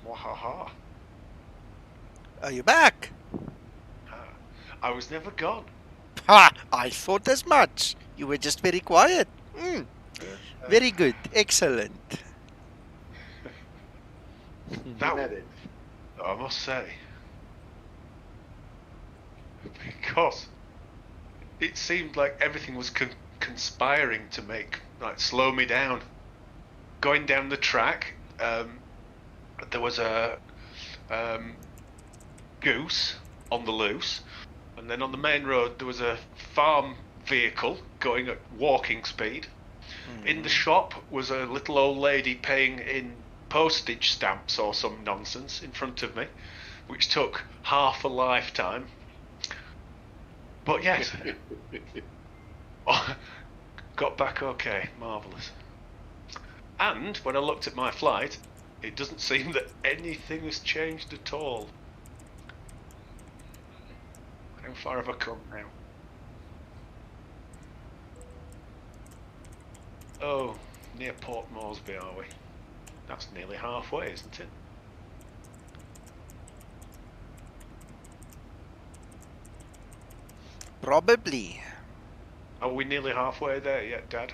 Wahaha. Are you back? I was never gone. Ha! I thought as much. You were just very quiet. Very good. Excellent. That, I must say, because it seemed like everything was conspiring to slow me down. Going down the track, there was a goose on the loose, and then on the main road there was a farm vehicle going at walking speed. In the shop was a little old lady paying in postage stamps or some nonsense in front of me, which took half a lifetime. But yes, got back okay, marvellous. And when I looked at my flight, it doesn't seem that anything has changed at all. How far have I come now? Oh, near Port Moresby are we? That's nearly halfway, isn't it? Probably. Are we nearly halfway there yet, Dad?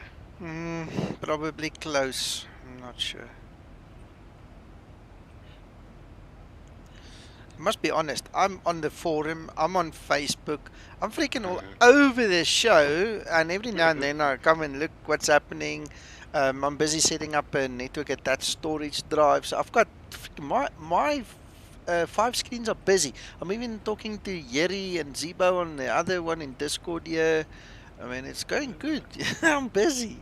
Probably close. I'm not sure. I must be honest, I'm on the forum, I'm on Facebook, I'm freaking all over the show, and every now and then I come and look what's happening. I'm busy setting up a network attached storage drive, so I've got my 5 screens are busy. I'm even talking to Yeri and Zibo on the other one in Discord here. I mean, it's going good. I'm busy.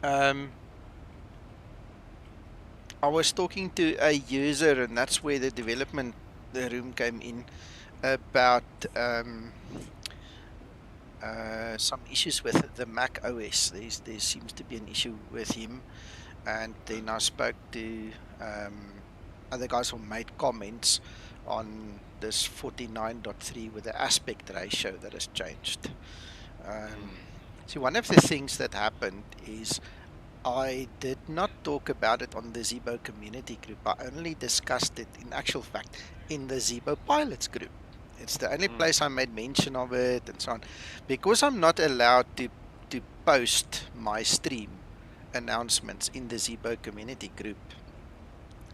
Excellent. I was talking to a user, and that's where the development room came in, about some issues with the Mac OS. There seems to be an issue with him, and then I spoke to other guys who made comments on this 49.3 with the aspect ratio that has changed. See, one of the things that happened is I did not talk about it on the Zibo community group. I only discussed it, in actual fact, in the Zibo pilots group. It's the only place I made mention of it and so on. Because I'm not allowed to post my stream announcements in the Zibo community group,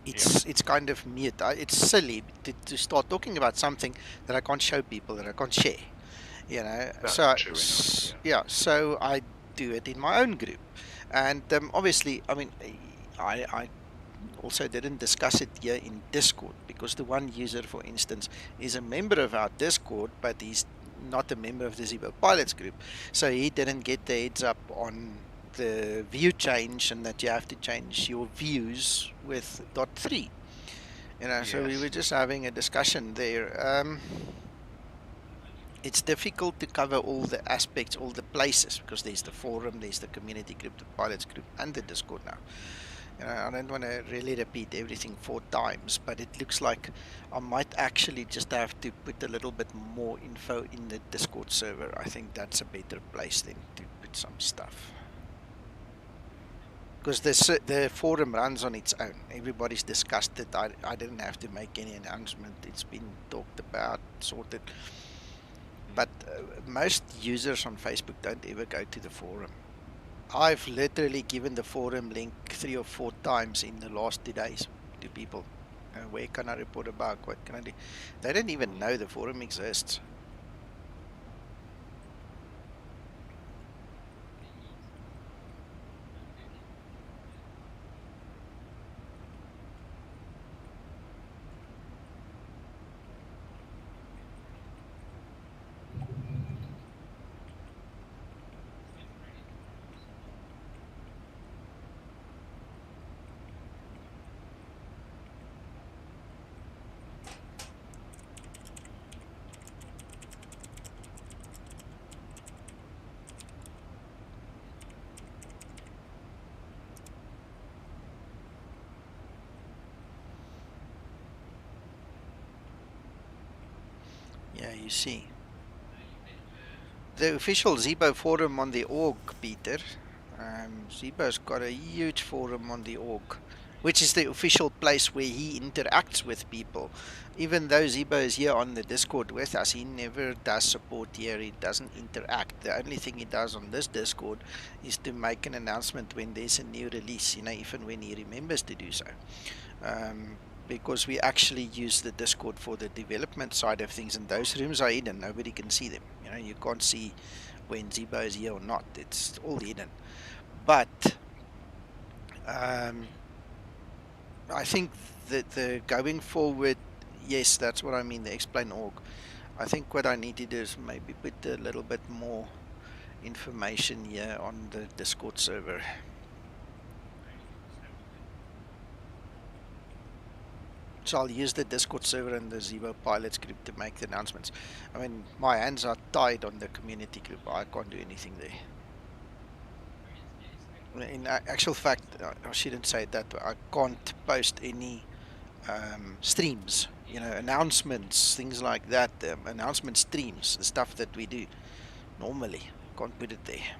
it's kind of mute. It's silly to start talking about something that I can't show people, that I can't share. You know, That's so true enough, yeah, so I do it in my own group, and obviously, I mean, I also didn't discuss it here in Discord because the one user, for instance, is a member of our Discord, but he's not a member of the Zibo Pilots group, so he didn't get the heads up on the view change and that you have to change your views with .3. You know, so we were just having a discussion there. It's difficult to cover all the aspects, all the places, because there's the forum, there's the community group, the pilots group, and the Discord now. You know, I don't want to really repeat everything 4 times, but it looks like I might actually just have to put a little bit more info in the Discord server. I think that's a better place than to put some stuff. Because the forum runs on its own. Everybody's discussed it. I didn't have to make any announcement. It's been talked about, sorted. But most users on Facebook don't ever go to the forum. I've literally given the forum link 3 or 4 times in the last 2 days to people. Where can I report a bug? What can I do? They don't even know the forum exists. Yeah, you see. The official Zibo forum on the org, Peter. Zibo's got a huge forum on the org, which is the official place where he interacts with people. Even though Zibo is here on the Discord with us, he never does support here. He doesn't interact. The only thing he does on this Discord is to make an announcement when there's a new release, you know, even when he remembers to do so. Because we actually use the Discord for the development side of things, and those rooms are hidden. Nobody can see them. You know, you can't see when Zibo is here or not. It's all hidden. But I think that the going forward, yes, that's what I mean, the explain org. I think what I need to do is maybe put a little bit more information here on the Discord server. So I'll use the Discord server and the Zibo pilots group to make the announcements. I mean, my hands are tied on the community group. I can't do anything there. In actual fact, I shouldn't say that, but I can't post any streams, you know, announcements, things like that, announcement streams, the stuff that we do normally. Can't put it there.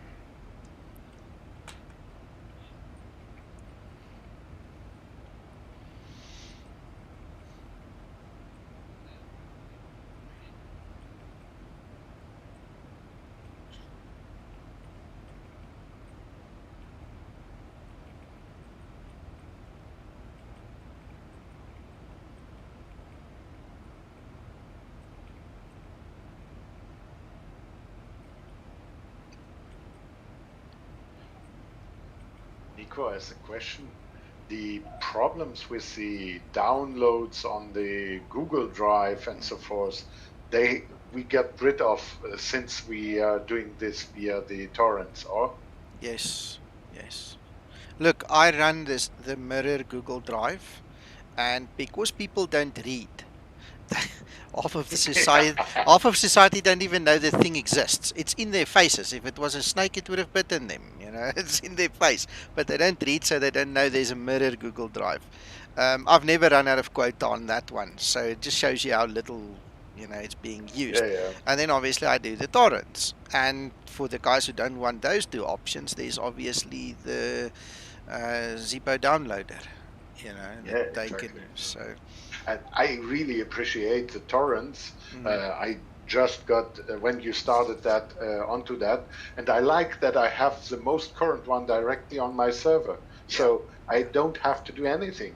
Nico has a question. The problems with the downloads on the Google Drive and so forth, we get rid of since we are doing this via the torrents, or? Yes, yes. Look, I run the mirror Google Drive, and because people don't read, half of society don't even know the thing exists. It's in their faces. If it was a snake, it would have bitten them. It's in their face, but they don't read, so they don't know there's a mirror Google Drive. I've never run out of quota on that one, so it just shows you how little it's being used. Yeah. And then obviously I do the torrents, and for the guys who don't want those two options, there's obviously the Zibo downloader. That they exactly. can use. So. And I really appreciate the torrents. Mm. I just got, when you started that, onto that, and I like that I have the most current one directly on my server. Yeah. So I don't have to do anything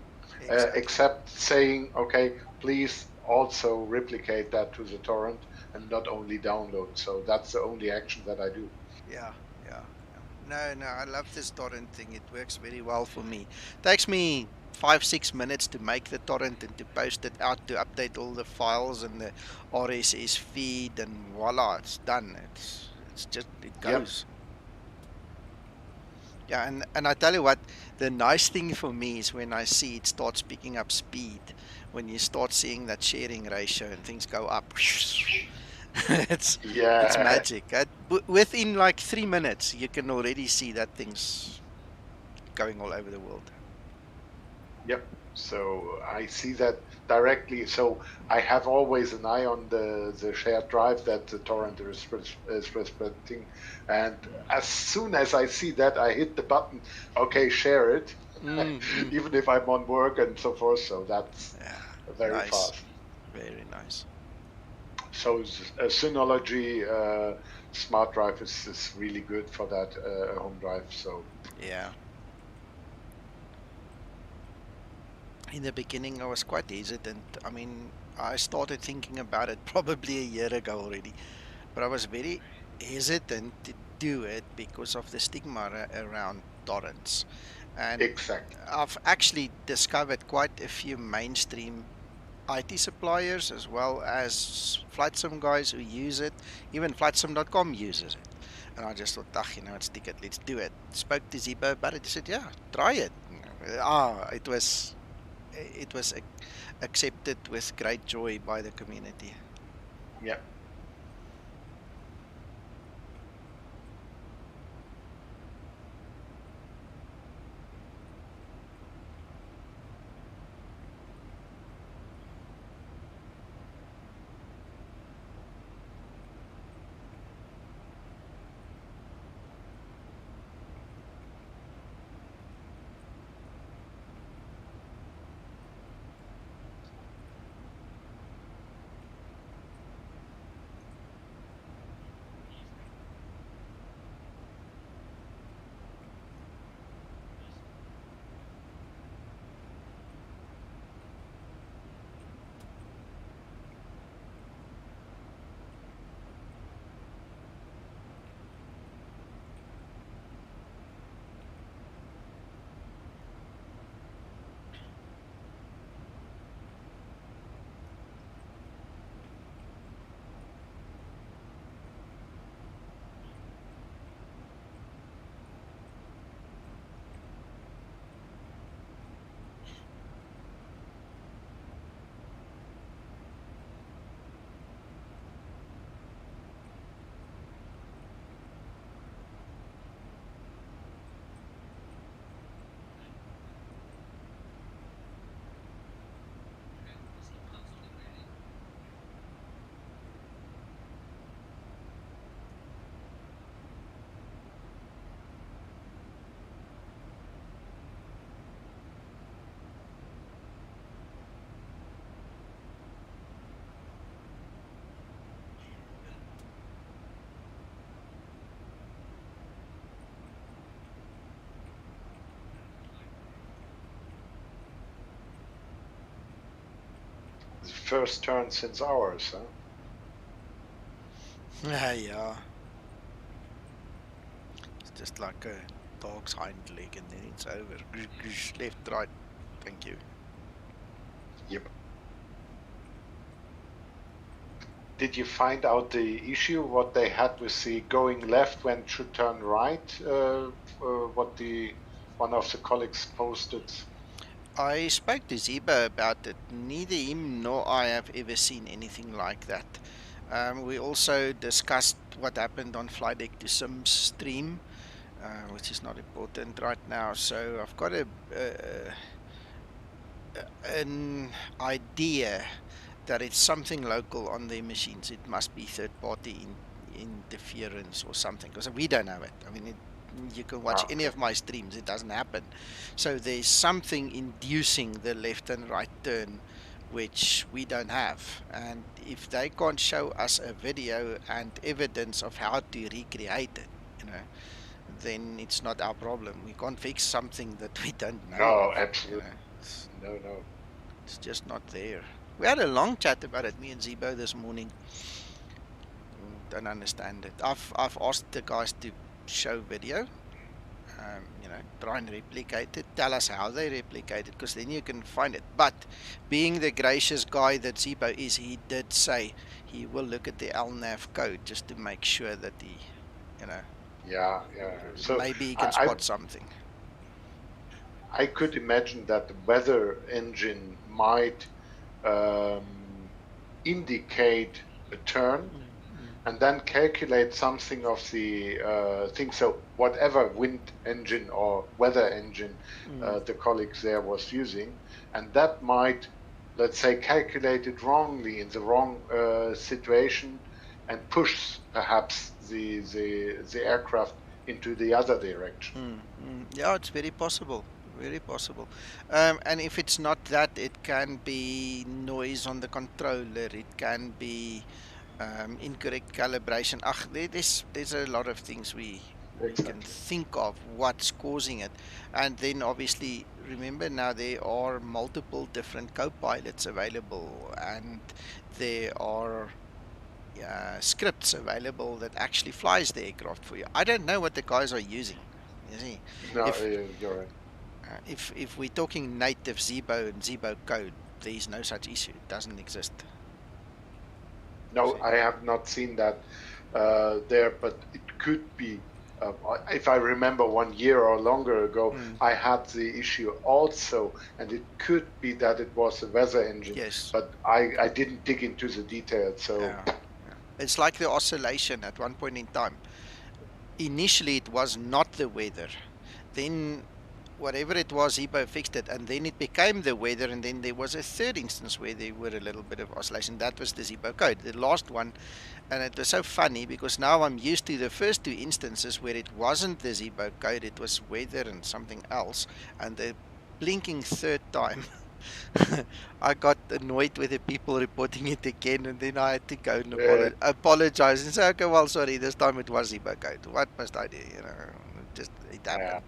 except saying, okay, please also replicate that to the torrent and not only download. So that's the only action that I do. Yeah. No, I love this torrent thing. It works very well for me. Takes me 5-6 minutes to make the torrent and to post it out, to update all the files and the RSS feed, and voila, it's done. It's just, it goes. Yeah, and I tell you what, the nice thing for me is when I see it starts picking up speed, when you start seeing that sharing ratio and things go up. It's magic. Within like 3 minutes, you can already see that thing's going all over the world. Yep. So I see that directly. So I have always an eye on the shared drive that the torrent is spreading, and as soon as I see that, I hit the button. Okay, share it, even if I'm on work and so forth. So that's very fast. Very nice. So Synology smart drive is really good for that home drive. So yeah. In the beginning, I was quite hesitant. I mean, I started thinking about it probably a year ago already, but I was very hesitant to do it because of the stigma around torrents. And I've actually discovered quite a few mainstream IT suppliers as well as flight sim guys who use it. Even flightsim.com uses it. And I just thought, let's take it, let's do it. Spoke to Zibo about it. He said, yeah, try it. It was accepted with great joy by the community. Yeah. First turn since ours, huh? Yeah. It's just like a dog's hind leg and then it's over. Left, right. Thank you. Yep. Did you find out the issue, what they had with the going left when it should turn right? What the one of the colleagues posted. I spoke to Zibo about it. Neither him nor I have ever seen anything like that. We also discussed what happened on Flydeck to Sims stream, which is not important right now. So I've got an idea that it's something local on their machines. It must be third-party interference or something, because we don't have it. I mean, you can watch any of my streams, it doesn't happen. So there's something inducing the left and right turn, which we don't have. And if they can't show us a video and evidence of how to recreate it, then it's not our problem. We can't fix something that we don't know. No, absolutely. No. It's just not there. We had a long chat about it, me and Zibo, this morning. Don't understand it. I've asked the guys to show video, try and replicate it. Tell us how they replicate it, because then you can find it. But being the gracious guy that Zibo is, he did say he will look at the LNAV code just to make sure that he, Yeah. So maybe he can spot something. I could imagine that the weather engine might indicate a turn and then calculate something of the thing. So whatever wind engine or weather engine the colleagues there was using, and that might, let's say, calculate it wrongly in the wrong situation and push perhaps the aircraft into the other direction. Yeah, it's very possible. Very possible. And if it's not that, it can be noise on the controller. It can be incorrect calibration. There's a lot of things we can think of what's causing it. And then obviously, remember now there are multiple different co-pilots available, and there are scripts available that actually flies the aircraft for you. I don't know what the guys are using. You see, no, you're right. If we're talking native Zibo and Zibo code, there is no such issue. It doesn't exist. No, I have not seen that there, but it could be. If I remember 1 year or longer ago, I had the issue also, and it could be that it was a weather engine. Yes. But I didn't dig into the details. So it's like the oscillation at one point in time. Initially, it was not the weather. Then whatever it was, Zibo fixed it, and then it became the weather, and then there was a third instance where there were a little bit of oscillation. That was the Zibo code, the last one, and it was so funny because now I'm used to the first two instances where it wasn't the Zibo code, it was weather and something else, and the blinking third time I got annoyed with the people reporting it again, and then I had to go and apologize and say, okay, well, sorry, this time it was Zibo code. What must I do? It happened.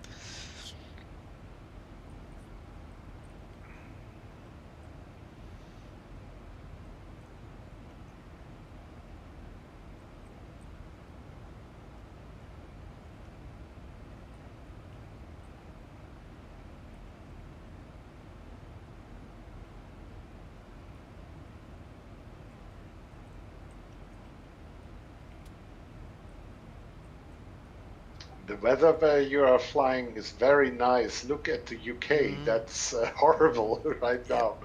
the weather where you are flying is very nice. Look at the UK. That's horrible right now.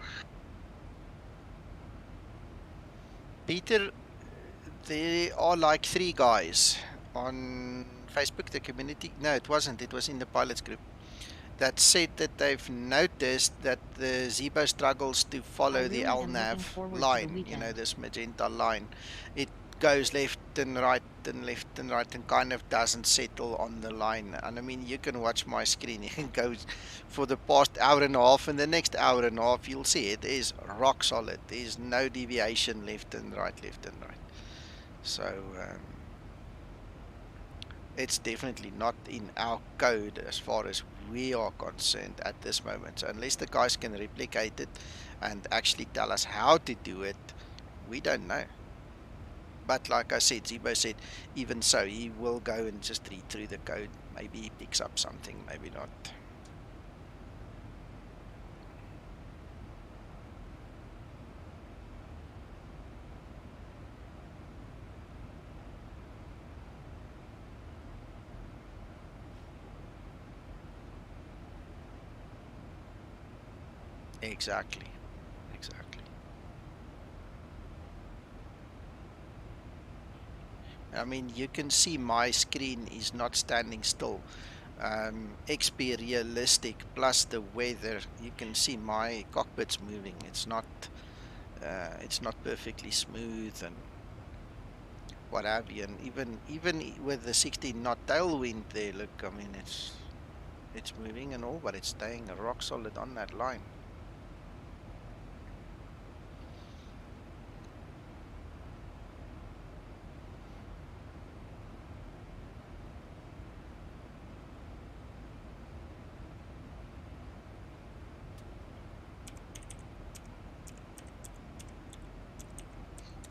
Peter, there are like 3 guys on Facebook, the community. No, it wasn't. It was in the pilots group that said that they've noticed that the Zibo struggles to follow the LNAV line, this magenta line. It goes left and right and left and right and kind of doesn't settle on the line. And I mean, you can watch my screen. You can go for the past hour and a half, and the next hour and a half, you'll see it is rock solid. There's no deviation left and right, left and right. So it's definitely not in our code as far as we are concerned at this moment. So unless the guys can replicate it and actually tell us how to do it, we don't know. But like I said, Zibo said, even so, he will go and just read through the code. Maybe he picks up something, maybe not. Exactly. Exactly. I mean, you can see my screen is not standing still. XP realistic plus the weather, you can see my cockpit's moving. It's not perfectly smooth and what have you. And even with the 16 knot tailwind there, look, I mean, it's moving and all, but it's staying rock solid on that line.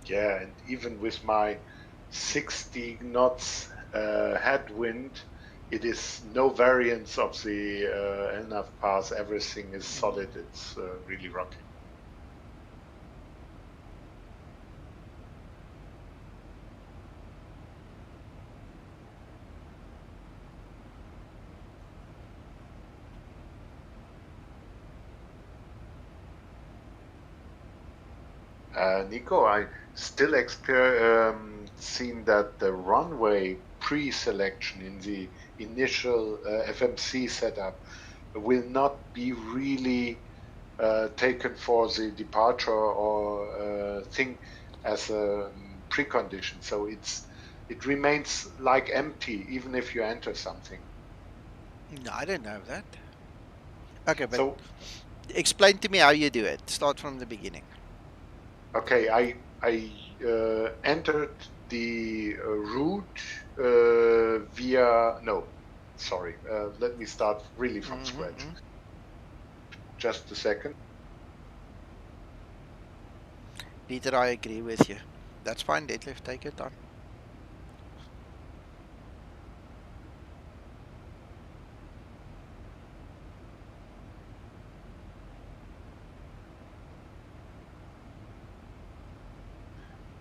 Yeah, and even with my 60 knots headwind, it is no variance of the enough pass. Everything is solid. It's really rocking. Nico, I still seen that the runway pre-selection in the initial FMC setup will not be really taken for the departure or thing as a precondition. So it remains like empty even if you enter something. No, I don't know that. Okay, but So explain to me how you do it. Start from the beginning. okay, I entered the route via no, sorry. Let me start really from scratch. Just a second. Peter, I agree with you. That's fine, Deadlift. Take your time.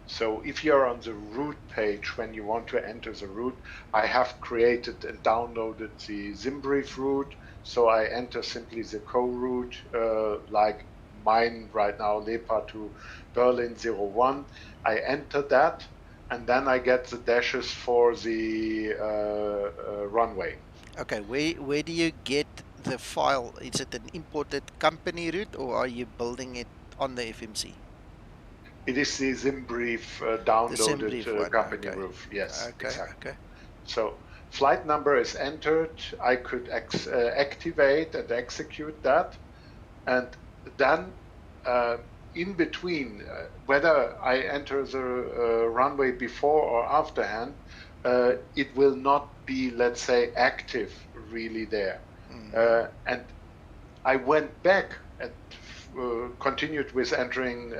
So if you're on the route page when you want to enter the route, I have created and downloaded the Zimbrief route. So I enter simply the co-route, like mine right now, Lepa to Berlin 01. I enter that, and then I get the dashes for the runway. Okay, where do you get the file? Is it an imported company route or are you building it on the FMC? It is the Zimbrief downloaded Zimbrief one, company okay. roof. Yes, Okay, exactly. okay. So flight number is entered. I could activate and execute that. And then in between, whether I enter the runway before or afterhand, it will not be, let's say, active really there. And I went back and continued with entering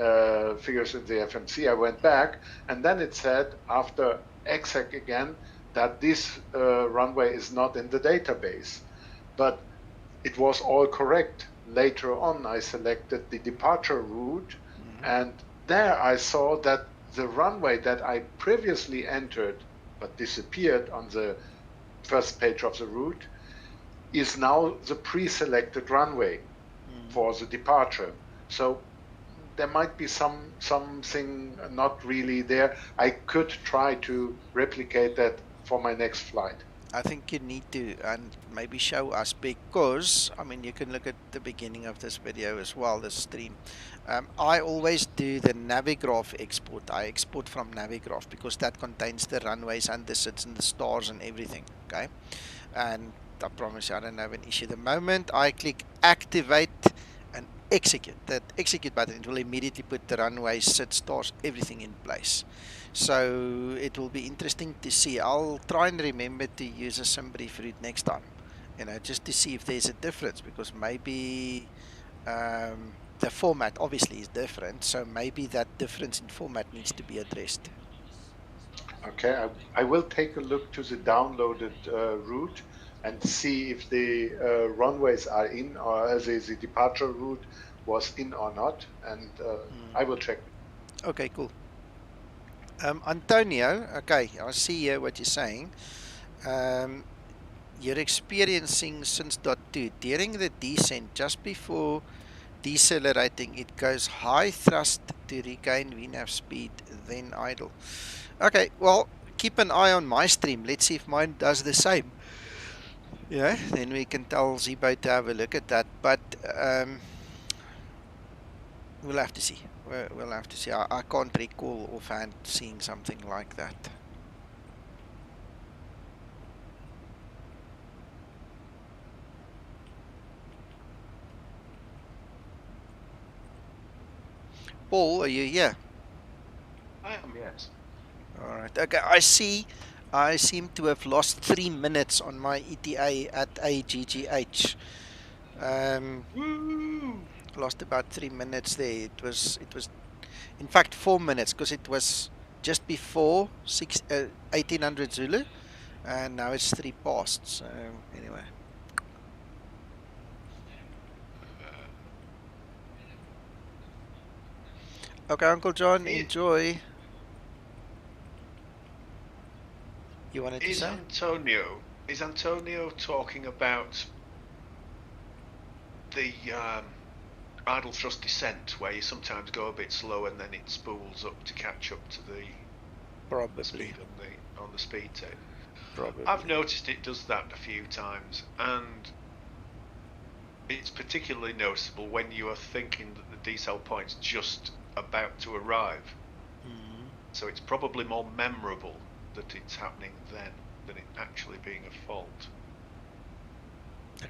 figures in the FMC. I went back, and then it said after exec again that this runway is not in the database. But it was all correct. Later on, I selected the departure route, and there I saw that the runway that I previously entered but disappeared on the first page of the route is now the pre-selected runway for the departure. So there might be something not really there. I could try to replicate that for my next flight. I think you need to and maybe show us, because I mean you can look at the beginning of this video as well, the stream. I always do the Navigraph export. I export from Navigraph because that contains the runways and the sits and the stars and everything. Okay, and I promise you I don't have an issue. The moment I click activate and execute, that execute button, it will immediately put the runways, sit, stars, everything in place. So it will be interesting to see. I'll try and remember to use a Zimbrief route next time, just to see if there's a difference, because maybe the format obviously is different, so maybe that difference in format needs to be addressed. Okay, I will take a look to the downloaded route and see if the runways are in, or the departure route was in or not, and I will check. Okay, cool. Antonio, okay, I see here what you're saying. You're experiencing since .2 during the descent, just before decelerating. It goes high thrust to regain VNAV speed, then idle. Okay, well, keep an eye on my stream. Let's see if mine does the same. Yeah, then we can tell Zibo to have a look at that. But we'll have to see. We'll have to see. I can't recall offhand seeing something like that. Paul, are you here? I am, yes. All right. Okay, I seem to have lost 3 minutes on my ETA at AGGH. Lost about 3 minutes there. It was in fact 4 minutes, because it was just before 1800 Zulu, and now it's 3 past. So anyway. Okay, Uncle John, enjoy. You wanted to say? Is Antonio talking about the idle thrust descent, where you sometimes go a bit slow and then it spools up to catch up to the speed on the speed tape? Probably. I've noticed it does that a few times, and it's particularly noticeable when you are thinking that the decel point's just about to arrive. So it's probably more memorable that it's happening then than it actually being a fault.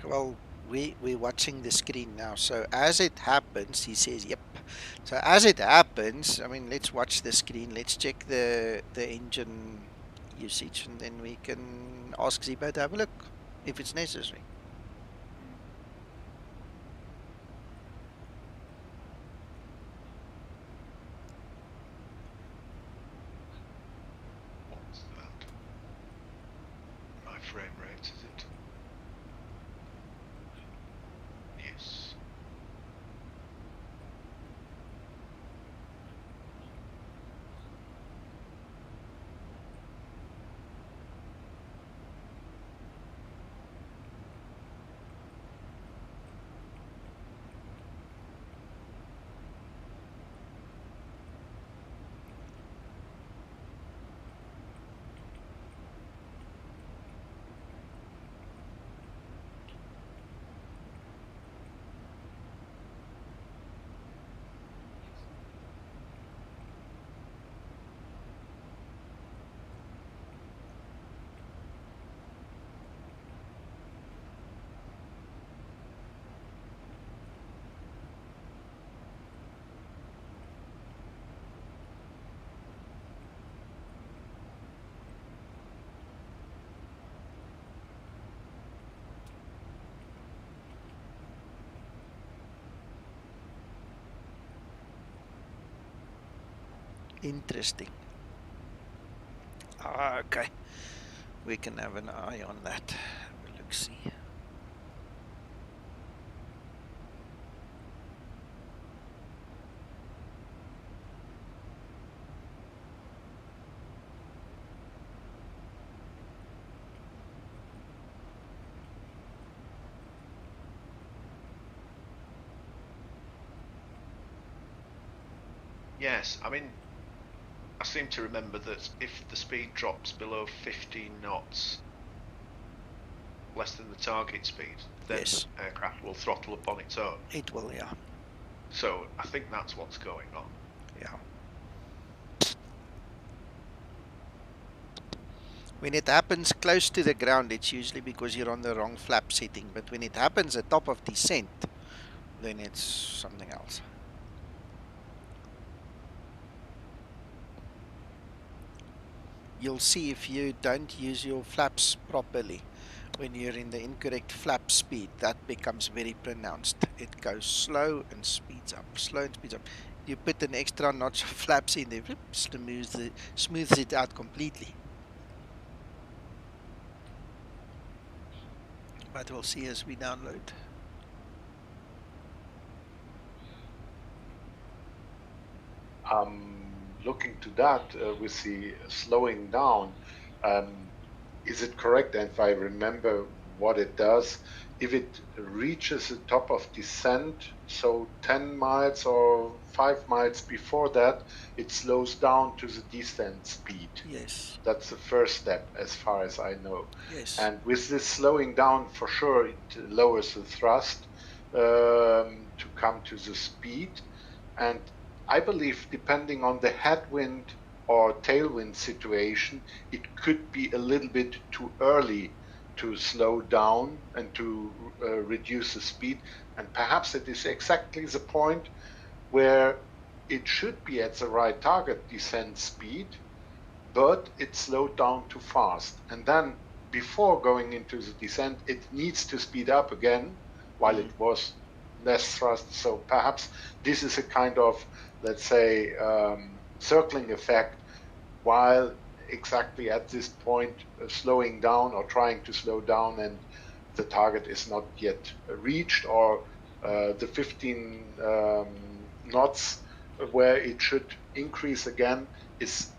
Well, we're watching the screen now, so as it happens, he says, yep. So as it happens, I mean, let's watch the screen, let's check the engine usage, and then we can ask Zibo to have a look if it's necessary. What's that? My frame rate, is it? Yes. Interesting. Okay, we can have an eye on that. Have a look, see. Yes, I mean, I seem to remember that if the speed drops below 15 knots, less than the target speed, then yes, the aircraft will throttle up on its own. It will, yeah. So I think that's what's going on. Yeah. When it happens close to the ground, it's usually because you're on the wrong flap setting. But when it happens at top of descent, then it's something else. You'll see if you don't use your flaps properly, when you're in the incorrect flap speed, that becomes very pronounced. It goes slow and speeds up, slow and speeds up. You put an extra notch of flaps in there, smooths it out completely. But we'll see as we download. Looking to that with the slowing down, is it correct? And if I remember what it does. If it reaches the top of descent, so 10 miles or 5 miles before that, it slows down to the descent speed. Yes. That's the first step, as far as I know. Yes. And with this slowing down, for sure, it lowers the thrust to come to the speed. And I believe, depending on the headwind or tailwind situation, it could be a little bit too early to slow down and to reduce the speed. And perhaps it is exactly the point where it should be at the right target descent speed, but it slowed down too fast. And then before going into the descent, it needs to speed up again while it was less thrust. So perhaps this is a kind of, let's say, circling effect, while exactly at this point slowing down or trying to slow down, and the target is not yet reached, or the 15 knots where it should increase again is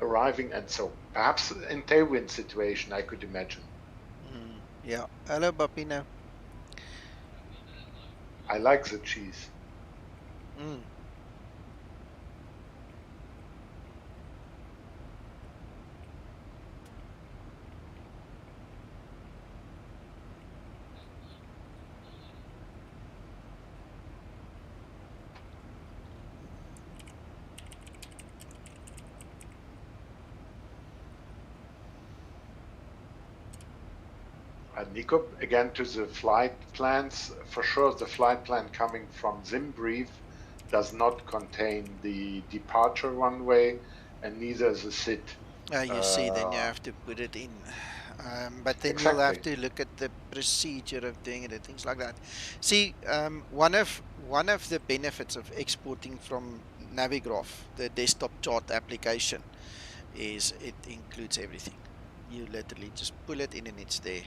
arriving. And so perhaps in tailwind situation, I could imagine. Yeah. Hello, Bapina. I like the cheese. Nico, again to the flight plans. For sure, the flight plan coming from Zimbrief does not contain the departure runway, and neither the SIT. You see, then you have to put it in. But then you'll have to look at the procedure of doing it and things like that. See, one of the benefits of exporting from Navigraph, the desktop chart application, is it includes everything. You literally just pull it in and it's there.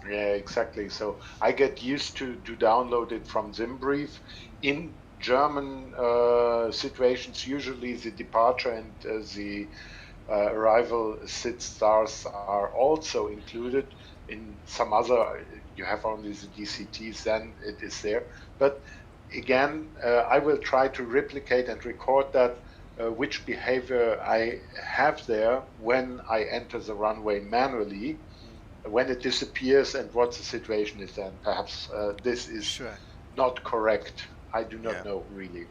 Yeah, exactly. So I get used to download it from Zimbrief. In German situations, usually the departure and the arrival SIT stars are also included. In some other, you have only the DCTs, then it is there. But again, I will try to replicate and record that, which behavior I have there when I enter the runway manually, when it disappears, and what the situation is then. Perhaps this is not correct. I do not know, really.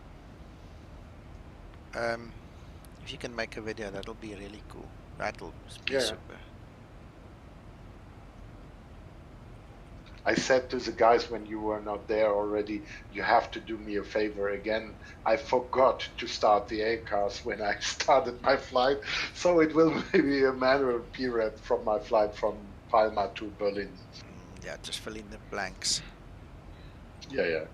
If you can make a video, that'll be really cool. That'll be super. I said to the guys when you were not there already, you have to do me a favor again. I forgot to start the ACAS when I started my flight, so it will be a manual period from my flight from Palma to Berlin. Yeah, just fill in the blanks. Yeah.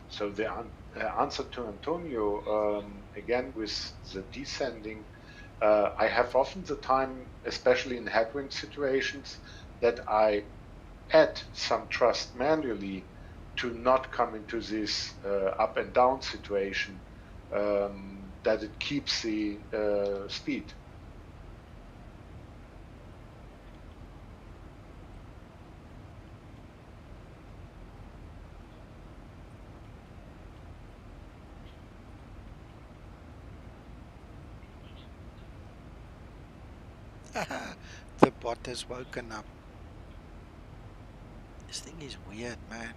So the answer to Antonio, again with the descending, I have often the time, especially in headwind situations, that I add some thrust manually to not come into this up and down situation, that it keeps the speed. The bot has woken up. This thing is weird, man.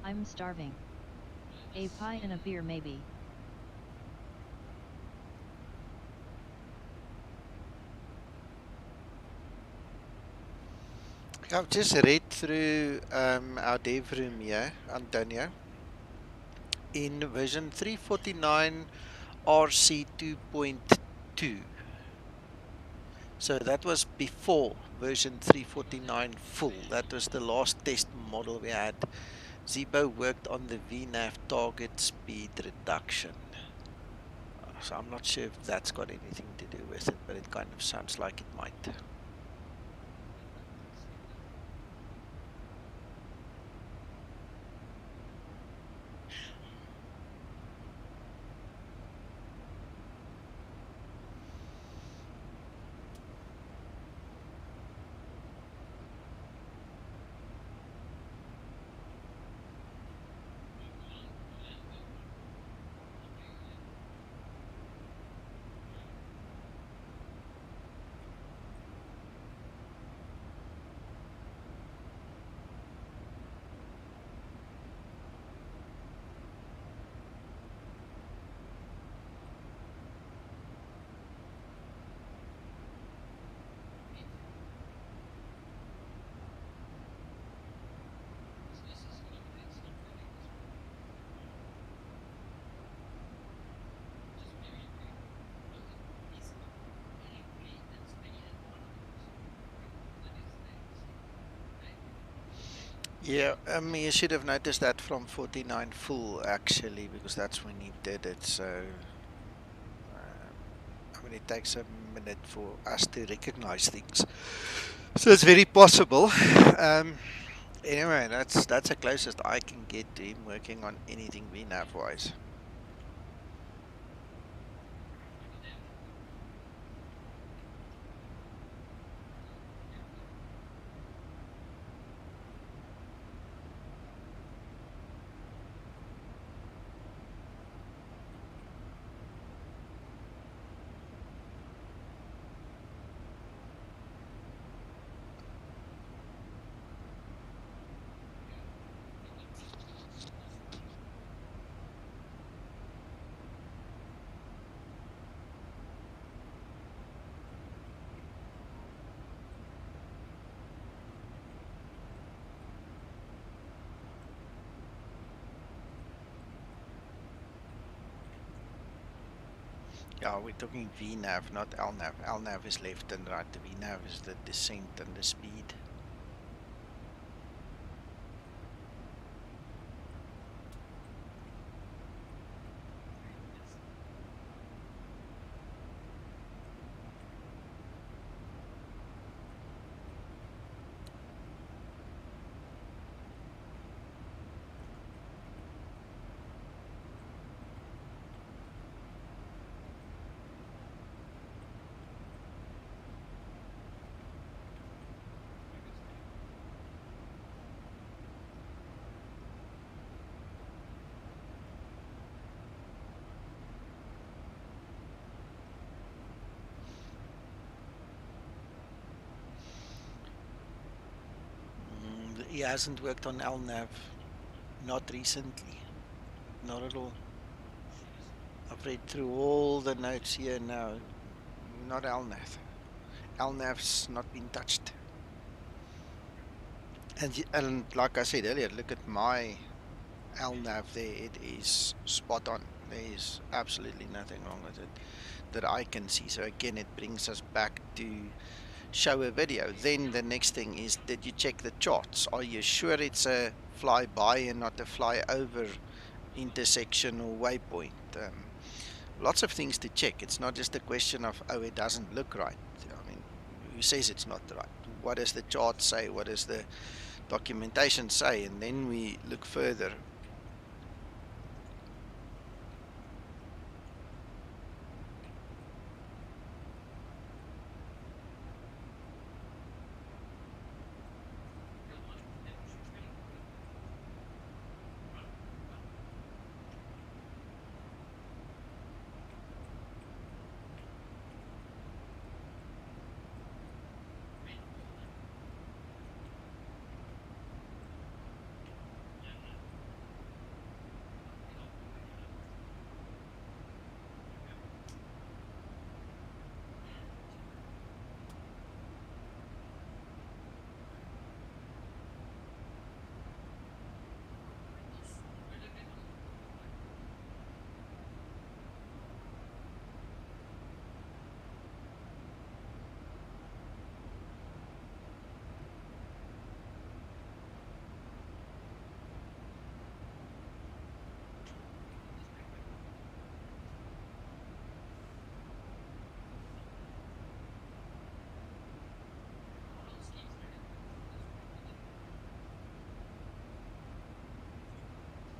I'm starving. A pie and a beer maybe. I've just read through our dev room here, Antonio. In version 349 RC 2.2. So that was before version 349 full. That was the last test model we had. Zibo worked on the VNAV target speed reduction. So I'm not sure if that's got anything to do with it, but it kind of sounds like it might. Yeah, you should have noticed that from 49 full actually, because that's when he did it. So, I mean, it takes a minute for us to recognize things. So it's very possible. Anyway, that's the closest I can get to him working on anything VNAV wise. Yeah, we're talking VNAV, not LNAV. LNAV is left and right. The VNAV is the descent and the speed. He hasn't worked on LNAV, not recently, not at all. I've read through all the notes here now, not LNAV. LNAV's not been touched. And like I said earlier, look at my LNAV there, it is spot on. There is absolutely nothing wrong with it that I can see. So again, it brings us back to show a video. Then the next thing is, did you check the charts? Are you sure it's a flyby and not a flyover intersection or waypoint? Lots of things to check. It's not just a question of, oh, it doesn't look right. I mean, who says it's not right? What does the chart say? What does the documentation say? And then we look further.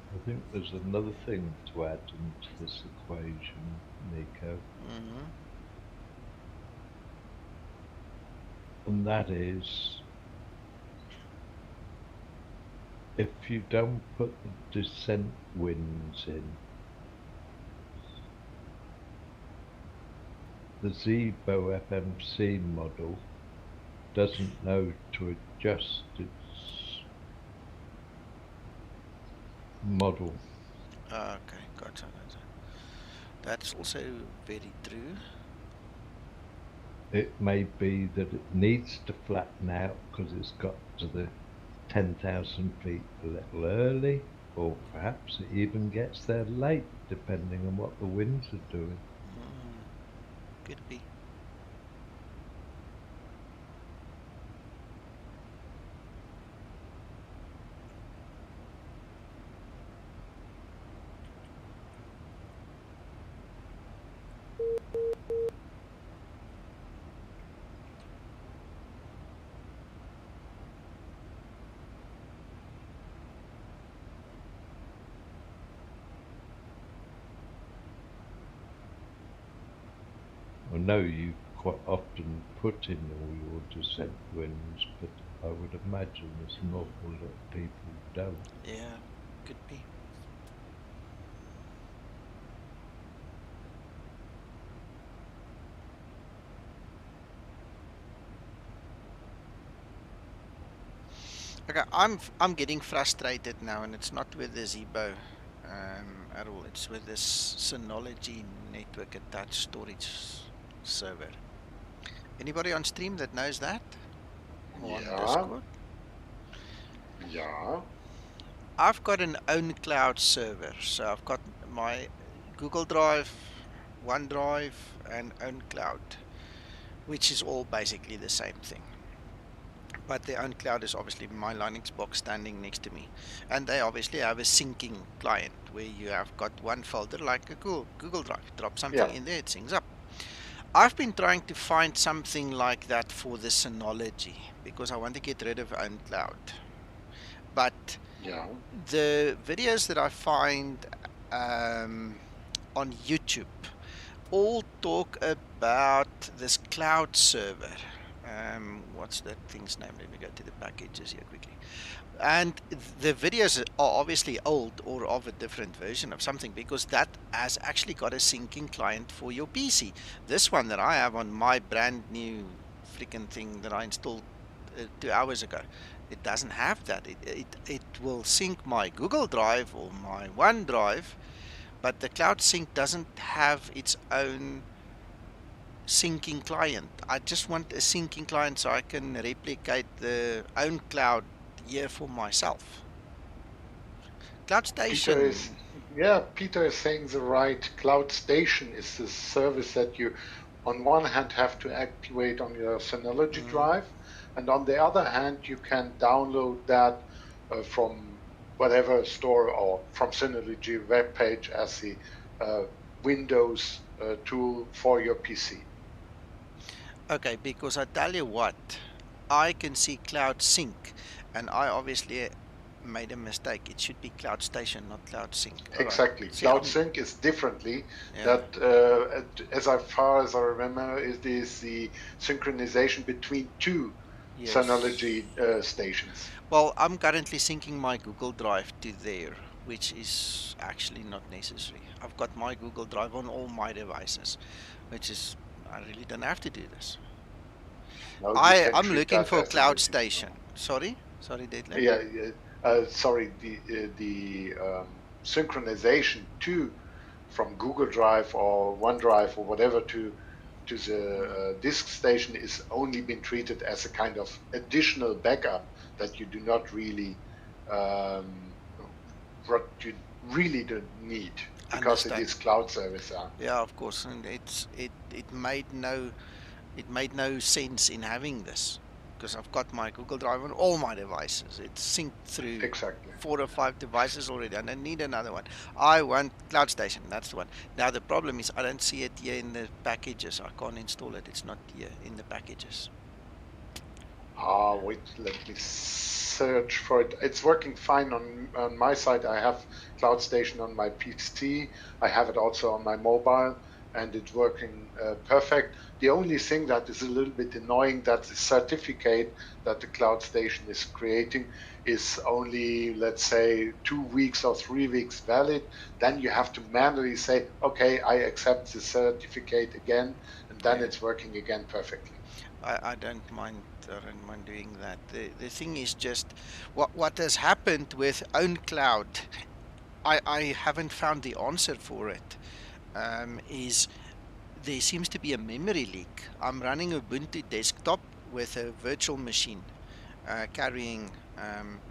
I think there's another thing to add into this equation, Nico. And that is, if you don't put the descent winds in, the Zibo FMC model doesn't know to adjust its model. Okay, gotcha. That's also very true. It may be that it needs to flatten out because it's got to the 10,000 feet a little early, or perhaps it even gets there late, depending on what the winds are doing. Could be. I know you quite often put in all your descent wins, but I would imagine there's an awful lot of people who don't. Yeah, could be. Okay, I'm getting frustrated now, and it's not with the Zibo at all. It's with this Synology network attached storage server. Anybody on stream that knows that? Or on Yeah, Discord? yeah. I've got an own cloud server, so I've got my Google Drive, OneDrive, and own cloud, which is all basically the same thing. But the own cloud is obviously my Linux box standing next to me, and they obviously have a syncing client where you have got one folder like a Google Drive. Drop something in there, it syncs up. I've been trying to find something like that for the Synology because I want to get rid of own cloud. But the videos that I find on YouTube all talk about this cloud server. What's that thing's name? Let me go to the packages here quickly. And the videos are obviously old or of a different version of something because that has actually got a syncing client for your PC. This one that I have on my brand new freaking thing that I installed 2 hours ago, it doesn't have that. It will sync my Google Drive or my OneDrive, but the Cloud Sync doesn't have its own syncing client. I just want a syncing client so I can replicate the own cloud here for myself. Cloud Station. Peter is saying the right. Cloud Station is the service that you, on one hand, have to activate on your Synology drive, and on the other hand, you can download that from whatever store or from Synology webpage as the Windows tool for your PC. Okay, because I tell you what, I can see Cloud Sync, and I obviously made a mistake. It should be Cloud Station, not Cloud Sync. Exactly. Cloud Sync is differently. That, as far as I remember, it is the synchronization between two Synology stations. Well, I'm currently syncing my Google Drive to there, which is actually not necessary. I've got my Google Drive on all my devices, which is, I really don't have to do this. No, I'm looking for Cloud Station. Sorry, Detlef? Sorry, the synchronization from Google Drive or OneDrive or whatever to the disk station is only been treated as a kind of additional backup that you do not really what you really don't need because it is cloud service. Yeah, of course, and it made no sense in having this because I've got my Google Drive on all my devices. It's synced through 4 or 5 devices already. I don't need another one. I want Cloud Station. That's the one. Now the problem is I don't see it here in the packages. I can't install it. It's not here in the packages. Wait, let me search for it. It's working fine on my side. I have Cloud Station on my PC. I have it also on my mobile, and it's working perfect. The only thing that is a little bit annoying that the certificate that the Cloud Station is creating is only, let's say, 2 weeks or 3 weeks valid. Then you have to manually say, okay, I accept the certificate again, and then it's working again perfectly. I don't mind doing that. The thing is just what has happened with own cloud. I haven't found the answer for it. Is there seems to be a memory leak. I'm running Ubuntu desktop with a virtual machine carrying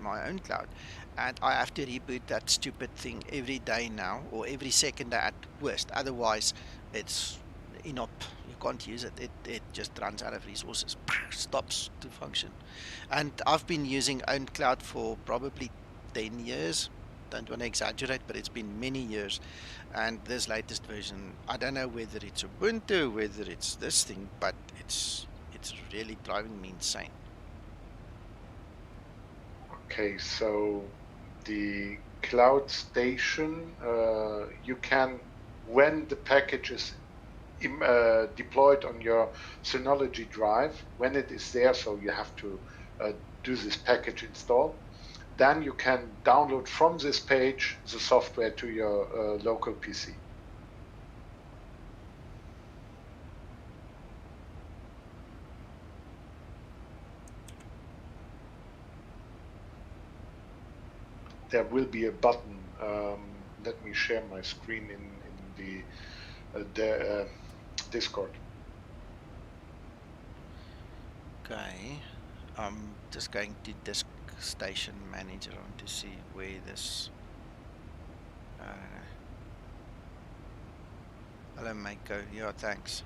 my own cloud, and I have to reboot that stupid thing every day now, or every second at worst. Otherwise, it's inop. You can't use it. It just runs out of resources, stops to function. And I've been using own cloud for probably 10 years. Don't want to exaggerate, but it's been many years. And this latest version, I don't know whether it's Ubuntu, whether it's this thing, but it's really driving me insane. Okay, so the Cloud Station, you can, when the package is deployed on your Synology drive when it is there. So you have to do this package install. Then you can download from this page the software to your local PC. There will be a button. Let me share my screen in the Discord. Okay, I'm just going to disk station manager on to see where this. Hello, Mako. Yeah, thanks.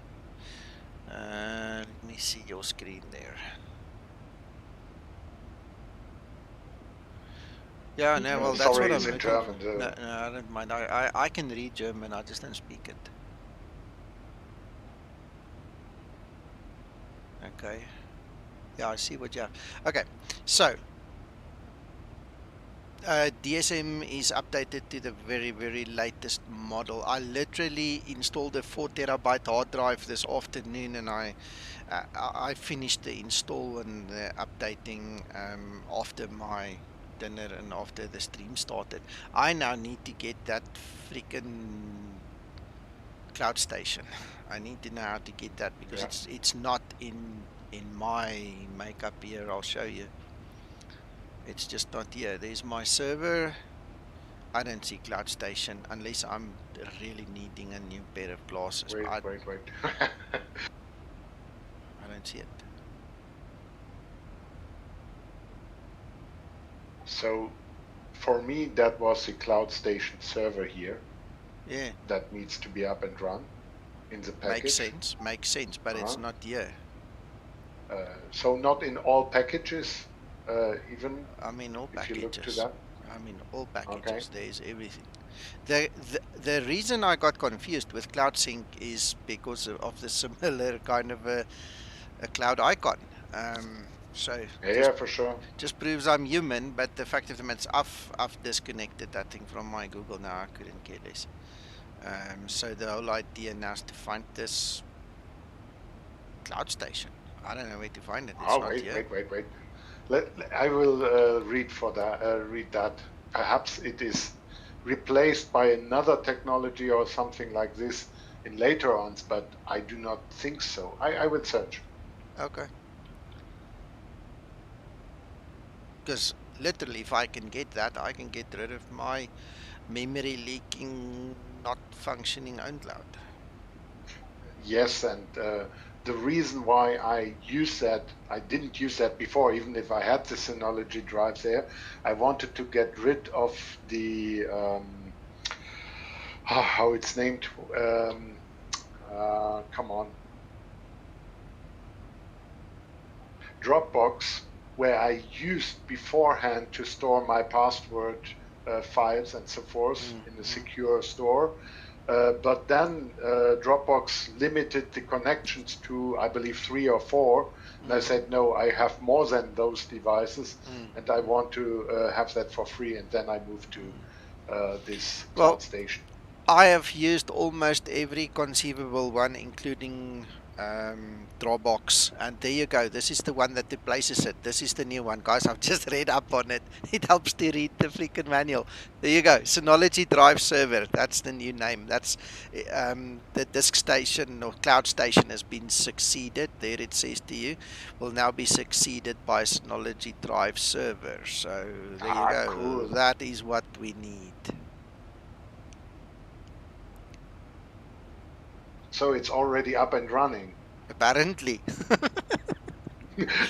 Let me see your screen there. Yeah, no, well, that's sorry, what it's I'm in looking German. for. No, I don't mind. I can read German. I just don't speak it. Okay. Yeah, I see what you have. Okay, so DSM is updated to the very latest model. I literally installed a 4 terabyte hard drive this afternoon, and I finished the install and the updating after my dinner and after the stream started. I now need to get that freaking cloud station. I need to know how to get that because it's not in my makeup here. I'll show you. It's just not here. There's my server. I don't see cloud station unless I'm really needing a new pair of glasses. Wait. I don't see it. So for me, that was the cloud station server here. Yeah. That needs to be up and run in the package. Makes sense, but it's not here. So not in all packages, even. I mean all if packages. You look to that. I mean all packages. Okay. There's everything. The reason I got confused with CloudSync is because of the similar kind of a cloud icon. So yeah, for sure. Just proves I'm human, but the fact of the matter is I've disconnected that thing from my Google now. I couldn't care less. So the whole idea now is to find this cloud station. I don't know where to find it. It's not here. Wait. I will read that. Perhaps it is replaced by another technology or something like this in later on, but I do not think so. I will search. Okay. Because literally, if I can get that, I can get rid of my memory leaking, not functioning own cloud. Yes, and the reason why I didn't use that before, even if I had the Synology drive there, I wanted to get rid of the, how it's named, come on, Dropbox, where I used beforehand to store my password files and so forth in a secure store. But then Dropbox limited the connections to, I believe, 3 or 4. And I said, no, I have more than those devices, and I want to have that for free. And then I moved to this cloud station. I have used almost every conceivable one, including Dropbox, and there you go. This is the one that replaces it. This is the new one, guys. I've just read up on it. It helps to read the freaking manual. There you go. Synology Drive Server. That's the new name. That's the disk station or cloud station has been succeeded. There it says to you, will now be succeeded by Synology Drive Server. So there you go. Cool. That is what we need. So it's already up and running. Apparently.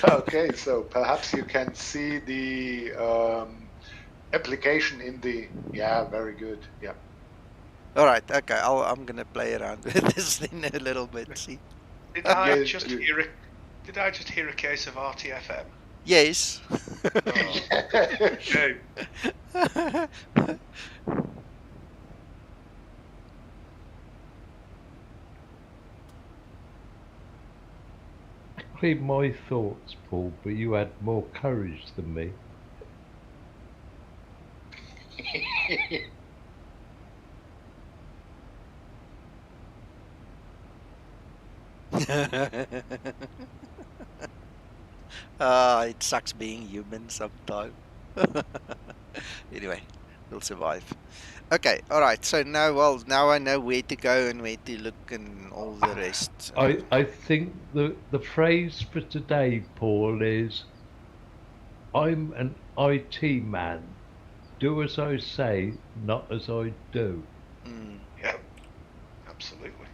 Okay, so perhaps you can see the application in the. Yeah, very good. Yeah. All right. Okay. I'm gonna play around with this in a little bit. See. Did I just hear a case of RTFM? Yes. Okay. Read my thoughts, Paul, but you had more courage than me. It sucks being human sometimes. Anyway, we'll survive. Okay, all right. So now, well, now I know where to go and where to look and all the rest. I think the phrase for today, Paul, is I'm an IT man. Do as I say, not as I do. Yeah, absolutely.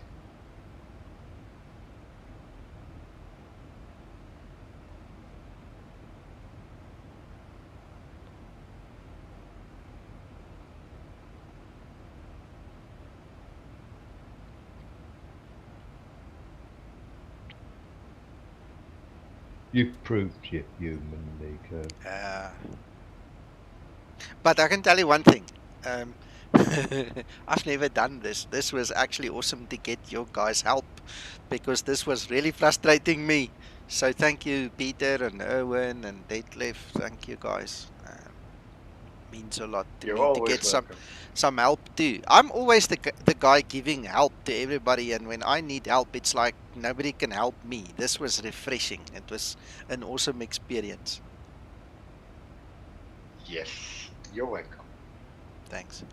You've proved you're human, Nico. But I can tell you one thing. Um, I've never done this. This was actually awesome to get your guys' help because this was really frustrating me. So thank you, Peter and Erwin and Detlef. Thank you, guys. Means a lot to You're me to always get welcome. some help too. I'm always the guy giving help to everybody, and when I need help, it's like nobody can help me. This was refreshing. It was an awesome experience. Yes, you're welcome. Thanks.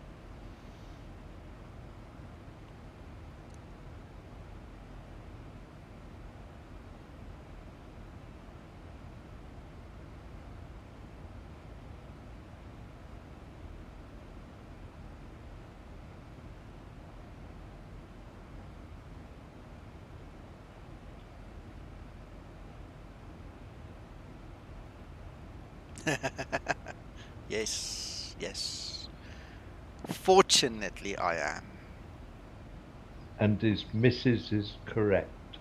Yes, yes. Fortunately, I am. And his missus is correct.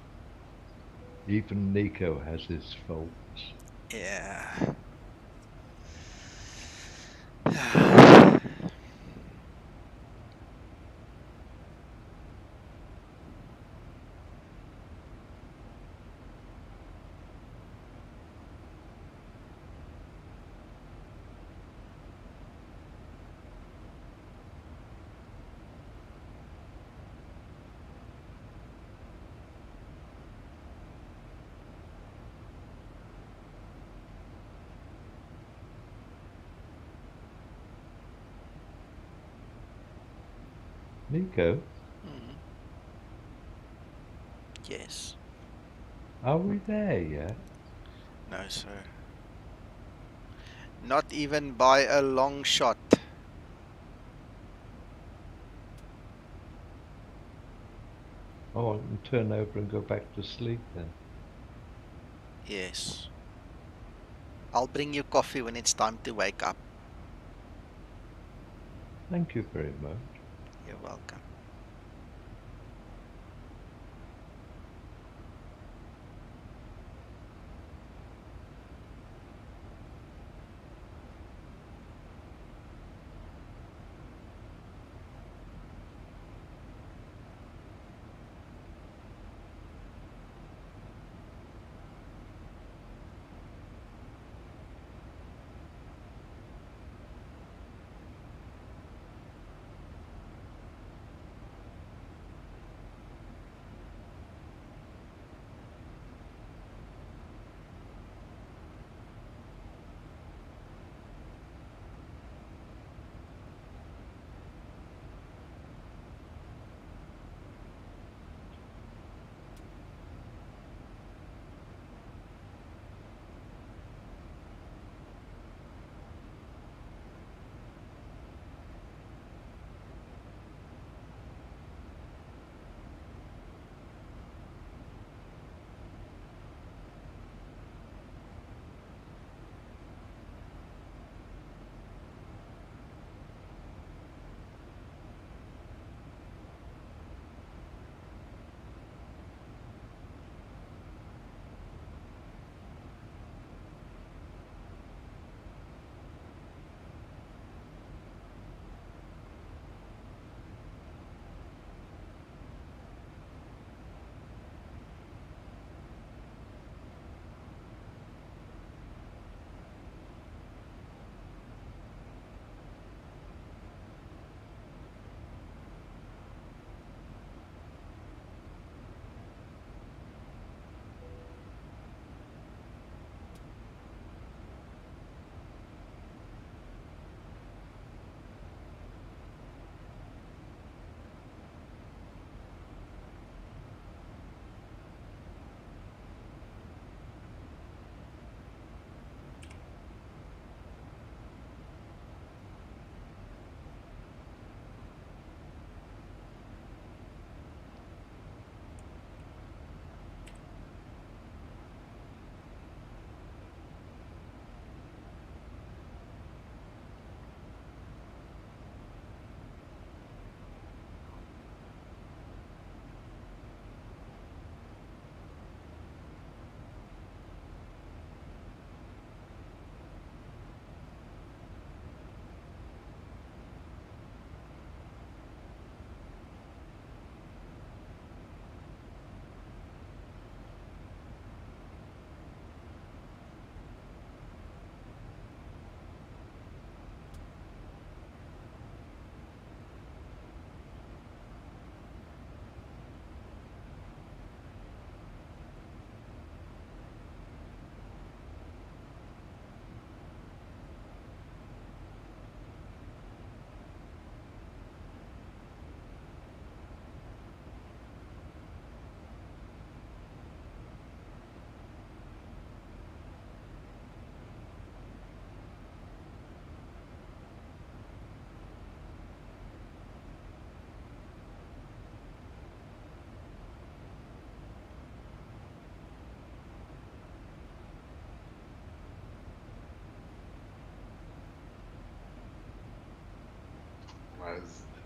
Even Nico has his faults. Yeah. Nico? Yes. Are we there yet? No, sir. Not even by a long shot. Oh, I can turn over and go back to sleep then. Yes. I'll bring you coffee when it's time to wake up. Thank you very much. You're welcome.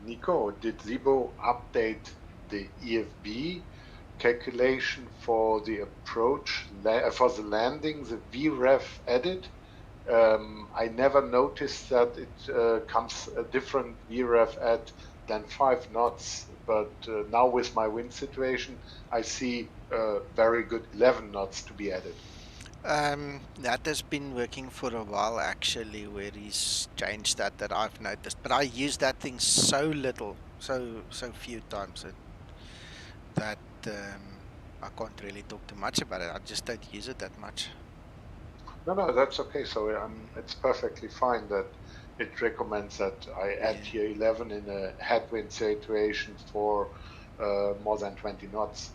Nico, did Zibo update the EFB calculation for the approach for the landing, the VREF edit? I never noticed that it comes a different VREF at than 5 knots, but now with my wind situation, I see very good 11 knots to be added. That has been working for a while actually, where he's changed that I've noticed. But I use that thing so little, so few times that I can't really talk too much about it. I just don't use it that much. No, that's okay. So it's perfectly fine that it recommends that I add here 11 in a headwind situation for more than 20 knots.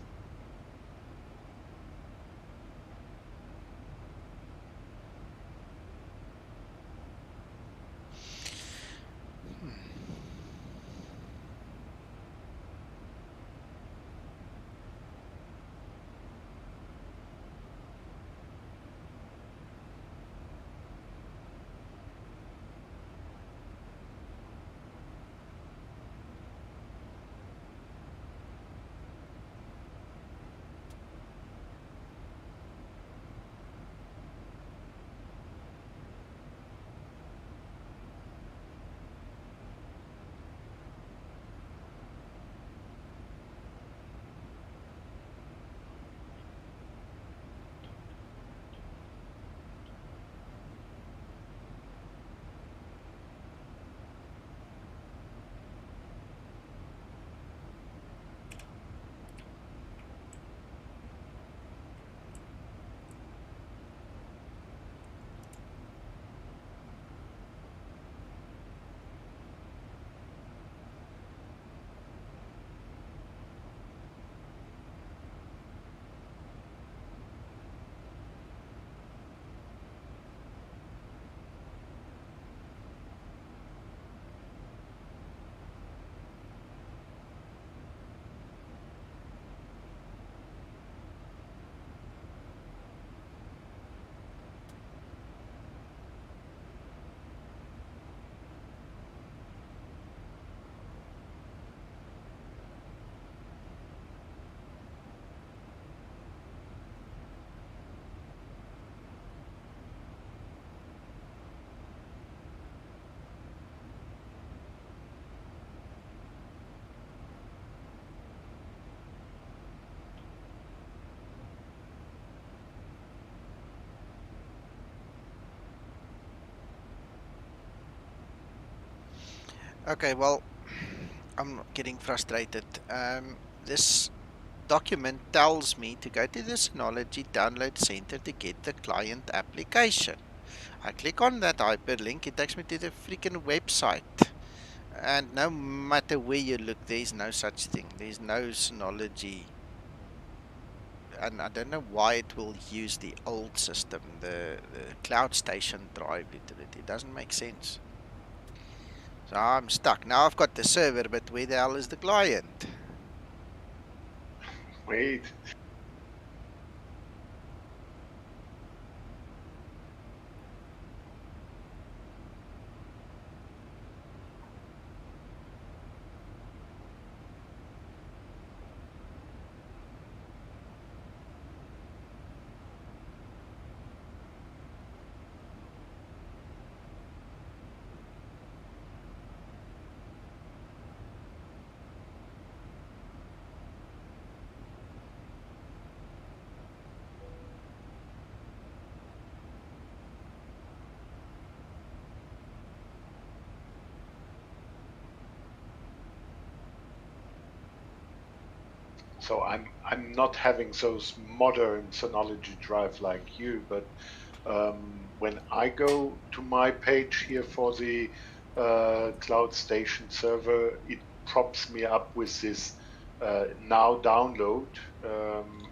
Okay, well, I'm getting frustrated. This document tells me to go to the Synology Download Center to get the client application. I click on that hyperlink, it takes me to the freaking website. And no matter where you look, there's no such thing. There's no Synology. And I don't know why it will use the old system, the Cloud Station drive utility. It doesn't make sense. So I'm stuck. Now I've got the server, but where the hell is the client? Wait. So I'm not having those modern Synology drive like you, but when I go to my page here for the Cloud Station server, it props me up with this now download,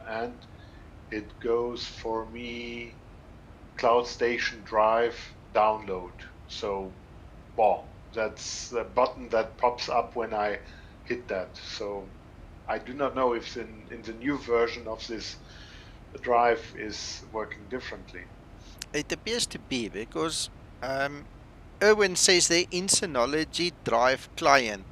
and it goes for me Cloud Station Drive download. So, well, that's the button that pops up when I hit that. So I do not know if in the new version of this drive is working differently. It appears to be because Erwin says there in Synology Drive client.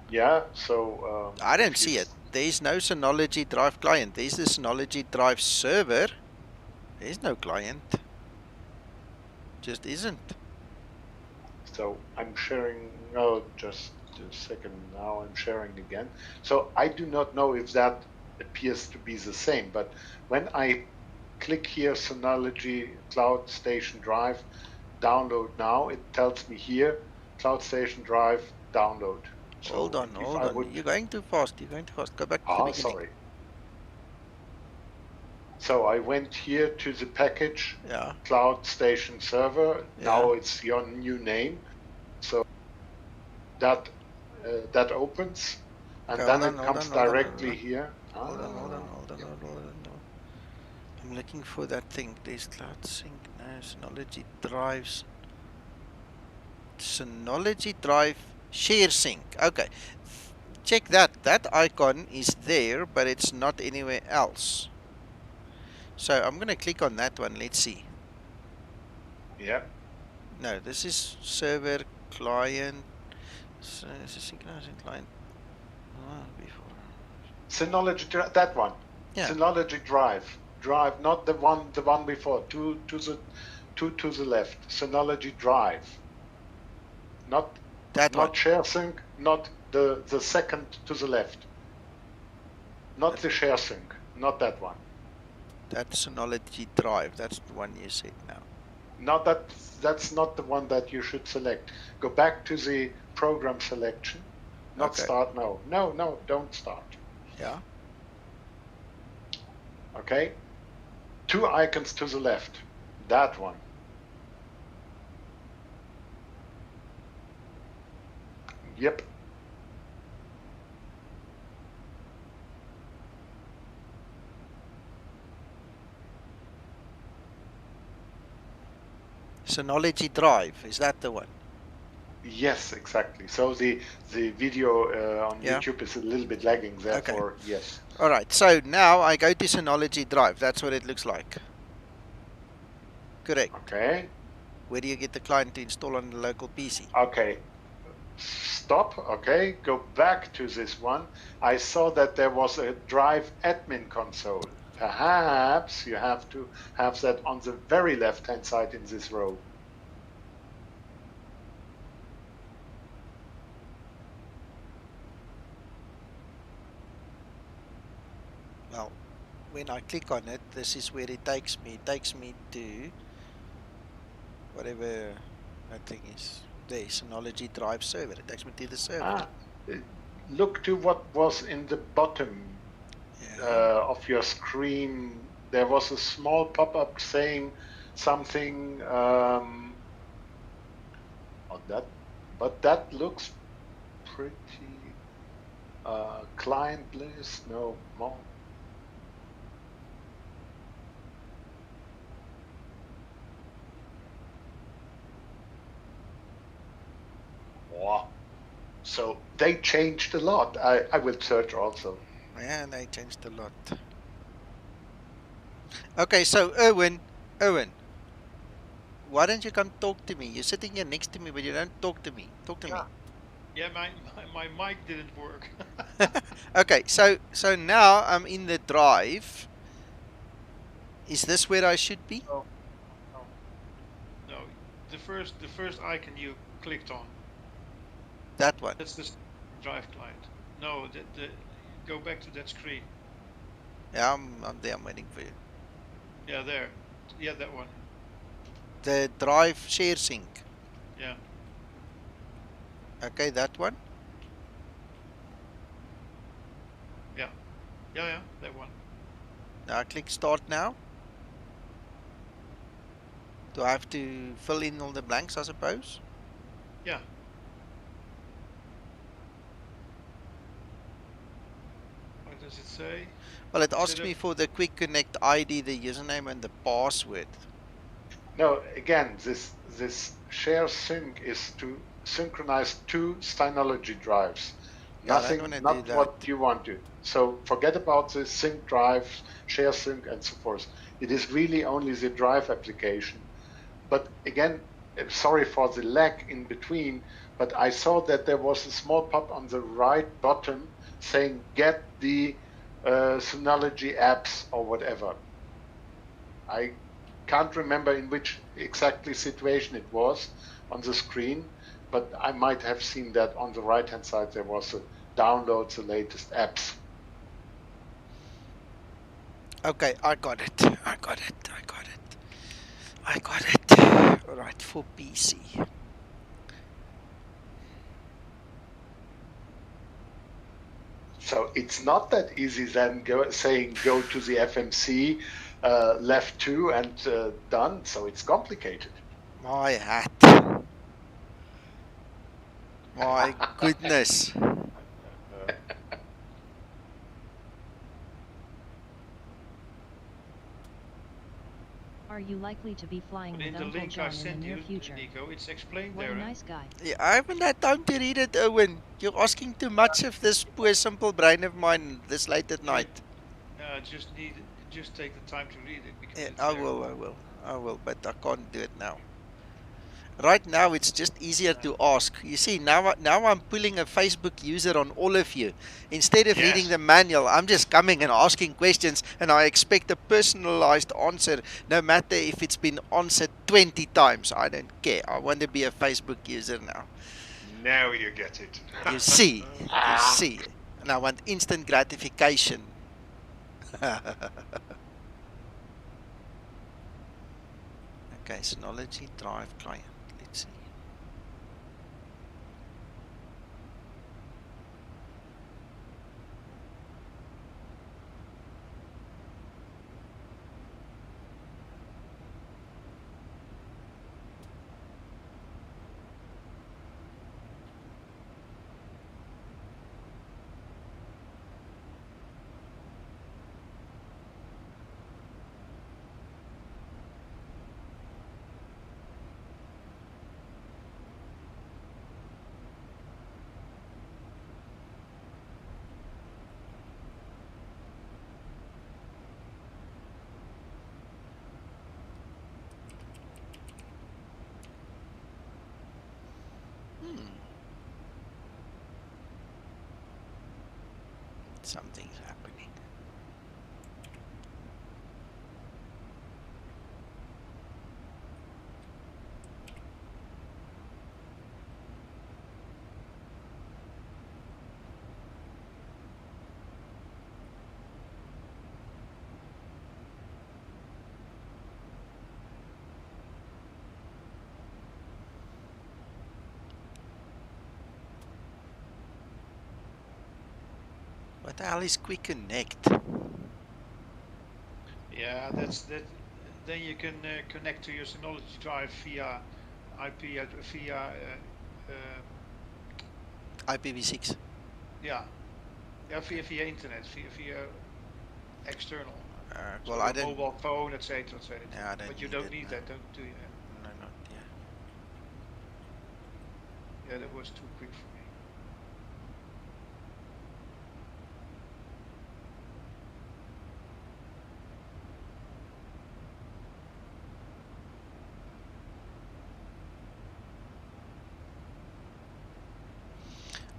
Yeah, so I don't if you see it. There's no Synology Drive client. There's the Synology Drive server. There's no client. Just isn't. So I'm sharing, oh, just a second now, I'm sharing again. So I do not know if that appears to be the same, but when I click here, Synology Cloud Station Drive, download now, it tells me here, Cloud Station Drive, download. Hold So on, if hold I on. would, You're going too fast. You're going too fast. Go back to the beginning. sorry. So I went here to the package, Yeah. Cloud Station Server. Yeah. Now it's your new name. So that that opens, and Okay, then hold it on, comes hold on, hold on, directly here. hold on, hold on, hold on, hold on. I'm looking for that thing. There's Cloud Sync, no, Synology Drives. Synology Drive Share Sync. Okay. Check that. That icon is there, but it's not anywhere else. So I'm going to click on that one. Let's see. Yeah. No, this is server client. So this is synchronizing client. Before. Synology, that one. Yeah. Synology Drive, not the one before. To the left. Synology Drive. Not that one. Not ShareSync. Not the second to the left. Not the ShareSync. Not that one. That's Synology Drive. That's the one you said now. Not that. That's not the one that you should select. Go back to the program selection. Not Okay. start. No, no, no. Don't start. Yeah. Okay. 2 icons to the left. That one. Yep. Synology Drive. Is that the one? Yes, exactly. So the video on YouTube is a little bit lagging, therefore, yes. All right. So now I go to Synology Drive. That's what it looks like. Correct. Okay. Where do you get the client to install on the local PC? Okay. Stop. Okay. Go back to this one. I saw that there was a Drive admin console. Perhaps you have to have that on the very left-hand side in this row. Well, when I click on it, this is where it takes me. It takes me to whatever that thing is. There, Synology Drive server. It takes me to the server. Look to what was in the bottom of your screen. There was a small pop-up saying something on that, but that looks pretty client list. No more. Wow. So they changed a lot. I will search also. Yeah, they changed a lot. Okay, so Erwin, why don't you come talk to me? You're sitting here next to me, but you don't talk to me. Talk to me. Yeah, my mic didn't work. Okay, so now I'm in the drive. Is this where I should be? No, the first icon you clicked on. That one. That's the Drive client. No, go back to that screen. Yeah, I'm there. I'm waiting for you. Yeah, there. Yeah, that one. The Drive Share Sync. Yeah. Okay, that one. Yeah. Yeah, that one. Now I click Start now. Do I have to fill in all the blanks, I suppose? Yeah. What does it say? Well, it asks me for the Quick Connect ID, the username, and the password. No, again, this share sync is to synchronize 2 Synology drives. Yeah, I don't Nothing, want to do not that. what you want to. So forget about the sync drives, share sync, and so forth. It is really only the drive application. But again, sorry for the lag in between, but I saw that there was a small pop on the right bottom saying get the Synology apps or whatever. I can't remember in which exactly situation it was on the screen, but I might have seen that on the right hand side there was a download the latest apps. Okay, I got it. I got it. I got it. I got it. All right, for PC. So it's not that easy then saying go to the FMC, left 2 and done. So it's complicated. My hat. My goodness. Are you likely to be flying But with in the Uncle link I John in the sent near you, future? Nico, it's explained What there. a Huh? nice guy. Yeah, I haven't had time to read it, Owen. You're asking too much of this poor simple brain of mine this late at night. Just take the time to read it because Yeah, it's I there. will, but I can't do it now. Right now, it's just easier to ask. You see, now I'm pulling a Facebook user on all of you. Instead of reading Yes. the manual, I'm just coming and asking questions, and I expect a personalized answer, no matter if it's been answered 20 times. I don't care. I want to be a Facebook user now. Now you get it. You see, you see. And I want instant gratification. Okay, Synology Drive client. Let's see. Something's happening. What the hell is Quick Connect? Yeah, that's that. Then you can connect to your Synology drive via IP via IPv6. yeah, via internet, via external. Well, So I your don't. mobile phone, etc., etc. Yeah, I don't But you need don't it need now. that, do you? No, not yet. Yeah, that was too quick for me.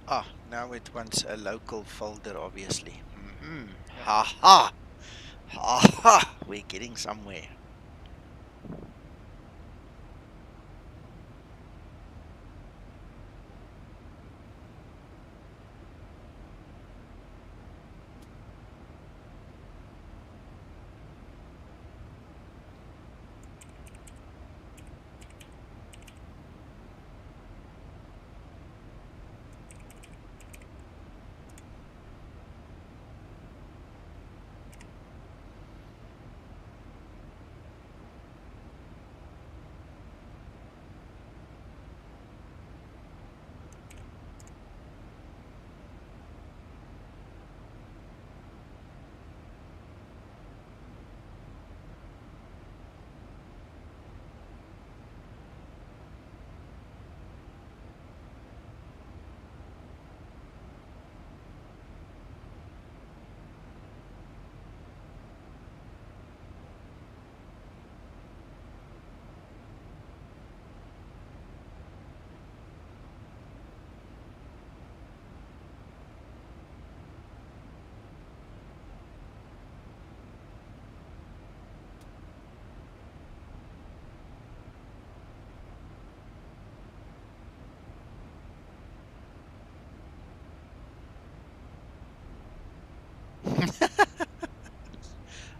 Ah, now it wants a local folder, obviously. Mm-hmm. Yeah. Ha ha! Ha ha! We're getting somewhere.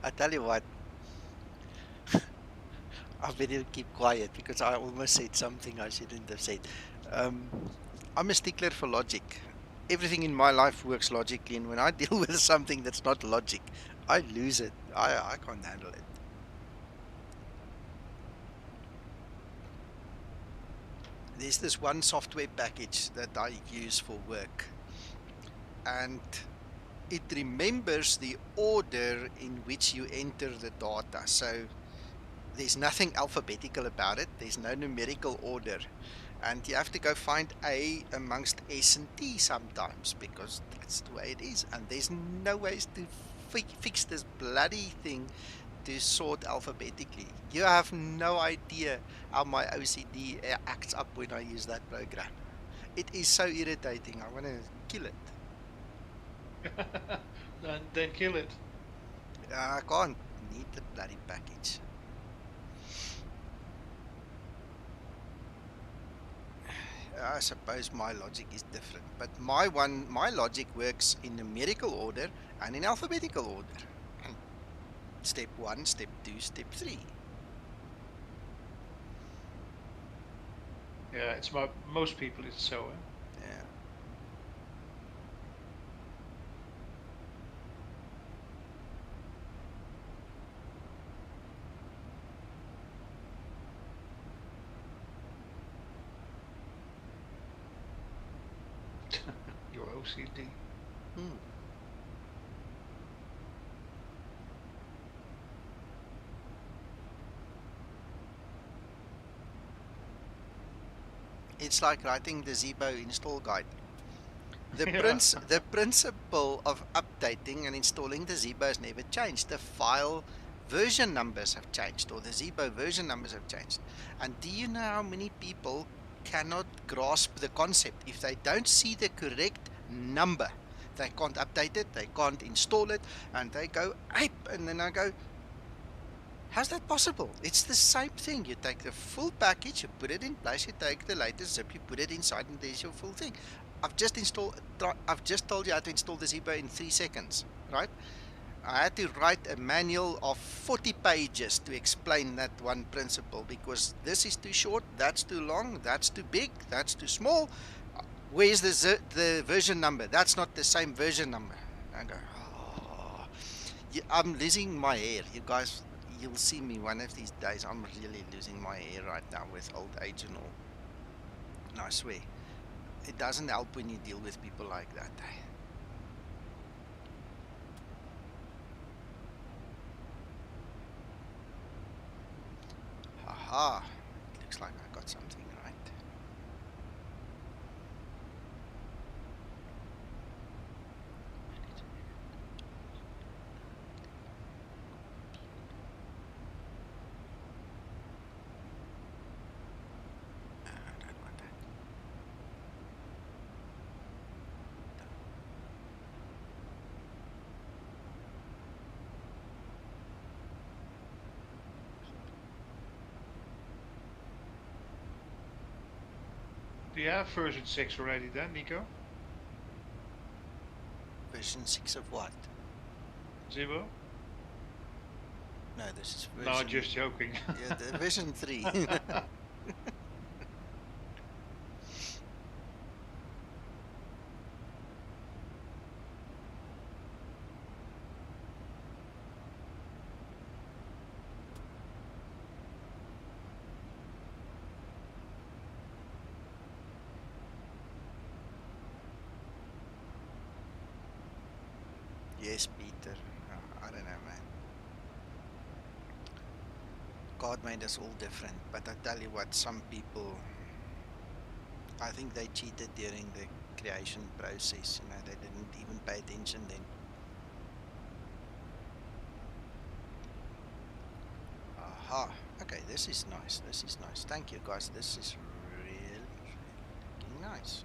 I tell you what, I better keep quiet because I almost said something I shouldn't have said. Um, I'm a stickler for logic. Everything in my life works logically, and when I deal with something that's not logic, I lose it. I can't handle it. There's this one software package that I use for work, and it remembers the order in which you enter the data. So there's nothing alphabetical about it. There's no numerical order. And you have to go find A amongst S and T sometimes because that's the way it is. And there's no ways to fix this bloody thing to sort alphabetically. You have no idea how my OCD acts up when I use that program. It is so irritating. I want to kill it. Then kill it. I can't need the bloody package. I suppose my logic is different, but my logic works in numerical order and in alphabetical order. And step 1, step 2, step 3. Yeah, it's most people it's so. Yeah. Your OCD. It's like writing the Zibo install guide. The, Yeah. the principle of updating and installing the Zibo has never changed. The file version numbers have changed, or the Zibo version numbers have changed. And do you know how many people cannot grasp the concept? If they don't see the correct number, they can't update it, they can't install it, and they go ape. And then I go, how's that possible? It's the same thing. You take the full package, you put it in place, you take the latest zip, you put it inside, and there's your full thing. I've just told you how to install the Zibo in 3 seconds, right? I had to write a manual of 40 pages to explain that one principle because this is too short, that's too long, that's too big, that's too small. Where's the version number? That's not the same version number. I go, oh. I'm losing my hair. You guys, you'll see me one of these days. I'm really losing my hair right now with old age and all. And I swear, it doesn't help when you deal with people like that. Haha, it looks like I got something right. I don't want that. Do you have version 6 already then, Nico? Version 6 of what? Zibo? No, this is version... No, just joking. Yeah, the version 3. Yes, Peter. I don't know, man. God made us all different, but I tell you what, some people, I think they cheated during the creation process. You know, they didn't even pay attention then. Aha. Okay, this is nice. This is nice. Thank you, guys. This is really looking nice.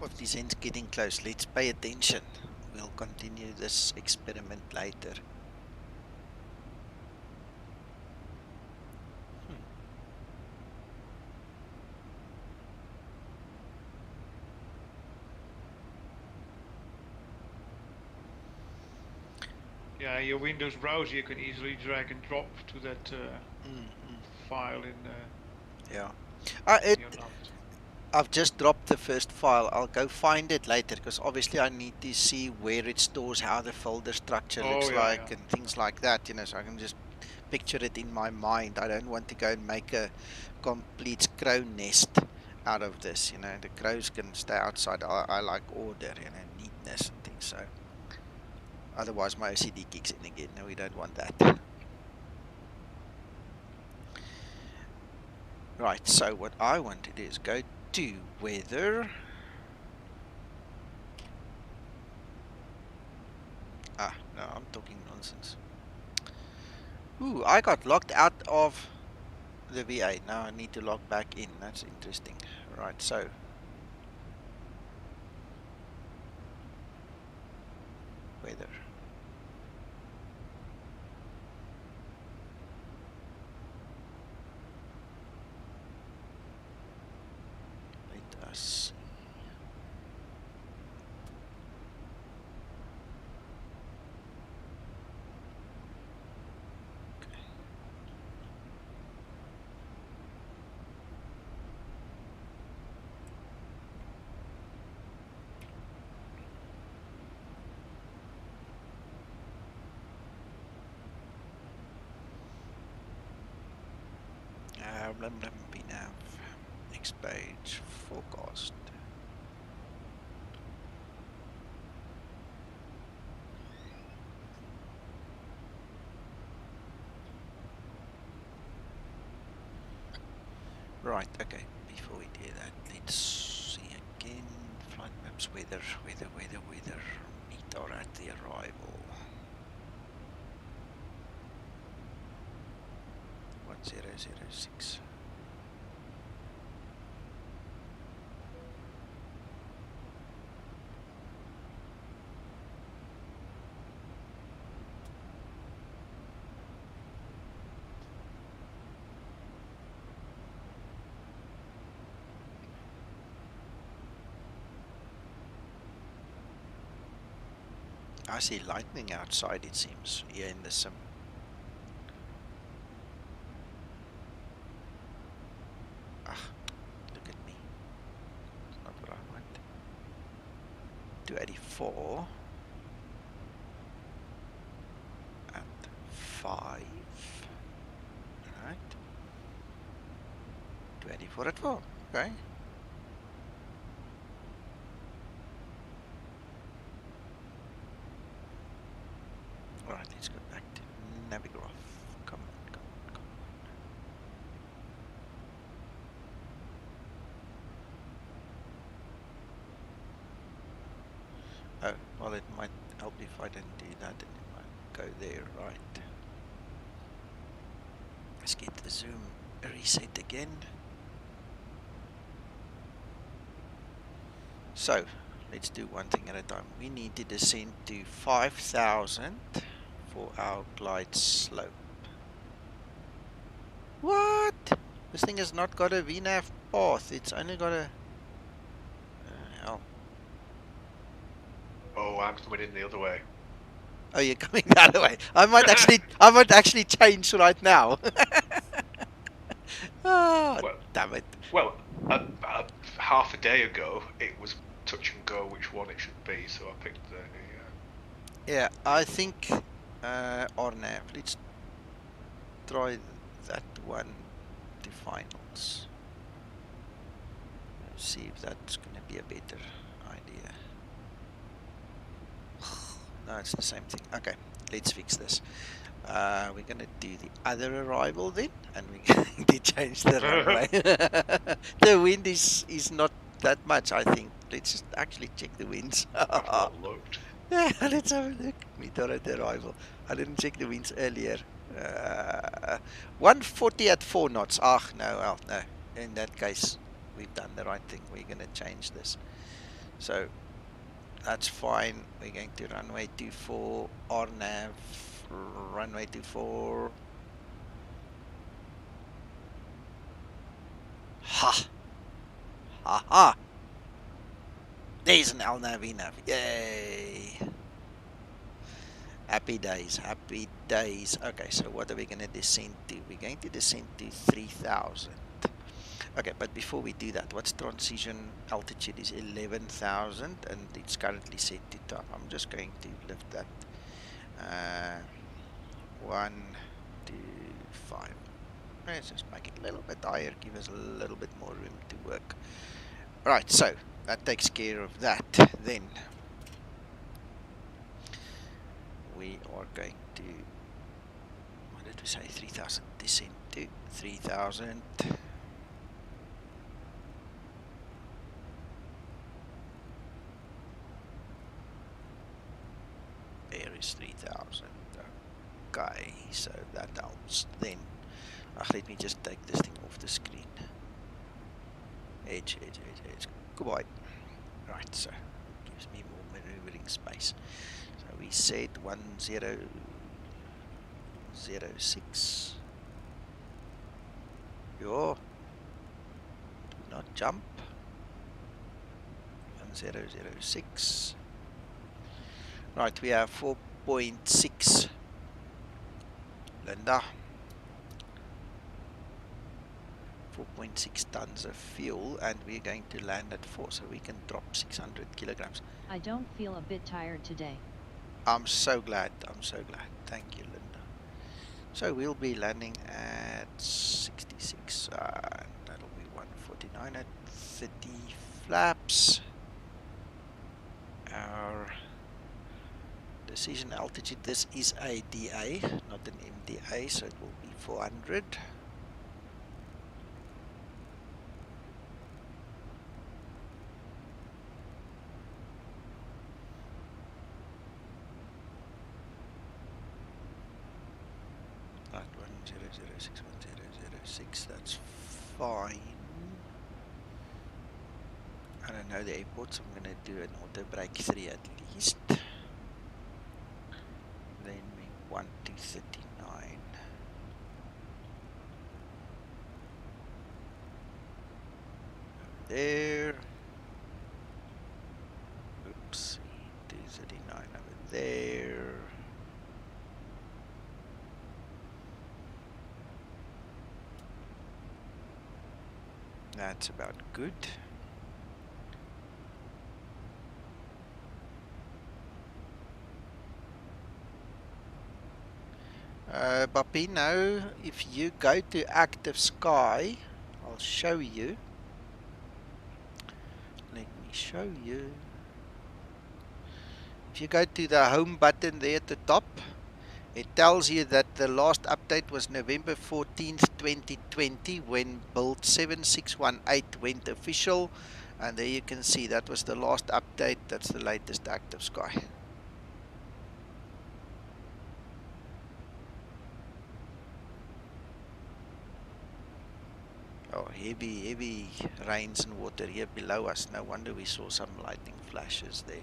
Of descent's getting close. Let's pay attention. We'll continue this experiment later. Yeah, your Windows browser you can easily drag and drop to that file in Yeah. your nav. I've just dropped the first file. I'll go find it later because obviously I need to see where it stores, how the folder structure looks like, and things like that, you know, so I can just picture it in my mind. I don't want to go and make a complete crow nest out of this, you know. The crows can stay outside. I like order, you know, neatness and things, so otherwise my OCD kicks in again. No, we don't want that. Right, so what I want to do is go to weather. No, I'm talking nonsense. Ooh, I got locked out of the VA. Now I need to log back in. That's interesting. Right, so weather. Let us see. Nav. Next page, forecast. Right, okay, before we do that, let's see again. Flight maps, weather. Meet or at the arrival. 1006. I see lightning outside, it seems, here in the sim. Look at me. It's not what I want. 284 at 5. Alright. 284 at 4. Okay. Alright, let's go back to Navigraph. Come on. Oh, well, it might help if I didn't do that and it might go there, right. Let's get the zoom reset again. So, let's do one thing at a time. We need to descend to 5,000 for our glide slope. What? This thing has not got a VNAV path. It's only got a... hell. Oh, I'm coming in the other way. Oh, you're coming the other way. I might actually change right now. Oh, well, damn it. Well, half a day ago, it was touch and go which one it should be, so I picked the... Yeah, I think RNAV. Let's try that one to finals. See if that's going to be a better idea. No, it's the same thing. Okay, let's fix this. We're going to do the other arrival then, and we're going to change the runway. The wind is not that much, I think. Let's just actually check the winds. I've not looked. Yeah, let's have a look. Meet or at arrival. I didn't check the winds earlier. 140 at 4 knots. No, well, no. In that case, we've done the right thing. We're going to change this. So that's fine. We're going to runway 24, RNAV, runway 24. Ha! Ha ha! There's an LNAV. Yay! Happy days, happy days. Okay, so what are we going to descend to? We're going to descend to 3,000. Okay, but before we do that, what's transition altitude is 11,000 and it's currently set to top. I'm just going to lift that 1, 2, 5. Let's just make it a little bit higher, give us a little bit more room to work. Right, so that takes care of that. Then we are going to, what did we say, 3,000, descend to 3,000. There is 3,000. Okay, so that helps. Then, let me just take this thing off the screen. Edge. Goodbye. Right, so gives me more maneuvering space. So we said 1006. Yo, do not jump. 1006. Right, we have 4.6. Linda. 4.6 tons of fuel, and we're going to land at 4, so we can drop 600 kilograms. I don't feel a bit tired today. I'm so glad. Thank you, Linda. So we'll be landing at 66, that'll be 149 at 30 flaps. Our decision altitude, this is a DA, not an MDA, so it will be 400. Right, 1006, that's fine. I don't know the airports, I'm going to do an auto brake 3 at least. Then we want to 39. There. Oops. 239 over there. That's about good. Bapino, if you go to active sky, I'll show you. Let me show you. If you go to the home button there at the top, it tells you that the last update was November 14th, 2020, when build 7618 went official. And there you can see that was the last update. That's the latest active sky. Oh, heavy rains and water here below us. No wonder we saw some lightning flashes there.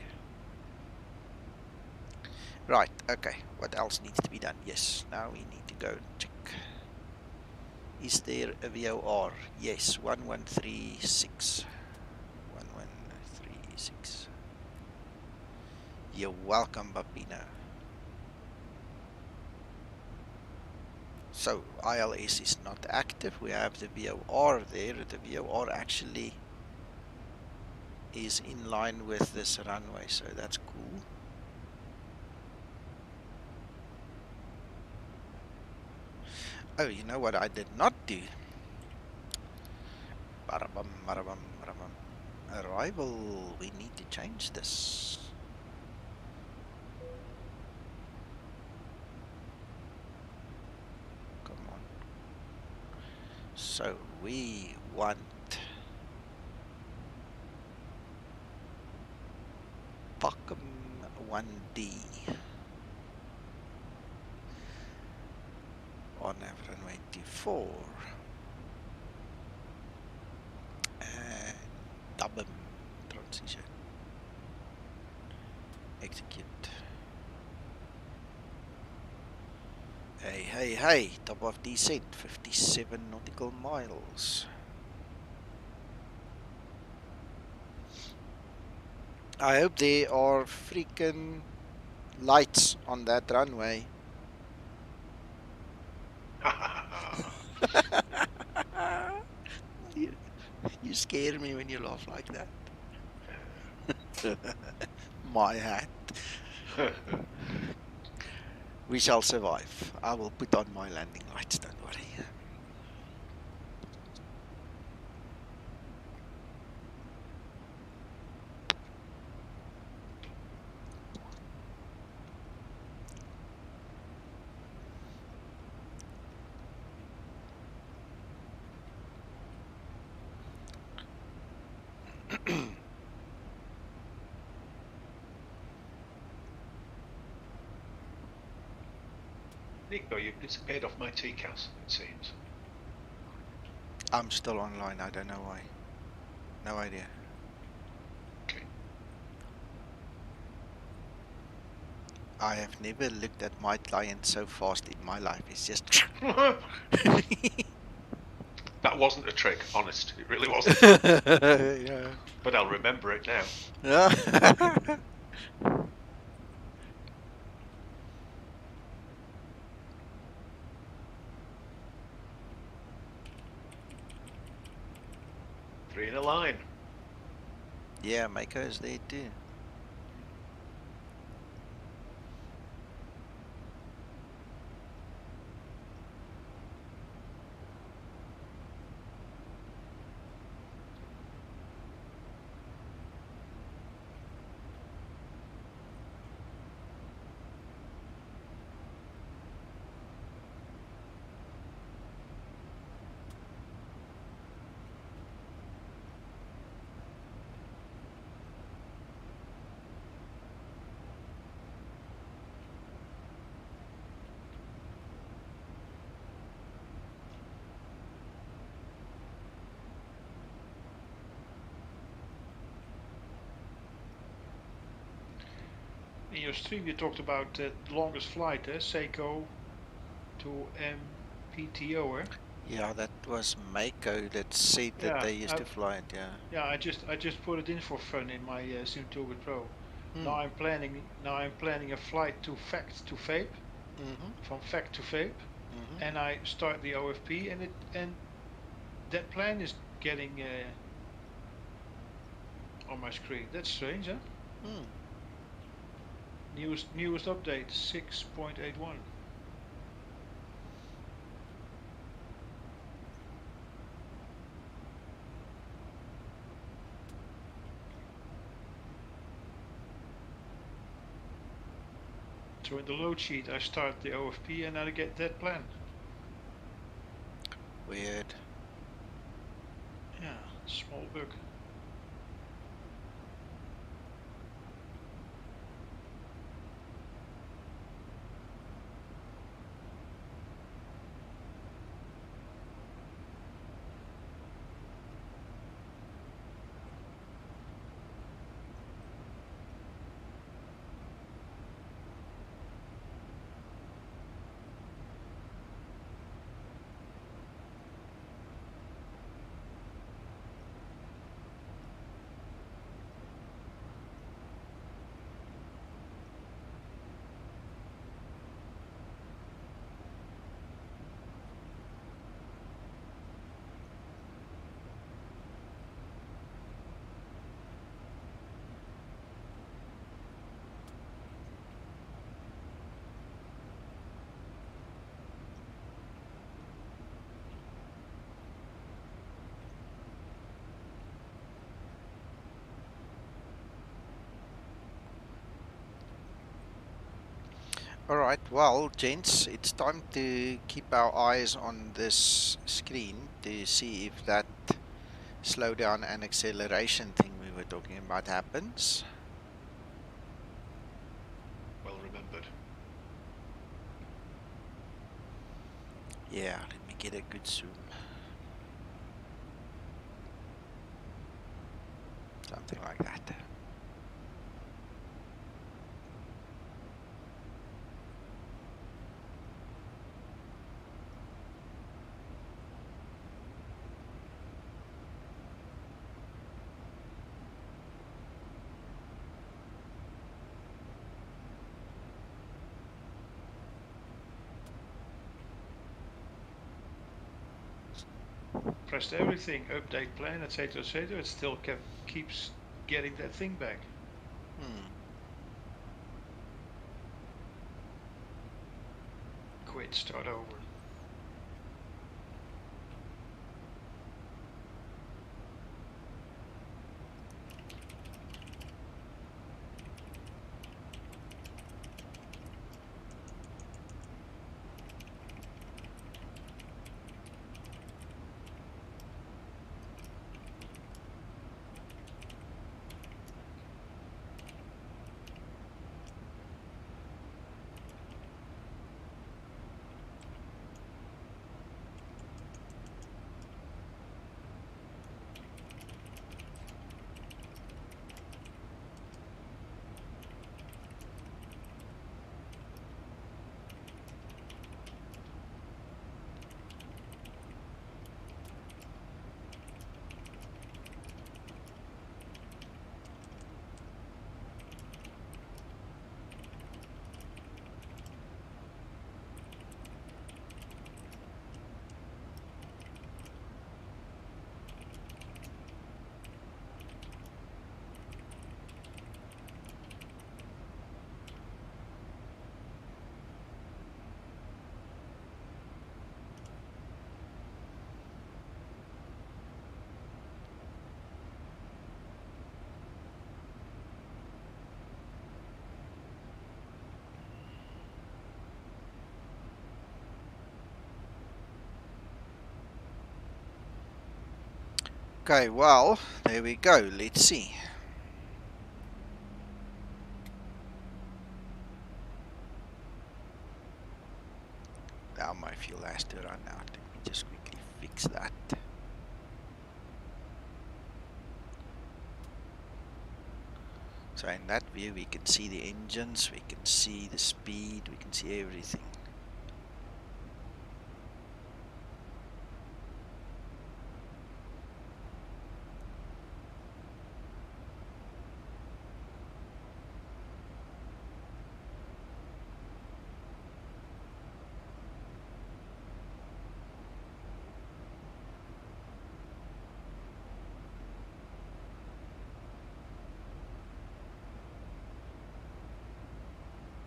Right, okay. What else needs to be done? Yes, now we need to go and check. Is there a VOR? Yes, 1136. 1136. You're welcome, Bapino. So, ILS is not active. We have the VOR there. The VOR actually is in line with this runway, so that's cool. Oh, you know what I did not do? Barabam, barabam, barabam. Arrival. We need to change this. Come on. So we want PAKM 1D on runway 24 and double transition. Hey, hey, hey, top of descent, 57 nautical miles. I hope there are freaking lights on that runway. you, you scare me when you laugh like that. My hat. We shall survive. I will put on my landing lights, don't worry. Nico, you've disappeared off my TCAS, it seems. I'm still online, I don't know why. No idea. Okay. I have never looked at my client so fast in my life. It's just... That wasn't a trick, honest. It really wasn't. Yeah. But I'll remember it now. Yeah. 3 in a line. Yeah, Mako is there too. In your stream, you talked about the longest flight, Seiko to MPTO, eh? Yeah, that was Mako that said that Yeah, they used to fly it, yeah. yeah. I just put it in for fun in my Zoom Toolkit Pro. Hmm. Now I'm planning a flight to Fact to Vape, from Fact to Vape, and I start the OFP, and that plan is getting on my screen. That's strange, huh? Hmm. Newest update 6.81. So in the load sheet, I start the OFP and I get that plan. Weird. Yeah, small bug. Alright, well, gents, it's time to keep our eyes on this screen to see if that slowdown and acceleration thing we were talking about happens. Well remembered. Yeah, let me get a good zoom. Something like that. pressed everything, update plan, etc., etc. It still keeps getting that thing back. Quit, start over. Okay, well, there we go. Let's see. Now my fuel has to run out. Let me just quickly fix that. So in that view we can see the engines, we can see the speed, we can see everything.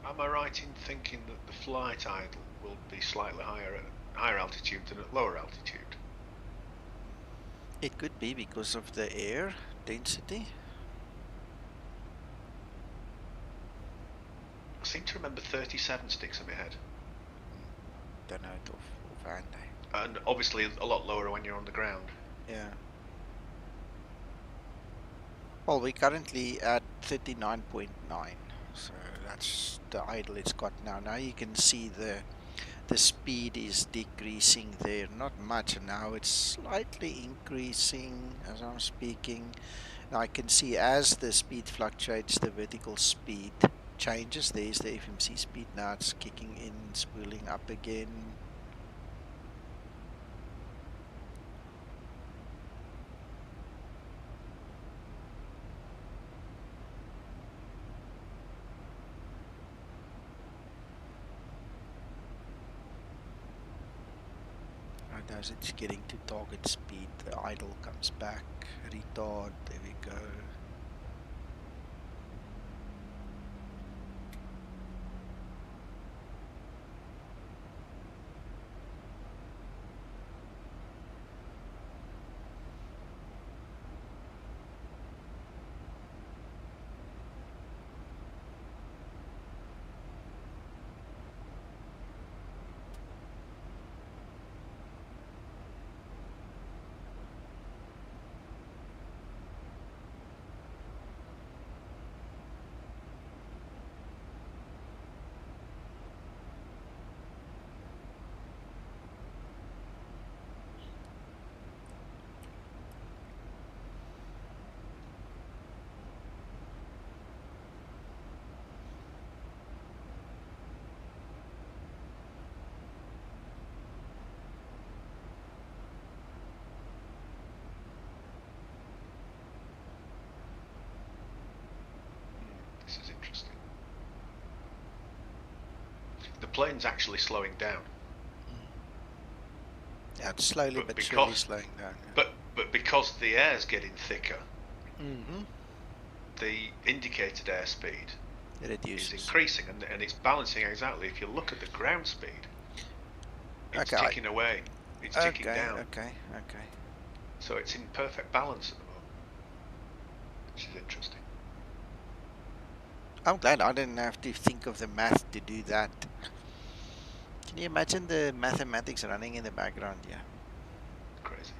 Am I right in thinking that the flight idle will be slightly higher at higher altitude than at lower altitude? It could be because of the air density. I seem to remember 37 sticks in my head. Don't know it offhand. And obviously a lot lower when you're on the ground. Yeah. Well, we're currently at 39.9, so that's the idle it's got now. Now you can see the speed is decreasing there, not much, and now it's slightly increasing as I'm speaking. Now I can see as the speed fluctuates, the vertical speed changes. There's the FMC speed, now it's kicking in, spooling up again. Now as it's getting to target speed, the idle comes back, retard, there we go. This is interesting. The plane's actually slowing down. Yeah, it's slowly But but surely because slowing down. but because the air's getting thicker, Mm-hmm. the indicated airspeed It reduces. is increasing, and it's balancing exactly. If you look at the ground speed, it's Okay. ticking away. It's ticking down. Okay. So it's in perfect balance at the moment, which is interesting. I'm glad I didn't have to think of the math to do that. Can you imagine the mathematics running in the background here? Crazy.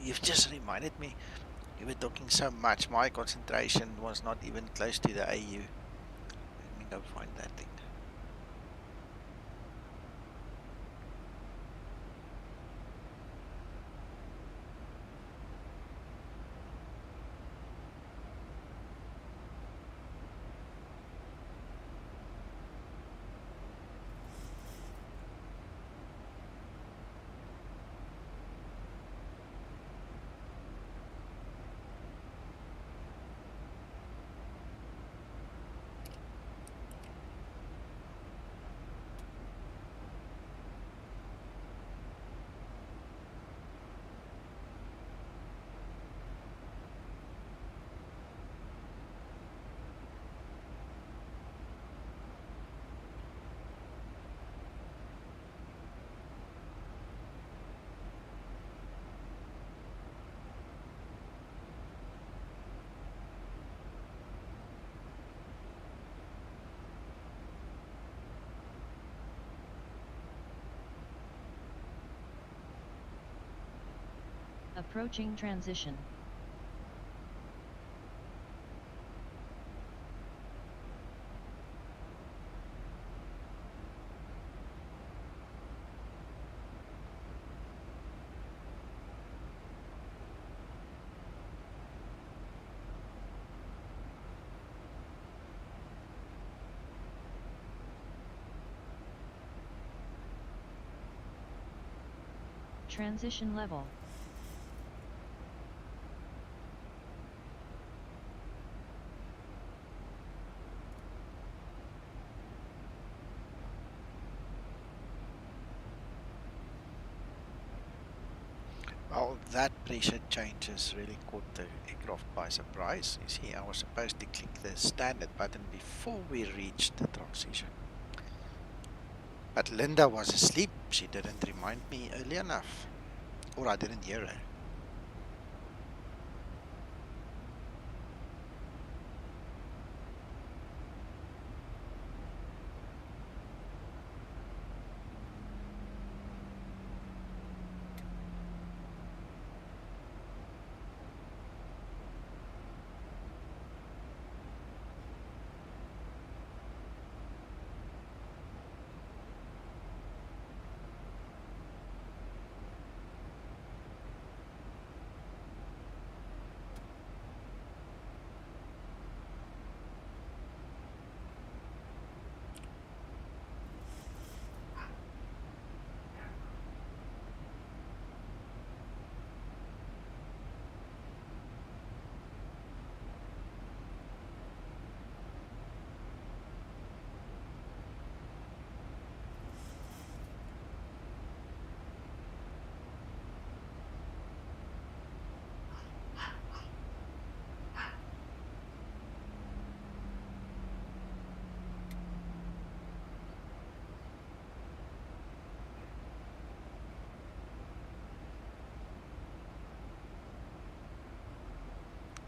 You've just reminded me. You were talking so much. My concentration was not even close to the AU. Let me go find that thing. Approaching transition. Transition level. Well, that pressure change has really caught the aircraft by surprise. You see, I was supposed to click the standard button before we reached the transition. But Linda was asleep. She didn't remind me early enough. Or I didn't hear her.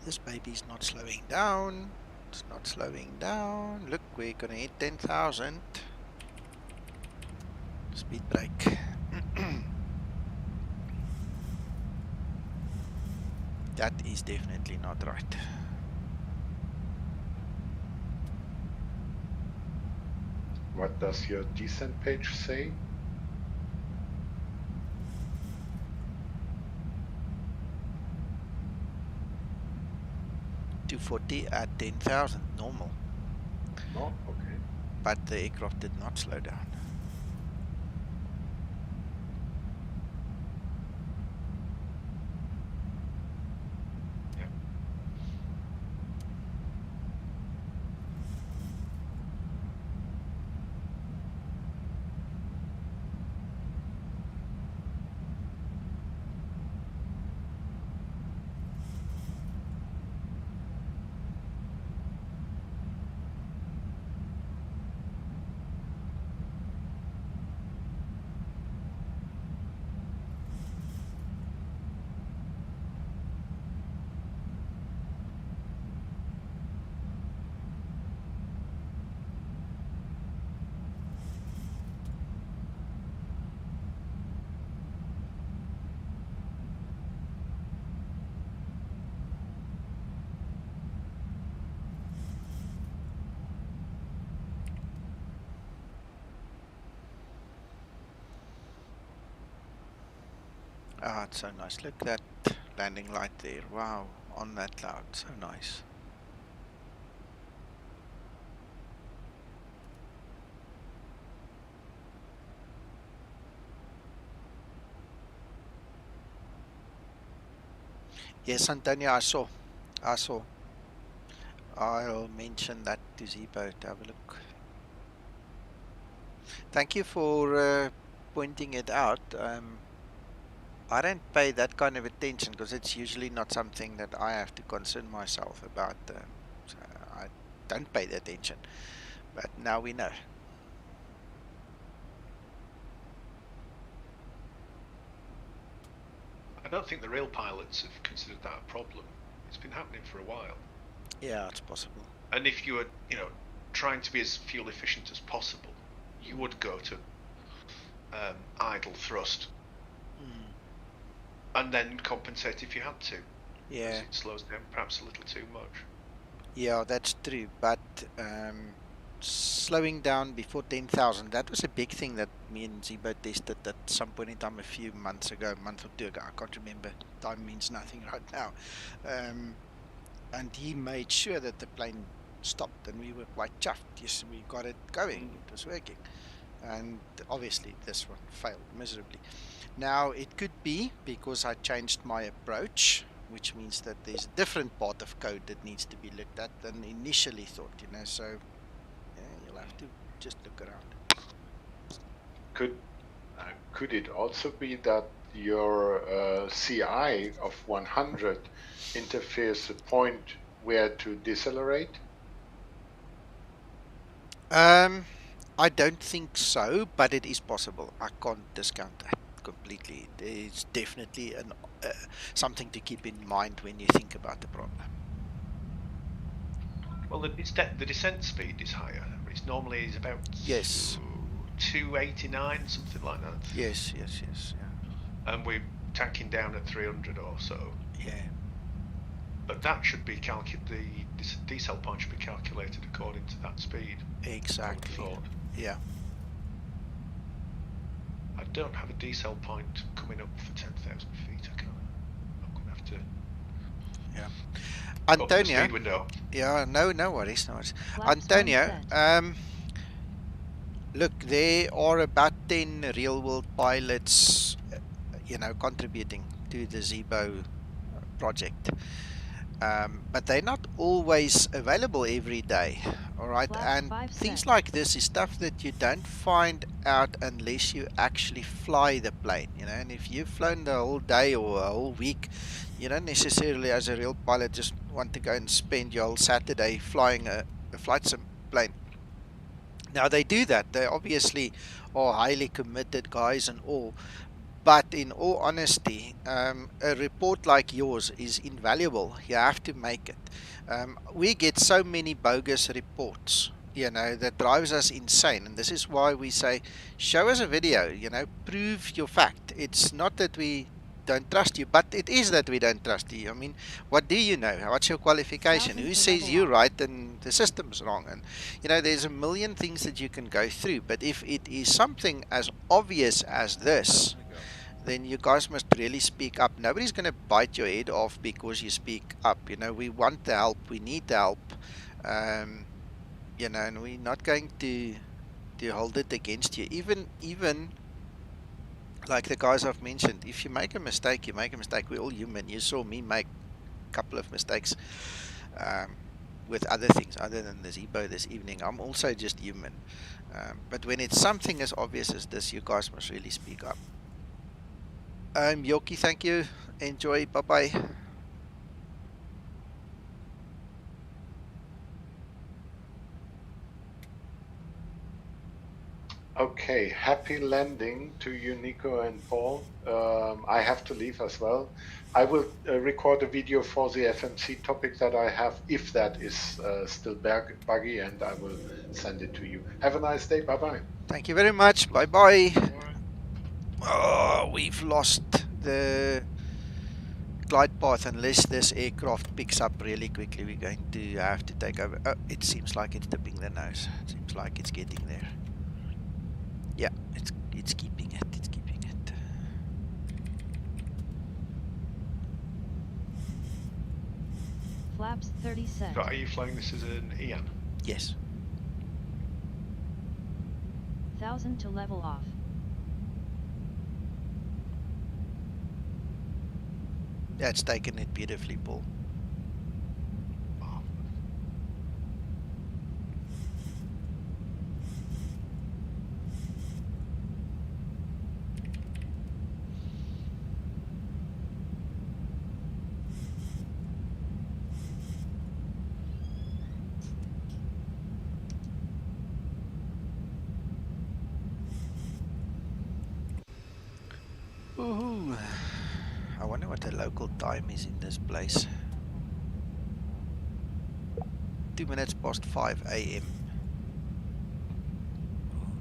This baby's not slowing down. It's not slowing down. Look, we're gonna hit 10,000. Speed brake. That is definitely not right. What does your descent page say? 240 at 10,000, normal. Oh, okay. But the aircraft did not slow down. Ah, it's so nice. Look at that landing light there. Wow, on that cloud. So nice. Yes, Antonio, I saw. I'll mention that to Zibo to have a look. Thank you for pointing it out. I don't pay that kind of attention because it's usually not something that I have to concern myself about. So I don't pay the attention. But now we know. I don't think the rail pilots have considered that a problem. It's been happening for a while. Yeah, it's possible. And if you were, trying to be as fuel efficient as possible, you would go to idle thrust, and then compensate if you had to. Yeah. Because it slows down perhaps a little too much. Yeah, that's true. But slowing down before 10,000, that was a big thing that me and Zibo tested at some point in time a few months ago, a month or two ago. I can't remember. Time means nothing right now. And he made sure that the plane stopped, and we were quite chuffed. Yes, we got it going. It was working. And obviously this one failed miserably. Now it could be because I changed my approach, which means that there's a different part of code that needs to be looked at than initially thought, so yeah, you'll have to just look around. Could it also be that your CI of 100 interferes the point where to decelerate? I don't think so, but it is possible. I can't discount that completely. It's definitely something to keep in mind when you think about the problem. Well, the descent speed is higher. It's normally about Yes. 289, something like that. Yes, yeah. And we're tanking down at 300 or so. Yeah. But that should be the decel point should be calculated according to that speed. Exactly. Yeah. I don't have a decel point coming up for 10,000 feet. I'm going to have to. Yeah. Open the Antonio. speed window. Yeah, no worries. Antonio, look, there are about 10 real-world pilots, contributing to the Zibo project. But they're not always available every day, all right? And things like this is stuff that you don't find out unless you actually fly the plane, and if you've flown the whole day or a whole week, you don't necessarily, as a real pilot, just want to go and spend your whole Saturday flying a flight sim plane. Now, they do that. They obviously are highly committed guys and all, but in all honesty, a report like yours is invaluable. You have to make it. We get so many bogus reports, that drives us insane. And this is why we say, show us a video, prove your fact. It's not that we don't trust you, but it is that we don't trust you. I mean, what do you know? What's your qualification? Who says you're right and the system's wrong? And, there's a million things that you can go through. But if it is something as obvious as this, then you guys must really speak up. Nobody's going to bite your head off because you speak up. We want the help. We need the help. And we're not going to hold it against you. Even like the guys I've mentioned, if you make a mistake, you make a mistake. We're all human. You saw me make a couple of mistakes with other things other than the Zibo this evening. I'm also just human. But when it's something as obvious as this, you guys must really speak up. Yoki, thank you. Enjoy. Bye-bye. Okay, happy landing to you, Nico and Paul. I have to leave as well. I will record a video for the FMC topic that I have, if that is still buggy, and I will send it to you. Have a nice day. Bye-bye. Thank you very much. Bye-bye. Oh, we've lost the glide path. Unless this aircraft picks up really quickly, we're going to have to take over. Oh, it seems like it's dipping the nose. It seems like it's getting there. Yeah, it's keeping it. It's keeping it. Flaps 30 cent. Are you flying this as an Ian? Yes. 1000 to level off. Yeah, it's taken it beautifully, Paul. Ooh. I wonder what the local time is in this place. 2 minutes past 5 a.m.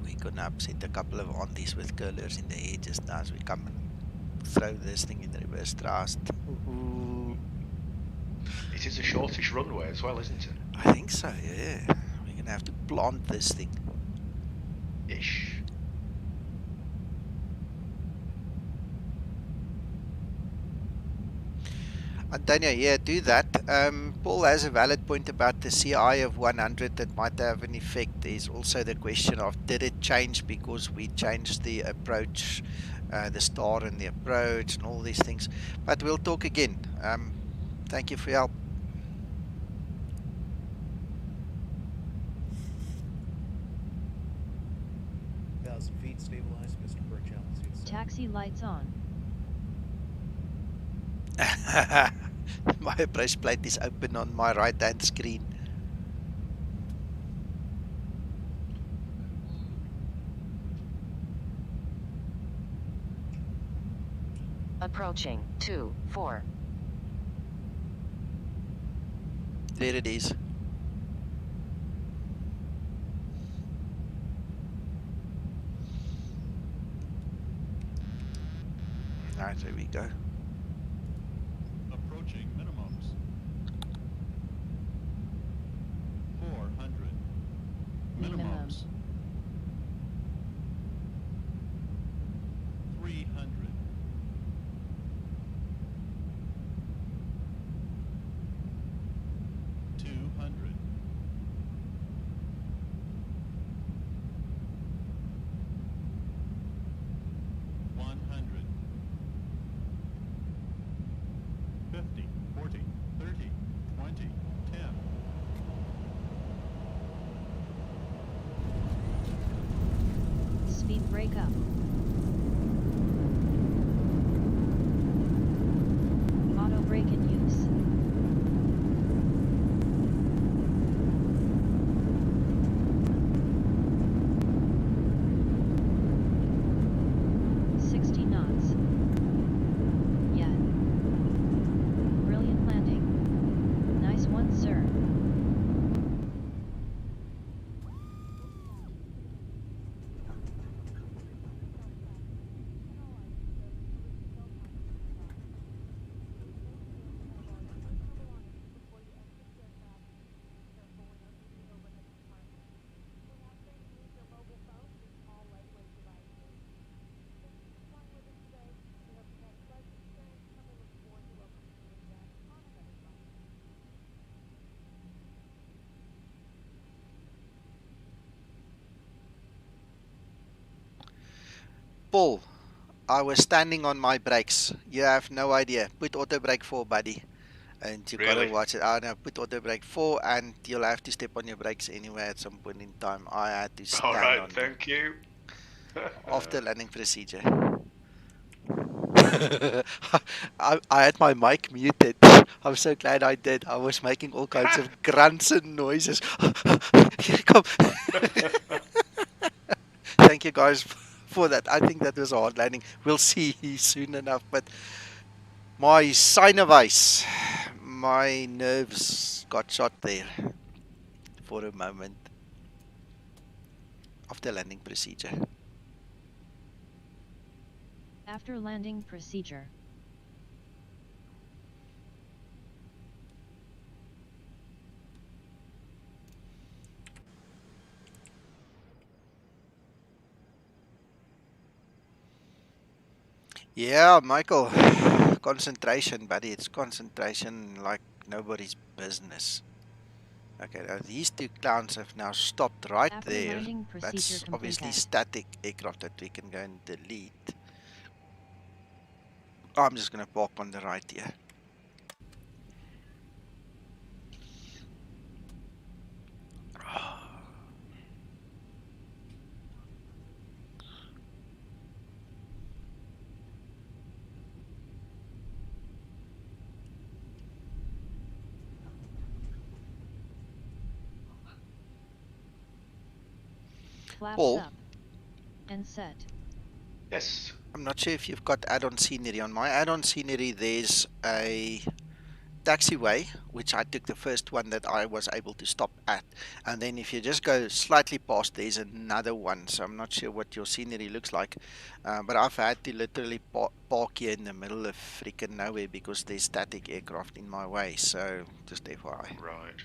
We're gonna upset a couple of aunties with curlers in the air just now as we come and throw this thing in the reverse thrust. Ooh. It is a shortish runway as well, isn't it? I think so, yeah. We're gonna have to plant this thing. Ish. Antonio, yeah, do that. Paul has a valid point about the CI of 100 that might have an effect. There's also the question of, did it change because we changed the approach, the star and the approach and all these things. But we'll talk again. Thank you for your help. Feet stabilized, Mr. Burchell. Taxi lights on. My approach plate is open on my right hand screen. Approaching 2-4. There it is. Right, there we go. Approaching minimums. 400. Minimums. 300. Speed brake up. Auto brake in use. Paul, I was standing on my brakes. You have no idea. Put auto brake 4, buddy. And you gotta Really? watch it. Oh no, put auto brake 4 and you'll have to step on your brakes anyway at some point in time. I had to stand Alright, on them. thank you. After landing procedure. I had my mic muted. I'm so glad I did. I was making all kinds of grunts and noises. Here it come. Thank you guys for that. I think that was a hard landing. We'll see soon enough. But my synovice, my nerves got shot there for a moment after landing procedure. After landing procedure. Yeah, Michael, concentration, buddy. It's concentration like nobody's business. Okay, now these two clowns have now stopped right After there. landing procedure That's obviously completed. static aircraft that we can go and delete. Oh, I'm just going to park on the right here. Flaps Paul? up. And set. Yes. I'm not sure if you've got add-on scenery. On my add-on scenery, there's a taxiway, which I took the first one that I was able to stop at. And then if you just go slightly past, there's another one. So I'm not sure what your scenery looks like. But I've had to literally park here in the middle of freaking nowhere because there's static aircraft in my way. So just FYI. Right.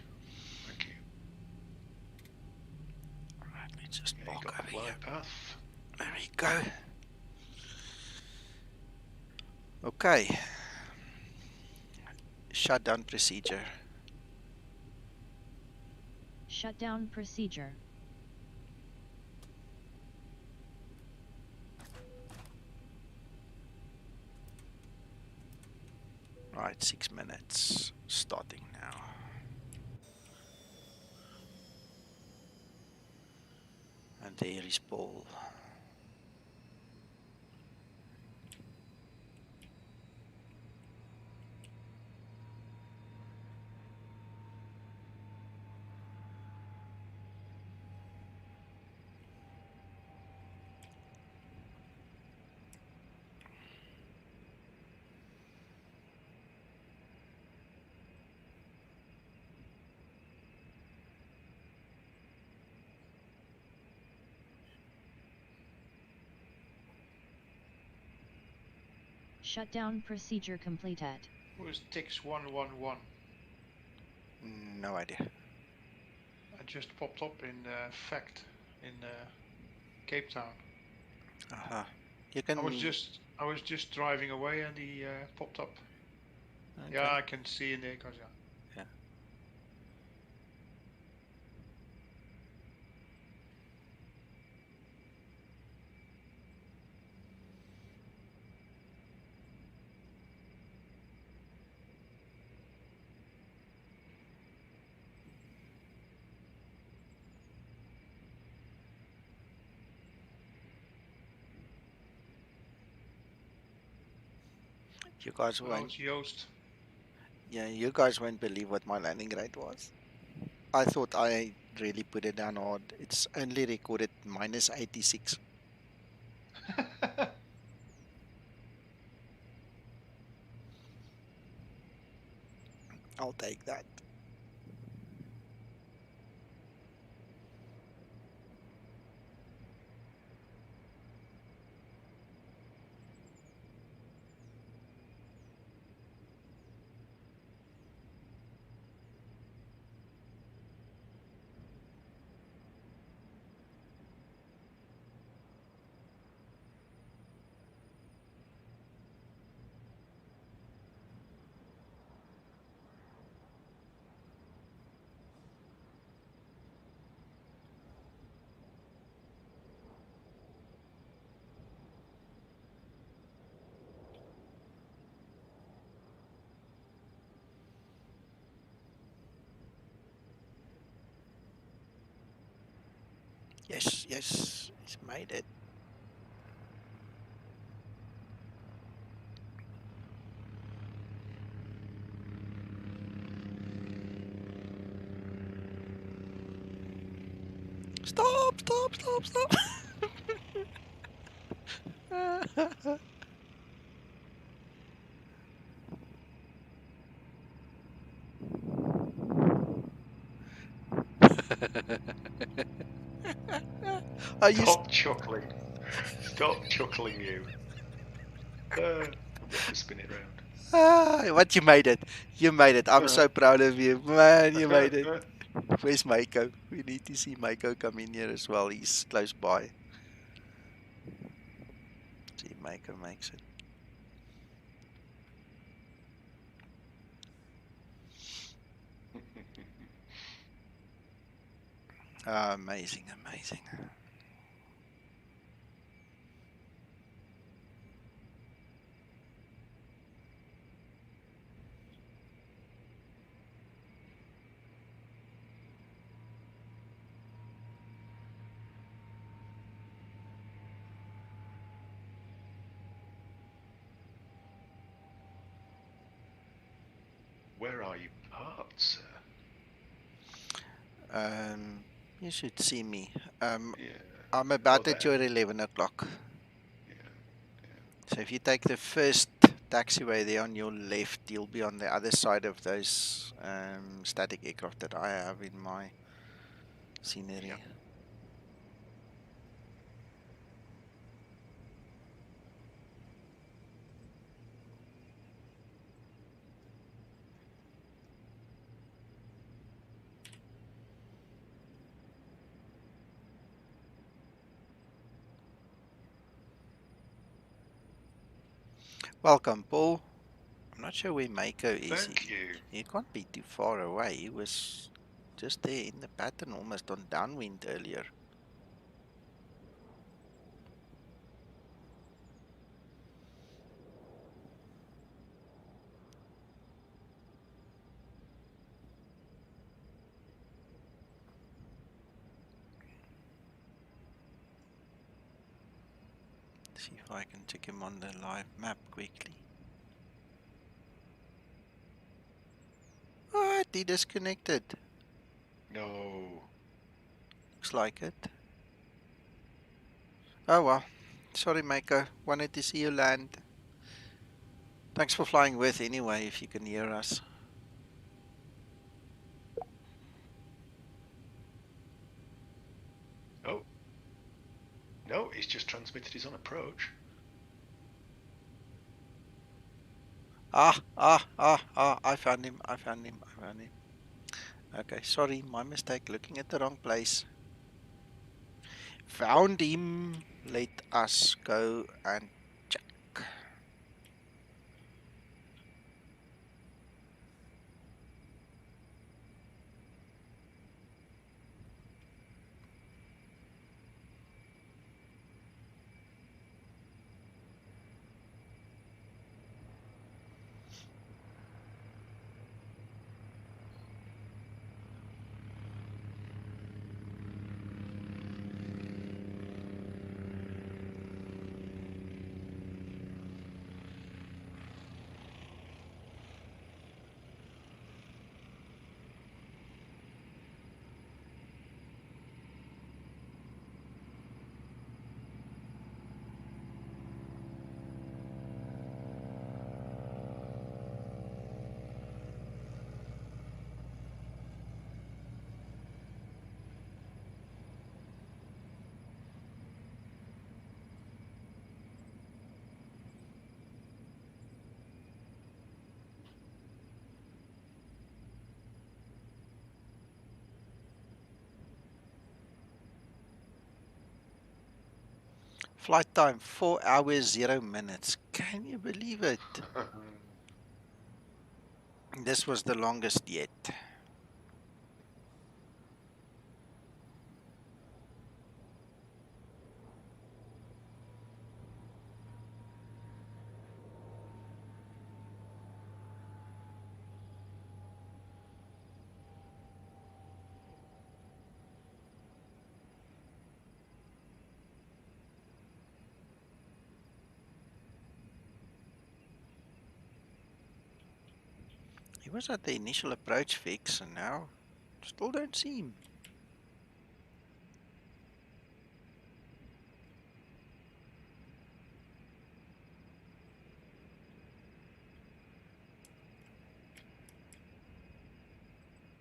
Thank you. Alright, let's just Yeah, park you got the over flight here. path. There we go. Okay. Shutdown procedure. Shutdown procedure. Right, 6 minutes. Starting now. And there is Paul. Shutdown procedure completed. Who is Tix111? No idea. I just popped up in fact in Cape Town. You can. I was just driving away and he popped up. Okay. Yeah, I can see in there, cause yeah. You guys won't. it's Joost. Yeah, you guys won't believe what my landing rate was. I thought I really put it down hard. It's only recorded minus 86. I'll take that. Yes, he's made it. Stop. Stop chuckling. Stop chuckling, you. I'm going to spin it round. What, you made it. You made it. I'm so proud of you. Man, you made it. Where's Mako? We need to see Mako come in here as well. He's close by. See if Mako makes it. Amazing. Where are you parked, sir? You should see me. Yeah. I'm about at your 11 o'clock. So if you take the first taxiway there on your left, you'll be on the other side of those static aircraft that I have in my scenery. Yep. Welcome, Paul. I'm not sure where Mako is. Thank you. He can't be too far away. He was just there in the pattern, almost on downwind earlier. See if I can check him on the live map quickly. What? He disconnected. No. Looks like it. Oh well. Sorry, Mako. Wanted to see you land. Thanks for flying with anyway, if you can hear us. Oh. No, he's just transmitted his own approach. I found him. I found him. I found him. Okay, sorry, my mistake. Looking at the wrong place. Found him. Let us go and check. Flight time 4 hours 0 minutes. Can you believe it? This was the longest yet. He was at the initial approach fix and now still don't see him.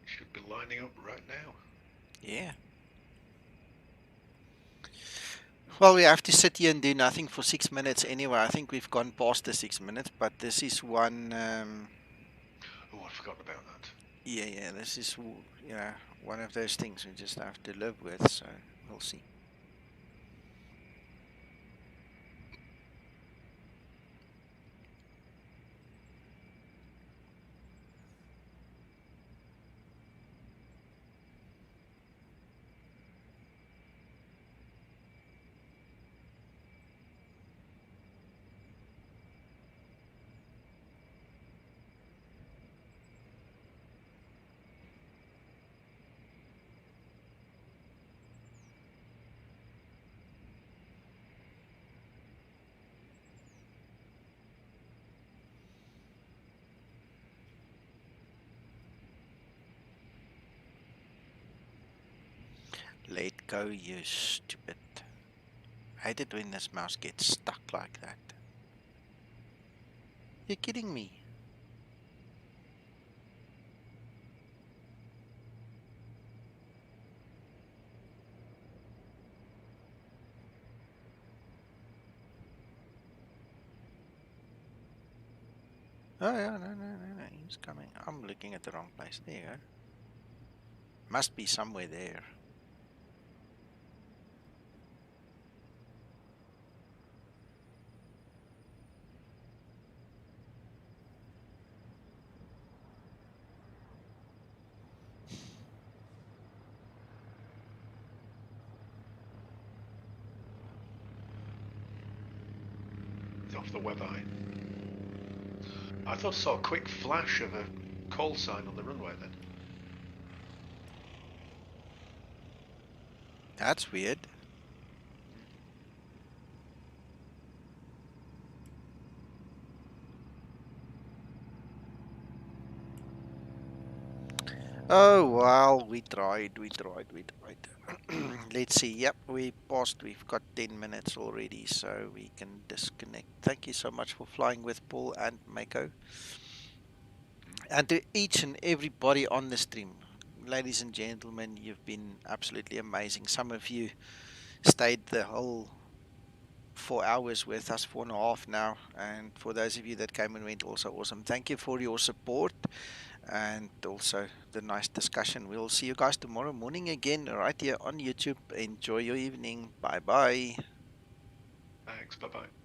Should be lining up right now. Yeah. Well, we have to sit here and do nothing for 6 minutes anyway. I think we've gone past the 6 minutes, but this is one. Oh, I'd forgotten about that. Yeah. This is one of those things we just have to live with. So we'll see. Let go, you stupid. I hate it when this mouse gets stuck like that. You're kidding me. Oh, yeah, no. He's coming. I'm looking at the wrong place. There you go. Must be somewhere there. It's off the web eye. I thought I saw a quick flash of a call sign on the runway then. That's weird. Oh, well, we tried. Let's see. Yep, we passed. We've got 10 minutes already, so we can disconnect. Thank you so much for flying with Paul and Mako. And to each and everybody on the stream. Ladies and gentlemen, you've been absolutely amazing. Some of you stayed the whole 4 hours with us, 4.5 now. And for those of you that came and went, also awesome. Thank you for your support and also the nice discussion. We'll see you guys tomorrow morning again right here on YouTube. Enjoy your evening. Bye bye. Thanks. Bye bye.